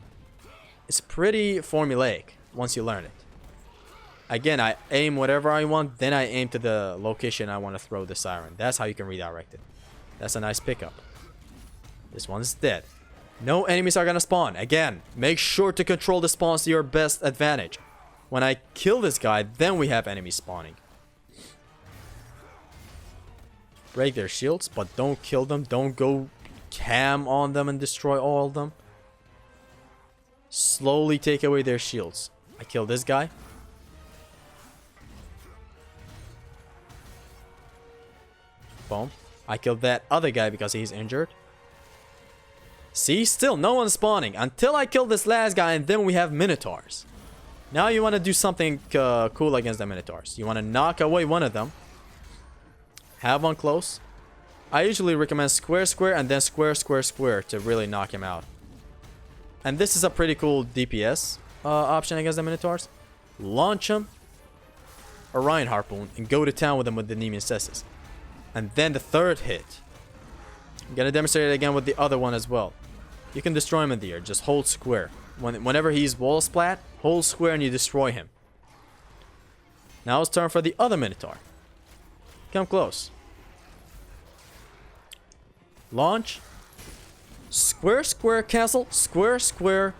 It's pretty formulaic once you learn it. Again, I aim whatever I want, then I aim to the location I want to throw the Siren. That's how you can redirect it. That's a nice pickup. This one's dead. No enemies are gonna spawn. Again, make sure to control the spawns to your best advantage. When I kill this guy, then we have enemies spawning. Break their shields, but don't kill them. Don't go ham on them and destroy all of them. Slowly take away their shields. I kill this guy. Boom. I killed that other guy because he's injured. See, still no one's spawning until I kill this last guy, and then we have Minotaurs. Now you want to do something cool against the Minotaurs. You want to knock away one of them. Have one close. I usually recommend square, square, and then square, square, square to really knock him out. And this is a pretty cool DPS option against the Minotaurs. Launch him, Orion Harpoon, and go to town with him with the Nemean Cessus. And then the third hit. I'm gonna demonstrate it again with the other one as well. You can destroy him in the air. Just hold square. Whenever he's wall splat, hold square and you destroy him. Now it's turn for the other Minotaur. Come close. Launch. Square, square, cancel. Square, square.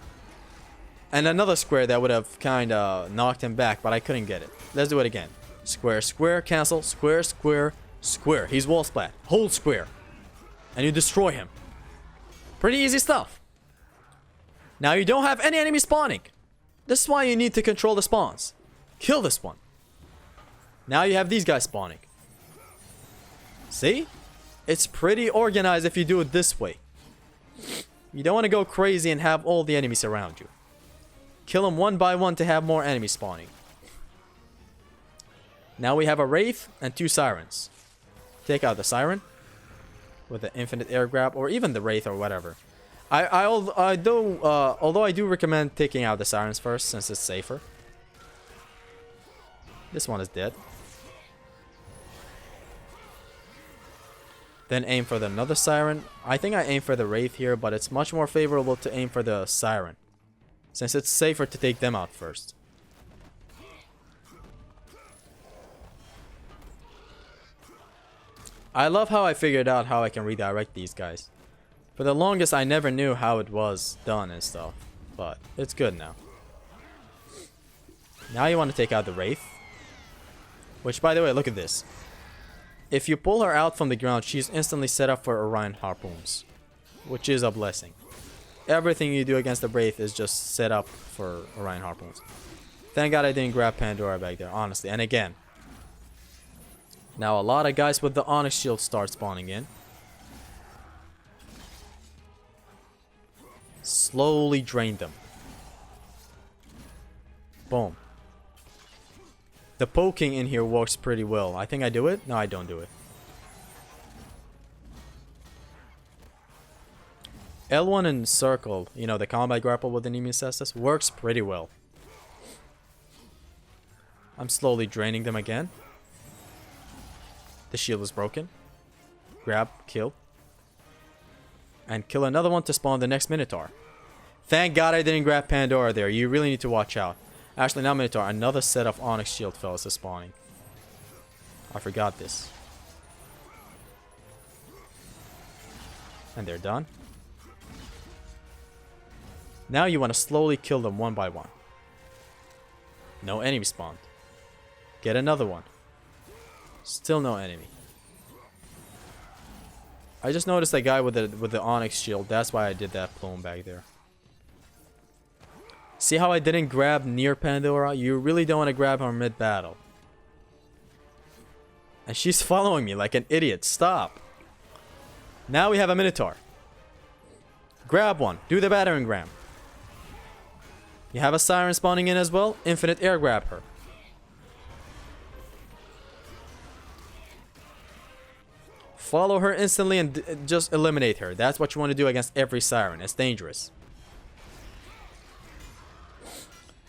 And another square that would have kind of knocked him back, but I couldn't get it. Let's do it again. Square, square, cancel. Square, square, square. He's wall splat. Hold square. And you destroy him. Pretty easy stuff. Now you don't have any enemy spawning. This is why you need to control the spawns. Kill this one. Now you have these guys spawning. See? It's pretty organized if you do it this way. You don't want to go crazy and have all the enemies around you. Kill them one by one to have more enemies spawning. Now we have a Wraith and 2 Sirens. Take out the Siren with the infinite air grab, or even the Wraith or whatever. Although I do recommend taking out the Sirens first since it's safer. This one is dead. Then aim for another Siren. I think I aim for the Wraith here, but it's much more favorable to aim for the Siren, since it's safer to take them out first. I love how I figured out how I can redirect these guys. For the longest, I never knew how it was done and stuff, but it's good now. Now you want to take out the Wraith. Which, by the way, look at this. If you pull her out from the ground, she's instantly set up for Orion Harpoons, which is a blessing. Everything you do against the Wraith is just set up for Orion Harpoons. Thank God I didn't grab Pandora back there, honestly. And again, now a lot of guys with the Onyx Shield start spawning in. Slowly drain them. Boom. The poking in here works pretty well. I think I do it. No, I don't do it. L1 and circle, you know, the combat grapple with the Nemean Cestus works pretty well. I'm slowly draining them again. The shield is broken. Grab, kill. And kill another one to spawn the next Minotaur. Thank God I didn't grab Pandora there. You really need to watch out. Actually, not Minotaur. Another set of Onyx Shield fellas is spawning. I forgot this. And they're done. Now you want to slowly kill them one by one. No enemy spawned. Get another one. Still no enemy. I just noticed that guy with the Onyx Shield. That's why I did that plume back there. See how I didn't grab near Pandora? You really don't want to grab her mid-battle. And she's following me like an idiot. Stop. Now we have a Minotaur. Grab one. Do the battering ram. You have a Siren spawning in as well. Infinite air grab her. Follow her instantly and just eliminate her. That's what you want to do against every siren. It's dangerous.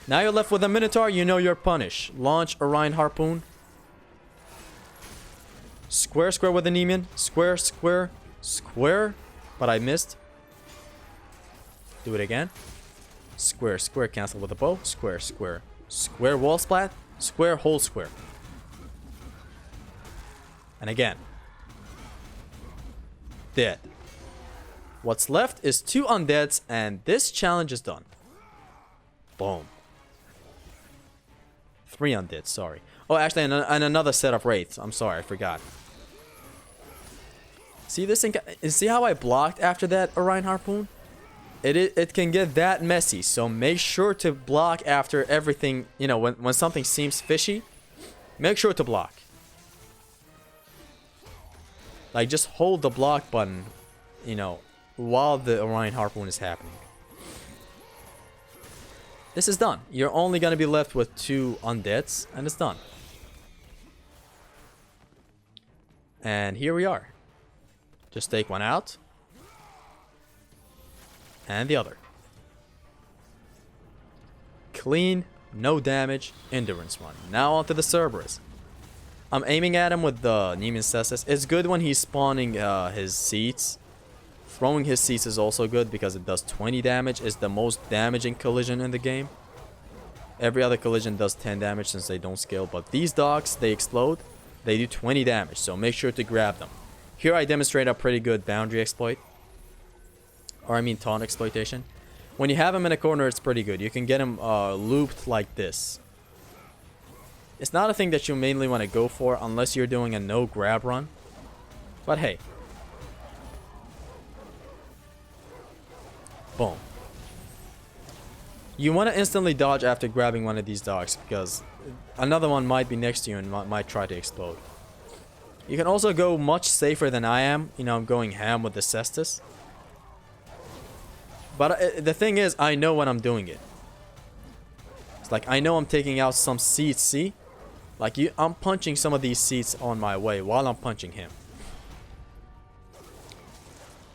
Now you're left with a Minotaur. You know you're punished. Launch Orion Harpoon. Square, square with the Nemean. Square, square, square. But I missed. Do it again. Square, square, cancel with the bow. Square, square. Square wall splat. Square, whole square. And again. Dead. What's left is 2 undeads, and this challenge is done. Boom. 3 undead, sorry. Oh, actually, and another set of wraiths. I'm sorry, I forgot. See this thing? See how I blocked after that Orion Harpoon? It can get that messy, so make sure to block after everything. You know, when something seems fishy, make sure to block. Like, just hold the block button, you know, while the Orion Harpoon is happening. This is done. You're only going to be left with 2 undeads, and it's done. And here we are. Just take one out. And the other. Clean, no damage, endurance run. Now onto the Cerberus. I'm aiming at him with the Nemean Cestus. It's good when he's spawning his seats. Throwing his seats is also good because it does 20 damage. It's the most damaging collision in the game. Every other collision does 10 damage since they don't scale. But these dogs, they explode. They do 20 damage, so make sure to grab them. Here I demonstrate a pretty good boundary exploit. Or I mean taunt exploitation. When you have him in a corner, it's pretty good. You can get him looped like this. It's not a thing that you mainly want to go for unless you're doing a no grab run. But hey. Boom. You want to instantly dodge after grabbing one of these dogs because another one might be next to you and might try to explode. You can also go much safer than I am. You know, I'm going ham with the Cestus. But the thing is, I know when I'm doing it. It's like, I know I'm taking out some seats, see? Like, I'm punching some of these seats on my way while I'm punching him.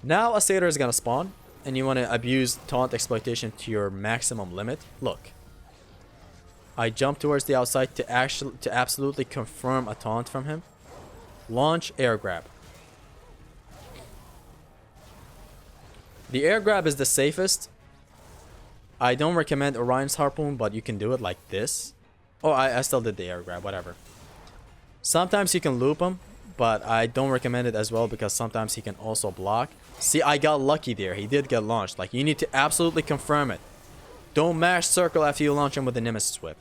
Now a satyr is gonna spawn, and you want to abuse taunt exploitation to your maximum limit. Look. I jump towards the outside to absolutely confirm a taunt from him. Launch air grab. The air grab is the safest. I don't recommend Orion's Harpoon, but you can do it like this. Oh, I still did the air grab, whatever. Sometimes you can loop him, but I don't recommend it as well because sometimes he can also block. See, I got lucky there. He did get launched. Like, you need to absolutely confirm it. Don't mash circle after you launch him with the Nemesis Whip.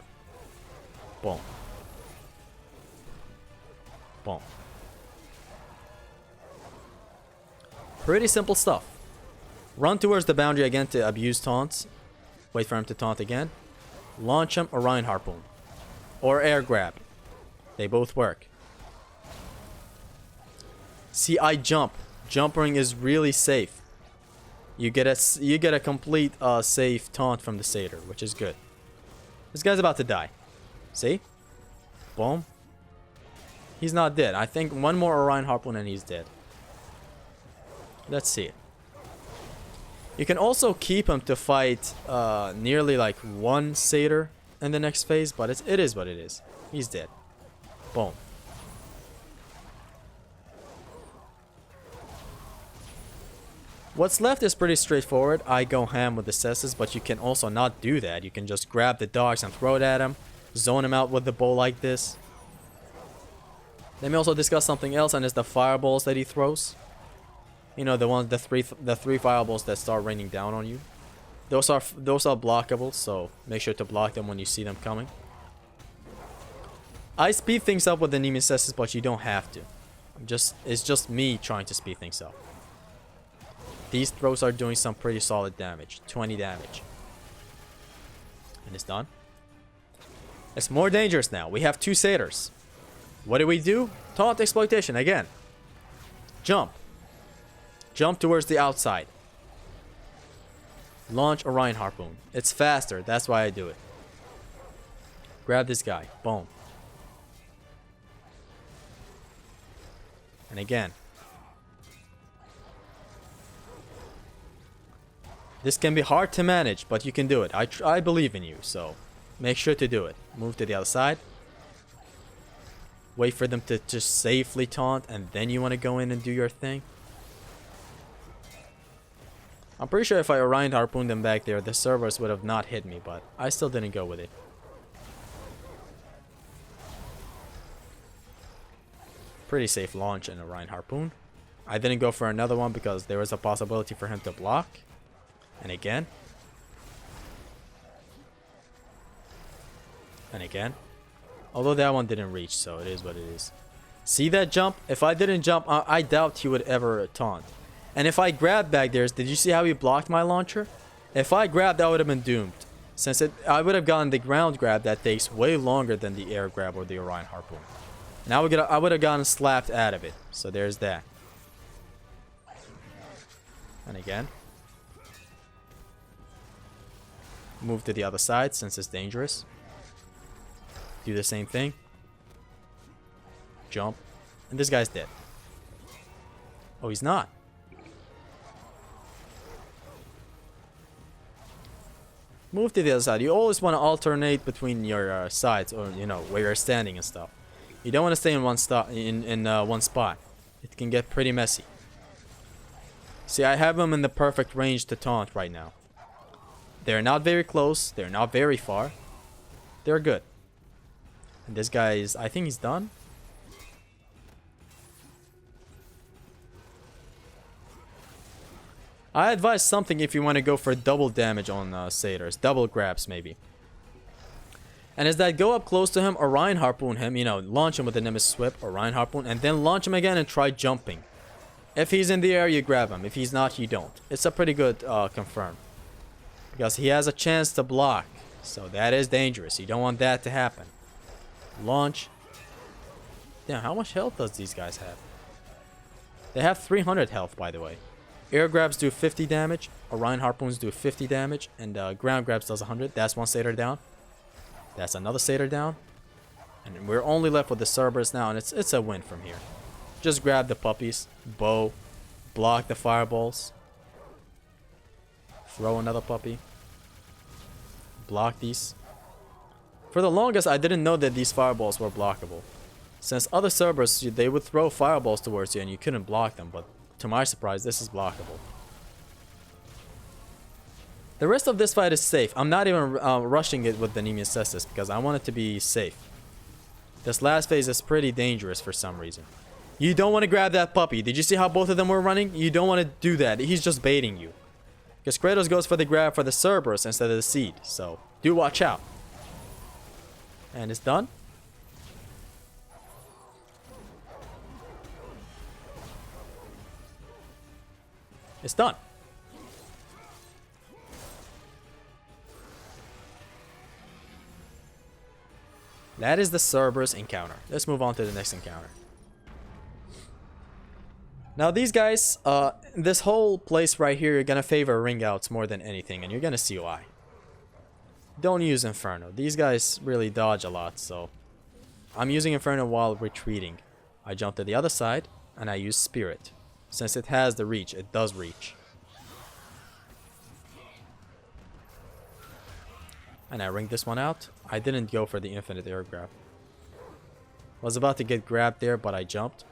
Boom. Boom. Pretty simple stuff. Run towards the boundary again to abuse taunts. Wait for him to taunt again. Launch him Orion Harpoon. Or air grab. They both work. See, I jump. Jumping is really safe. You get a complete safe taunt from the satyr, which is good. This guy's about to die. See? Boom. He's not dead. I think one more Orion Harpoon and he's dead. Let's see it. You can also keep him to fight nearly like one satyr in the next phase, but it is what it is. He's dead. Boom. What's left is pretty straightforward. I go ham with the cestus, but you can also not do that. You can just grab the dogs and throw it at him. Zone him out with the bow like this. Let me also discuss something else, and it's the fireballs that he throws. You know, the three fireballs that start raining down on you. Those are blockable, so make sure to block them when you see them coming. I speed things up with the Nemean Cestus, but you don't have to. It's just me trying to speed things up. These throws are doing some pretty solid damage. 20 damage. And it's done. It's more dangerous now. We have 2 satyrs. What do? Taunt exploitation again. Jump. Jump towards the outside. Launch Orion Harpoon. It's faster. That's why I do it. Grab this guy. Boom. And again. This can be hard to manage, but you can do it. I believe in you, so make sure to do it. Move to the other side. Wait for them to just safely taunt, and then you want to go in and do your thing. I'm pretty sure if I Orion harpooned them back there, the servers would have not hit me, but I still didn't go with it. Pretty safe launch and Orion harpoon. I didn't go for another one because there was a possibility for him to block. And again. And again. Although that one didn't reach, so it is what it is. See that jump? If I didn't jump, I doubt he would ever taunt. And if I grabbed back there, did you see how he blocked my launcher? If I grabbed, I would have been doomed. Since I would have gotten the ground grab that takes way longer than the air grab or the Orion harpoon. And I would have gotten slapped out of it. So there's that. And again. Move to the other side since it's dangerous. Do the same thing. Jump. And this guy's dead. Oh, he's not. Move to the other side. You always want to alternate between your sides, or you know where you're standing and stuff. You don't want to stay in one one spot. It can get pretty messy. See, I have them in the perfect range to taunt right now. They're not very close. They're not very far. They're good. And this guy is, I think he's done. I advise something if you want to go for double damage on satyrs. Double grabs, maybe. And as that, go up close to him, Orion harpoon him, you know, launch him with the Nemesis Whip, Orion harpoon, and then launch him again and try jumping. If he's in the air, you grab him. If he's not, you don't. It's a pretty good confirm. Because he has a chance to block. So that is dangerous. You don't want that to happen. Launch. Damn, how much health does these guys have? They have 300 health, by the way. Air grabs do 50 damage. Orion harpoons do 50 damage. And ground grabs does 100. That's one satyr down. That's another satyr down. And we're only left with the Cerberus now. And it's a win from here. Just grab the puppies. Bow. Block the fireballs. Throw another puppy. Block these. For the longest, I didn't know that these fireballs were blockable. Since other Cerberus, they would throw fireballs towards you and you couldn't block them. But to my surprise, this is blockable. The rest of this fight is safe. I'm not even rushing it with the Nemean Cestus because I want it to be safe. This last phase is pretty dangerous for some reason. You don't want to grab that puppy. Did you see how both of them were running? You don't want to do that. He's just baiting you. Because Kratos goes for the grab for the Cerberus instead of the seed. So, do watch out. And it's done. It's done. That is the Cerberus encounter. Let's move on to the next encounter. Now these guys, this whole place right here, you're gonna favor ring outs more than anything, and you're gonna see why. Don't use Inferno. These guys really dodge a lot, so I'm using Inferno while retreating. I jump to the other side, and I use Spirit. Since it has the reach, it does reach. And I ring this one out. I didn't go for the infinite air grab. Was about to get grabbed there, but I jumped.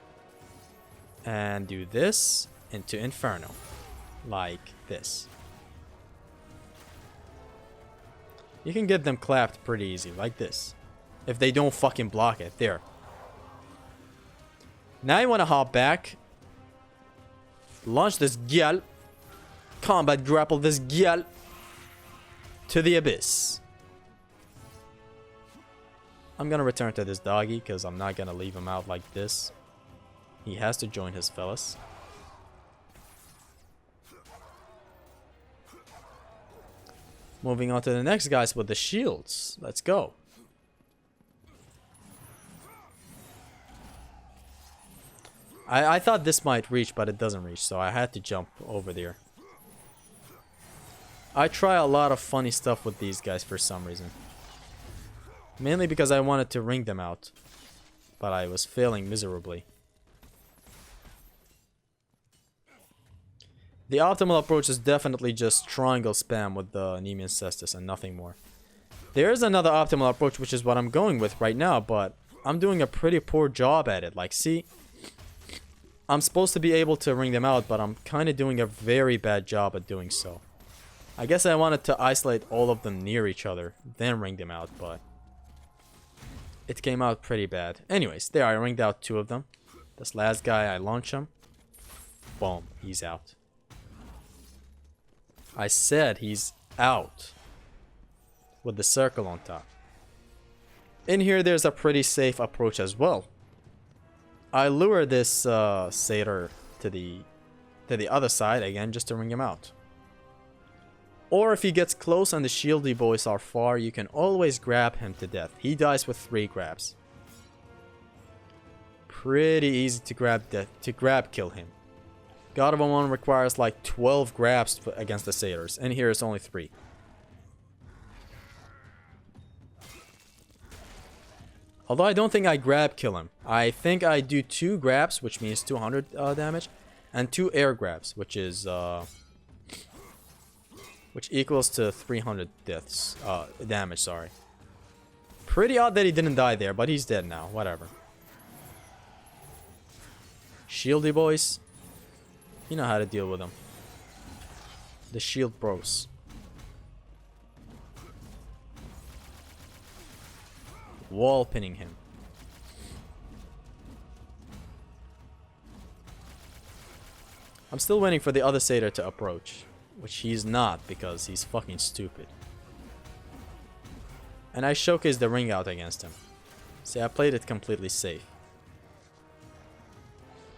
And do this into Inferno. Like this. You can get them clapped pretty easy, like this. If they don't fucking block it. There. Now you want to hop back. Launch this gyal. Combat grapple this gyal. To the abyss. I'm gonna return to this doggy because I'm not gonna leave him out like this. He has to join his fellas. Moving on to the next guys with the shields. Let's go. I thought this might reach, but it doesn't reach, so I had to jump over there. I try a lot of funny stuff with these guys for some reason. Mainly because I wanted to ring them out. But I was failing miserably. The optimal approach is definitely just triangle spam with the Nemean Cestus and nothing more. There is another optimal approach, which is what I'm going with right now, but I'm doing a pretty poor job at it. Like, see, I'm supposed to be able to ring them out, but I'm kind of doing a very bad job at doing so. I guess I wanted to isolate all of them near each other, then ring them out, but it came out pretty bad. Anyways, there, I ringed out 2 of them. This last guy, I launch him. Boom, he's out. I said he's out. With the circle on top. In here, there's a pretty safe approach as well. I lure this satyr to the other side again, just to ring him out. Or if he gets close and the shieldy boys are far, you can always grab him to death. He dies with 3 grabs. Pretty easy to grab kill him. God of War 1 requires like 12 grabs against the satyrs, and here it's only 3. Although I don't think I grab kill him. I think I do 2 grabs, which means 200 damage, and 2 air grabs, which is which equals to 300 deaths damage. Sorry. Pretty odd that he didn't die there, but he's dead now. Whatever. Shieldy boys, you know how to deal with them. The shield bros. Wall pinning him. I'm still waiting for the other satyr to approach, which he's not because he's fucking stupid. And I showcased the ring out against him. See, I played it completely safe.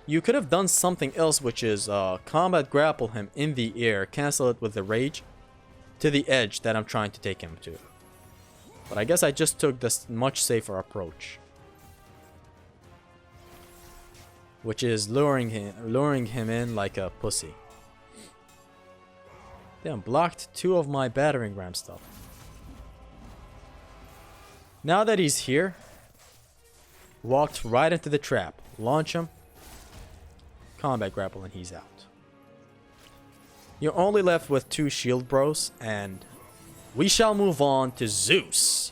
You could have done something else, which is combat grapple him in the air, cancel it with the rage to the edge that I'm trying to take him to. But I guess I just took this much safer approach, which is luring him in like a pussy. Damn, blocked 2 of my battering ram stuff. Now that he's here, walked right into the trap. Launch him. Combat grapple and he's out. You're only left with 2 shield bros, and we shall move on to Zeus.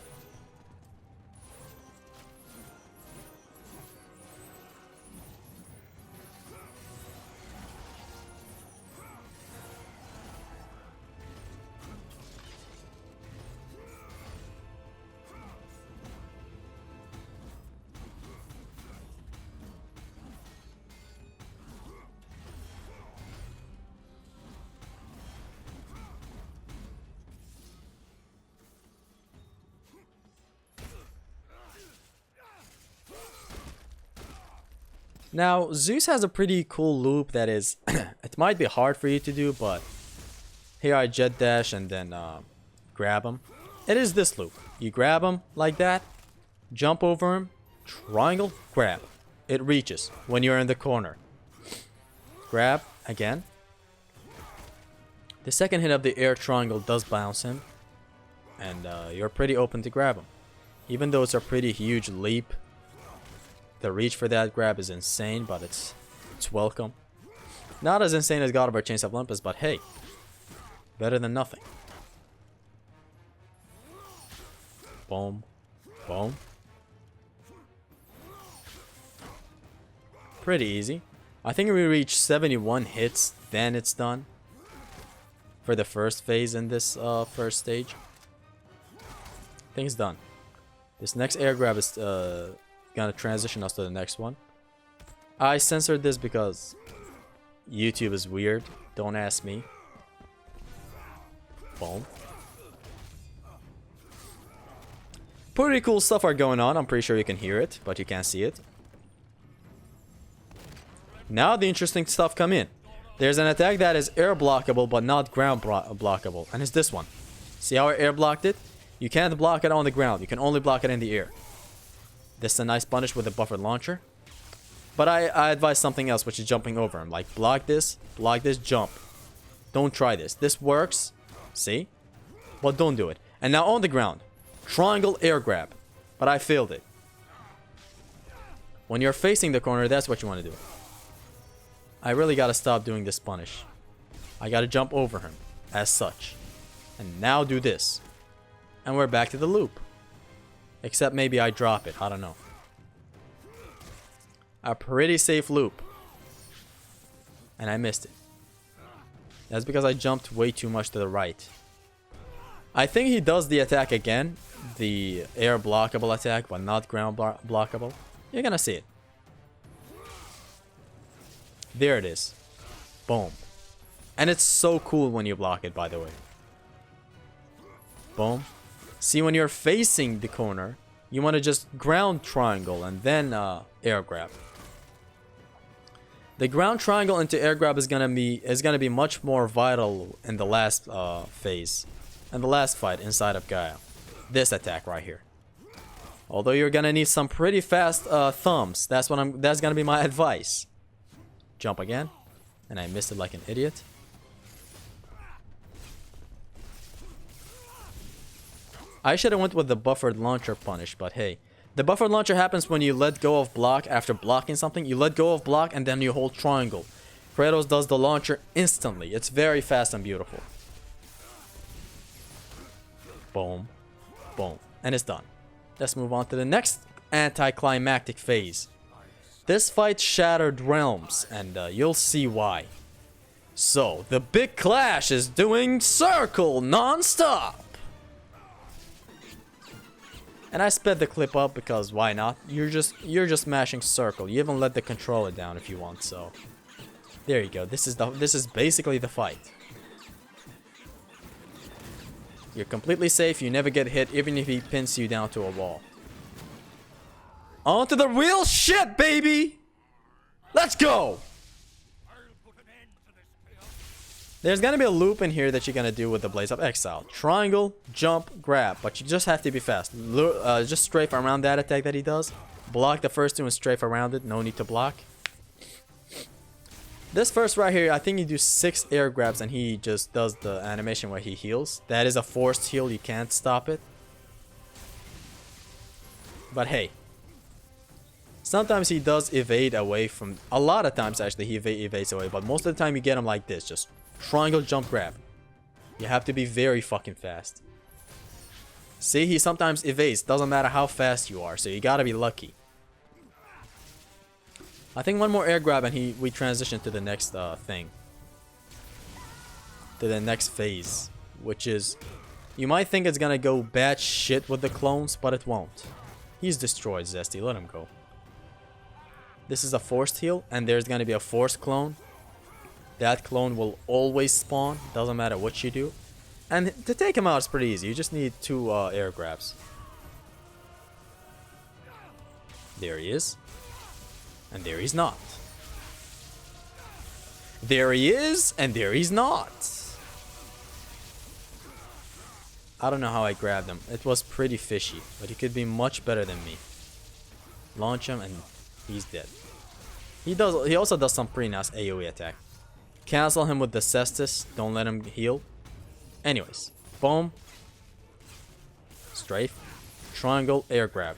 Now, Zeus has a pretty cool loop that is, it might be hard for you to do, but here I jet dash and then grab him. It is this loop. You grab him like that, jump over him, triangle, grab. It reaches when you're in the corner. Grab again. The second hit of the air triangle does bounce him, and you're pretty open to grab him. Even though it's a pretty huge leap, the reach for that grab is insane, but it's welcome. Not as insane as God of War Chains of Olympus, but hey, better than nothing. Boom, boom. Pretty easy. I think we reach 71 hits, then it's done. For the first phase in this first stage. I think it's done. This next air grab is gonna transition us to the next one. I censored this because YouTube is weird. Don't ask me. Boom. Pretty cool stuff are going on. I'm pretty sure you can hear it, but you can't see it. Now the interesting stuff come in. There's an attack that is air blockable but not ground blockable, and it's this one. See how I air blocked it? You can't block it on the ground. You can only block it in the air. This is a nice punish with a buffered launcher. But I advise something else, which is jumping over him. Like, block this, jump. Don't try this. This works. See? But don't do it. And now on the ground. Triangle air grab. But I failed it. When you're facing the corner, that's what you want to do. I really gotta stop doing this punish. I gotta jump over him, as such. And now do this. And we're back to the loop. Except maybe I drop it, I don't know. A pretty safe loop. And I missed it. That's because I jumped way too much to the right. I think he does the attack again. The air blockable attack, but not ground blockable. You're gonna see it. There it is. Boom. And it's so cool when you block it, by the way. Boom. See, when you're facing the corner, you want to just ground triangle and then air grab. The ground triangle into air grab is gonna be much more vital in the last phase, and the last fight inside of Gaia. This attack right here. Although you're gonna need some pretty fast thumbs. That's gonna be my advice. Jump again, and I missed it like an idiot. I should have went with the buffered launcher punish, but hey. The buffered launcher happens when you let go of block after blocking something. You let go of block and then you hold triangle. Kratos does the launcher instantly. It's very fast and beautiful. Boom. Boom. And it's done. Let's move on to the next anticlimactic phase. This fight shattered realms, and you'll see why. So, the big clash is doing circle non-stop. And I sped the clip up because why not? You're just mashing circle. You even let the controller down if you want, so there you go. This is basically the fight. You're completely safe, you never get hit even if he pins you down to a wall. On to the real shit, baby! Let's go! There's gonna be a loop in here that you're gonna do with the Blaze of Exile. Triangle, jump, grab. But you just have to be fast. Just strafe around that attack that he does. Block the first two and strafe around it. No need to block. This first right here, I think you do 6 air grabs and he just does the animation where he heals. That is a forced heal. You can't stop it. But hey. Sometimes he does evade away from... A lot of times actually he evades away. But most of the time you get him like this. Just... Triangle, jump, grab. You have to be very fucking fast. See, he sometimes evades. Doesn't matter how fast you are. So you gotta be lucky. I think one more air grab and we transition to the next thing. To the next phase. Which is... You might think it's gonna go bad shit with the clones, but it won't. He's destroyed, Zesty. Let him go. This is a forced heal, and there's gonna be a forced clone. That clone will always spawn, doesn't matter what you do. And to take him out is pretty easy, you just need 2 air grabs. There he is. And there he's not. There he is, and there he's not. I don't know how I grabbed him. It was pretty fishy, but he could be much better than me. Launch him and he's dead. He also does some pretty nice AoE attack. Cancel him with the Cestus. Don't let him heal. Anyways. Boom. Strafe. Triangle. Air grab.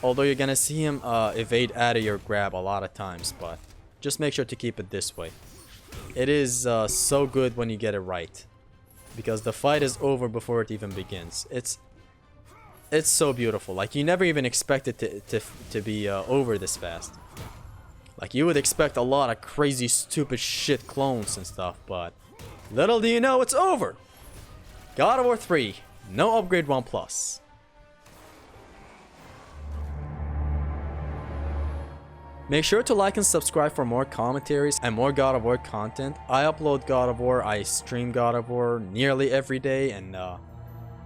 Although you're gonna see him evade out of your grab a lot of times. But just make sure to keep it this way. It is so good when you get it right. Because the fight is over before it even begins. It's so beautiful. Like you never even expect it to be over this fast. Like, you would expect a lot of crazy, stupid shit clones and stuff, but little do you know, it's over! God of War 3, no upgrade 1+. Make sure to like and subscribe for more commentaries and more God of War content. I upload God of War, I stream God of War nearly every day, and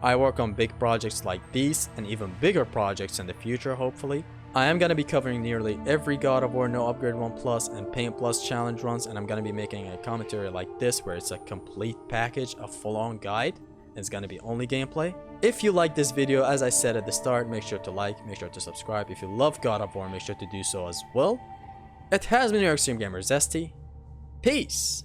I work on big projects like these, and even bigger projects in the future, hopefully. I am going to be covering nearly every God of War No Upgrade 1+ and Paint Plus challenge runs, and I'm going to be making a commentary like this where it's a complete package, a full-on guide. It's going to be only gameplay. If you like this video, as I said at the start, make sure to like, make sure to subscribe. If you love God of War, make sure to do so as well. It has been your Extreme Gamer Zesty. Peace!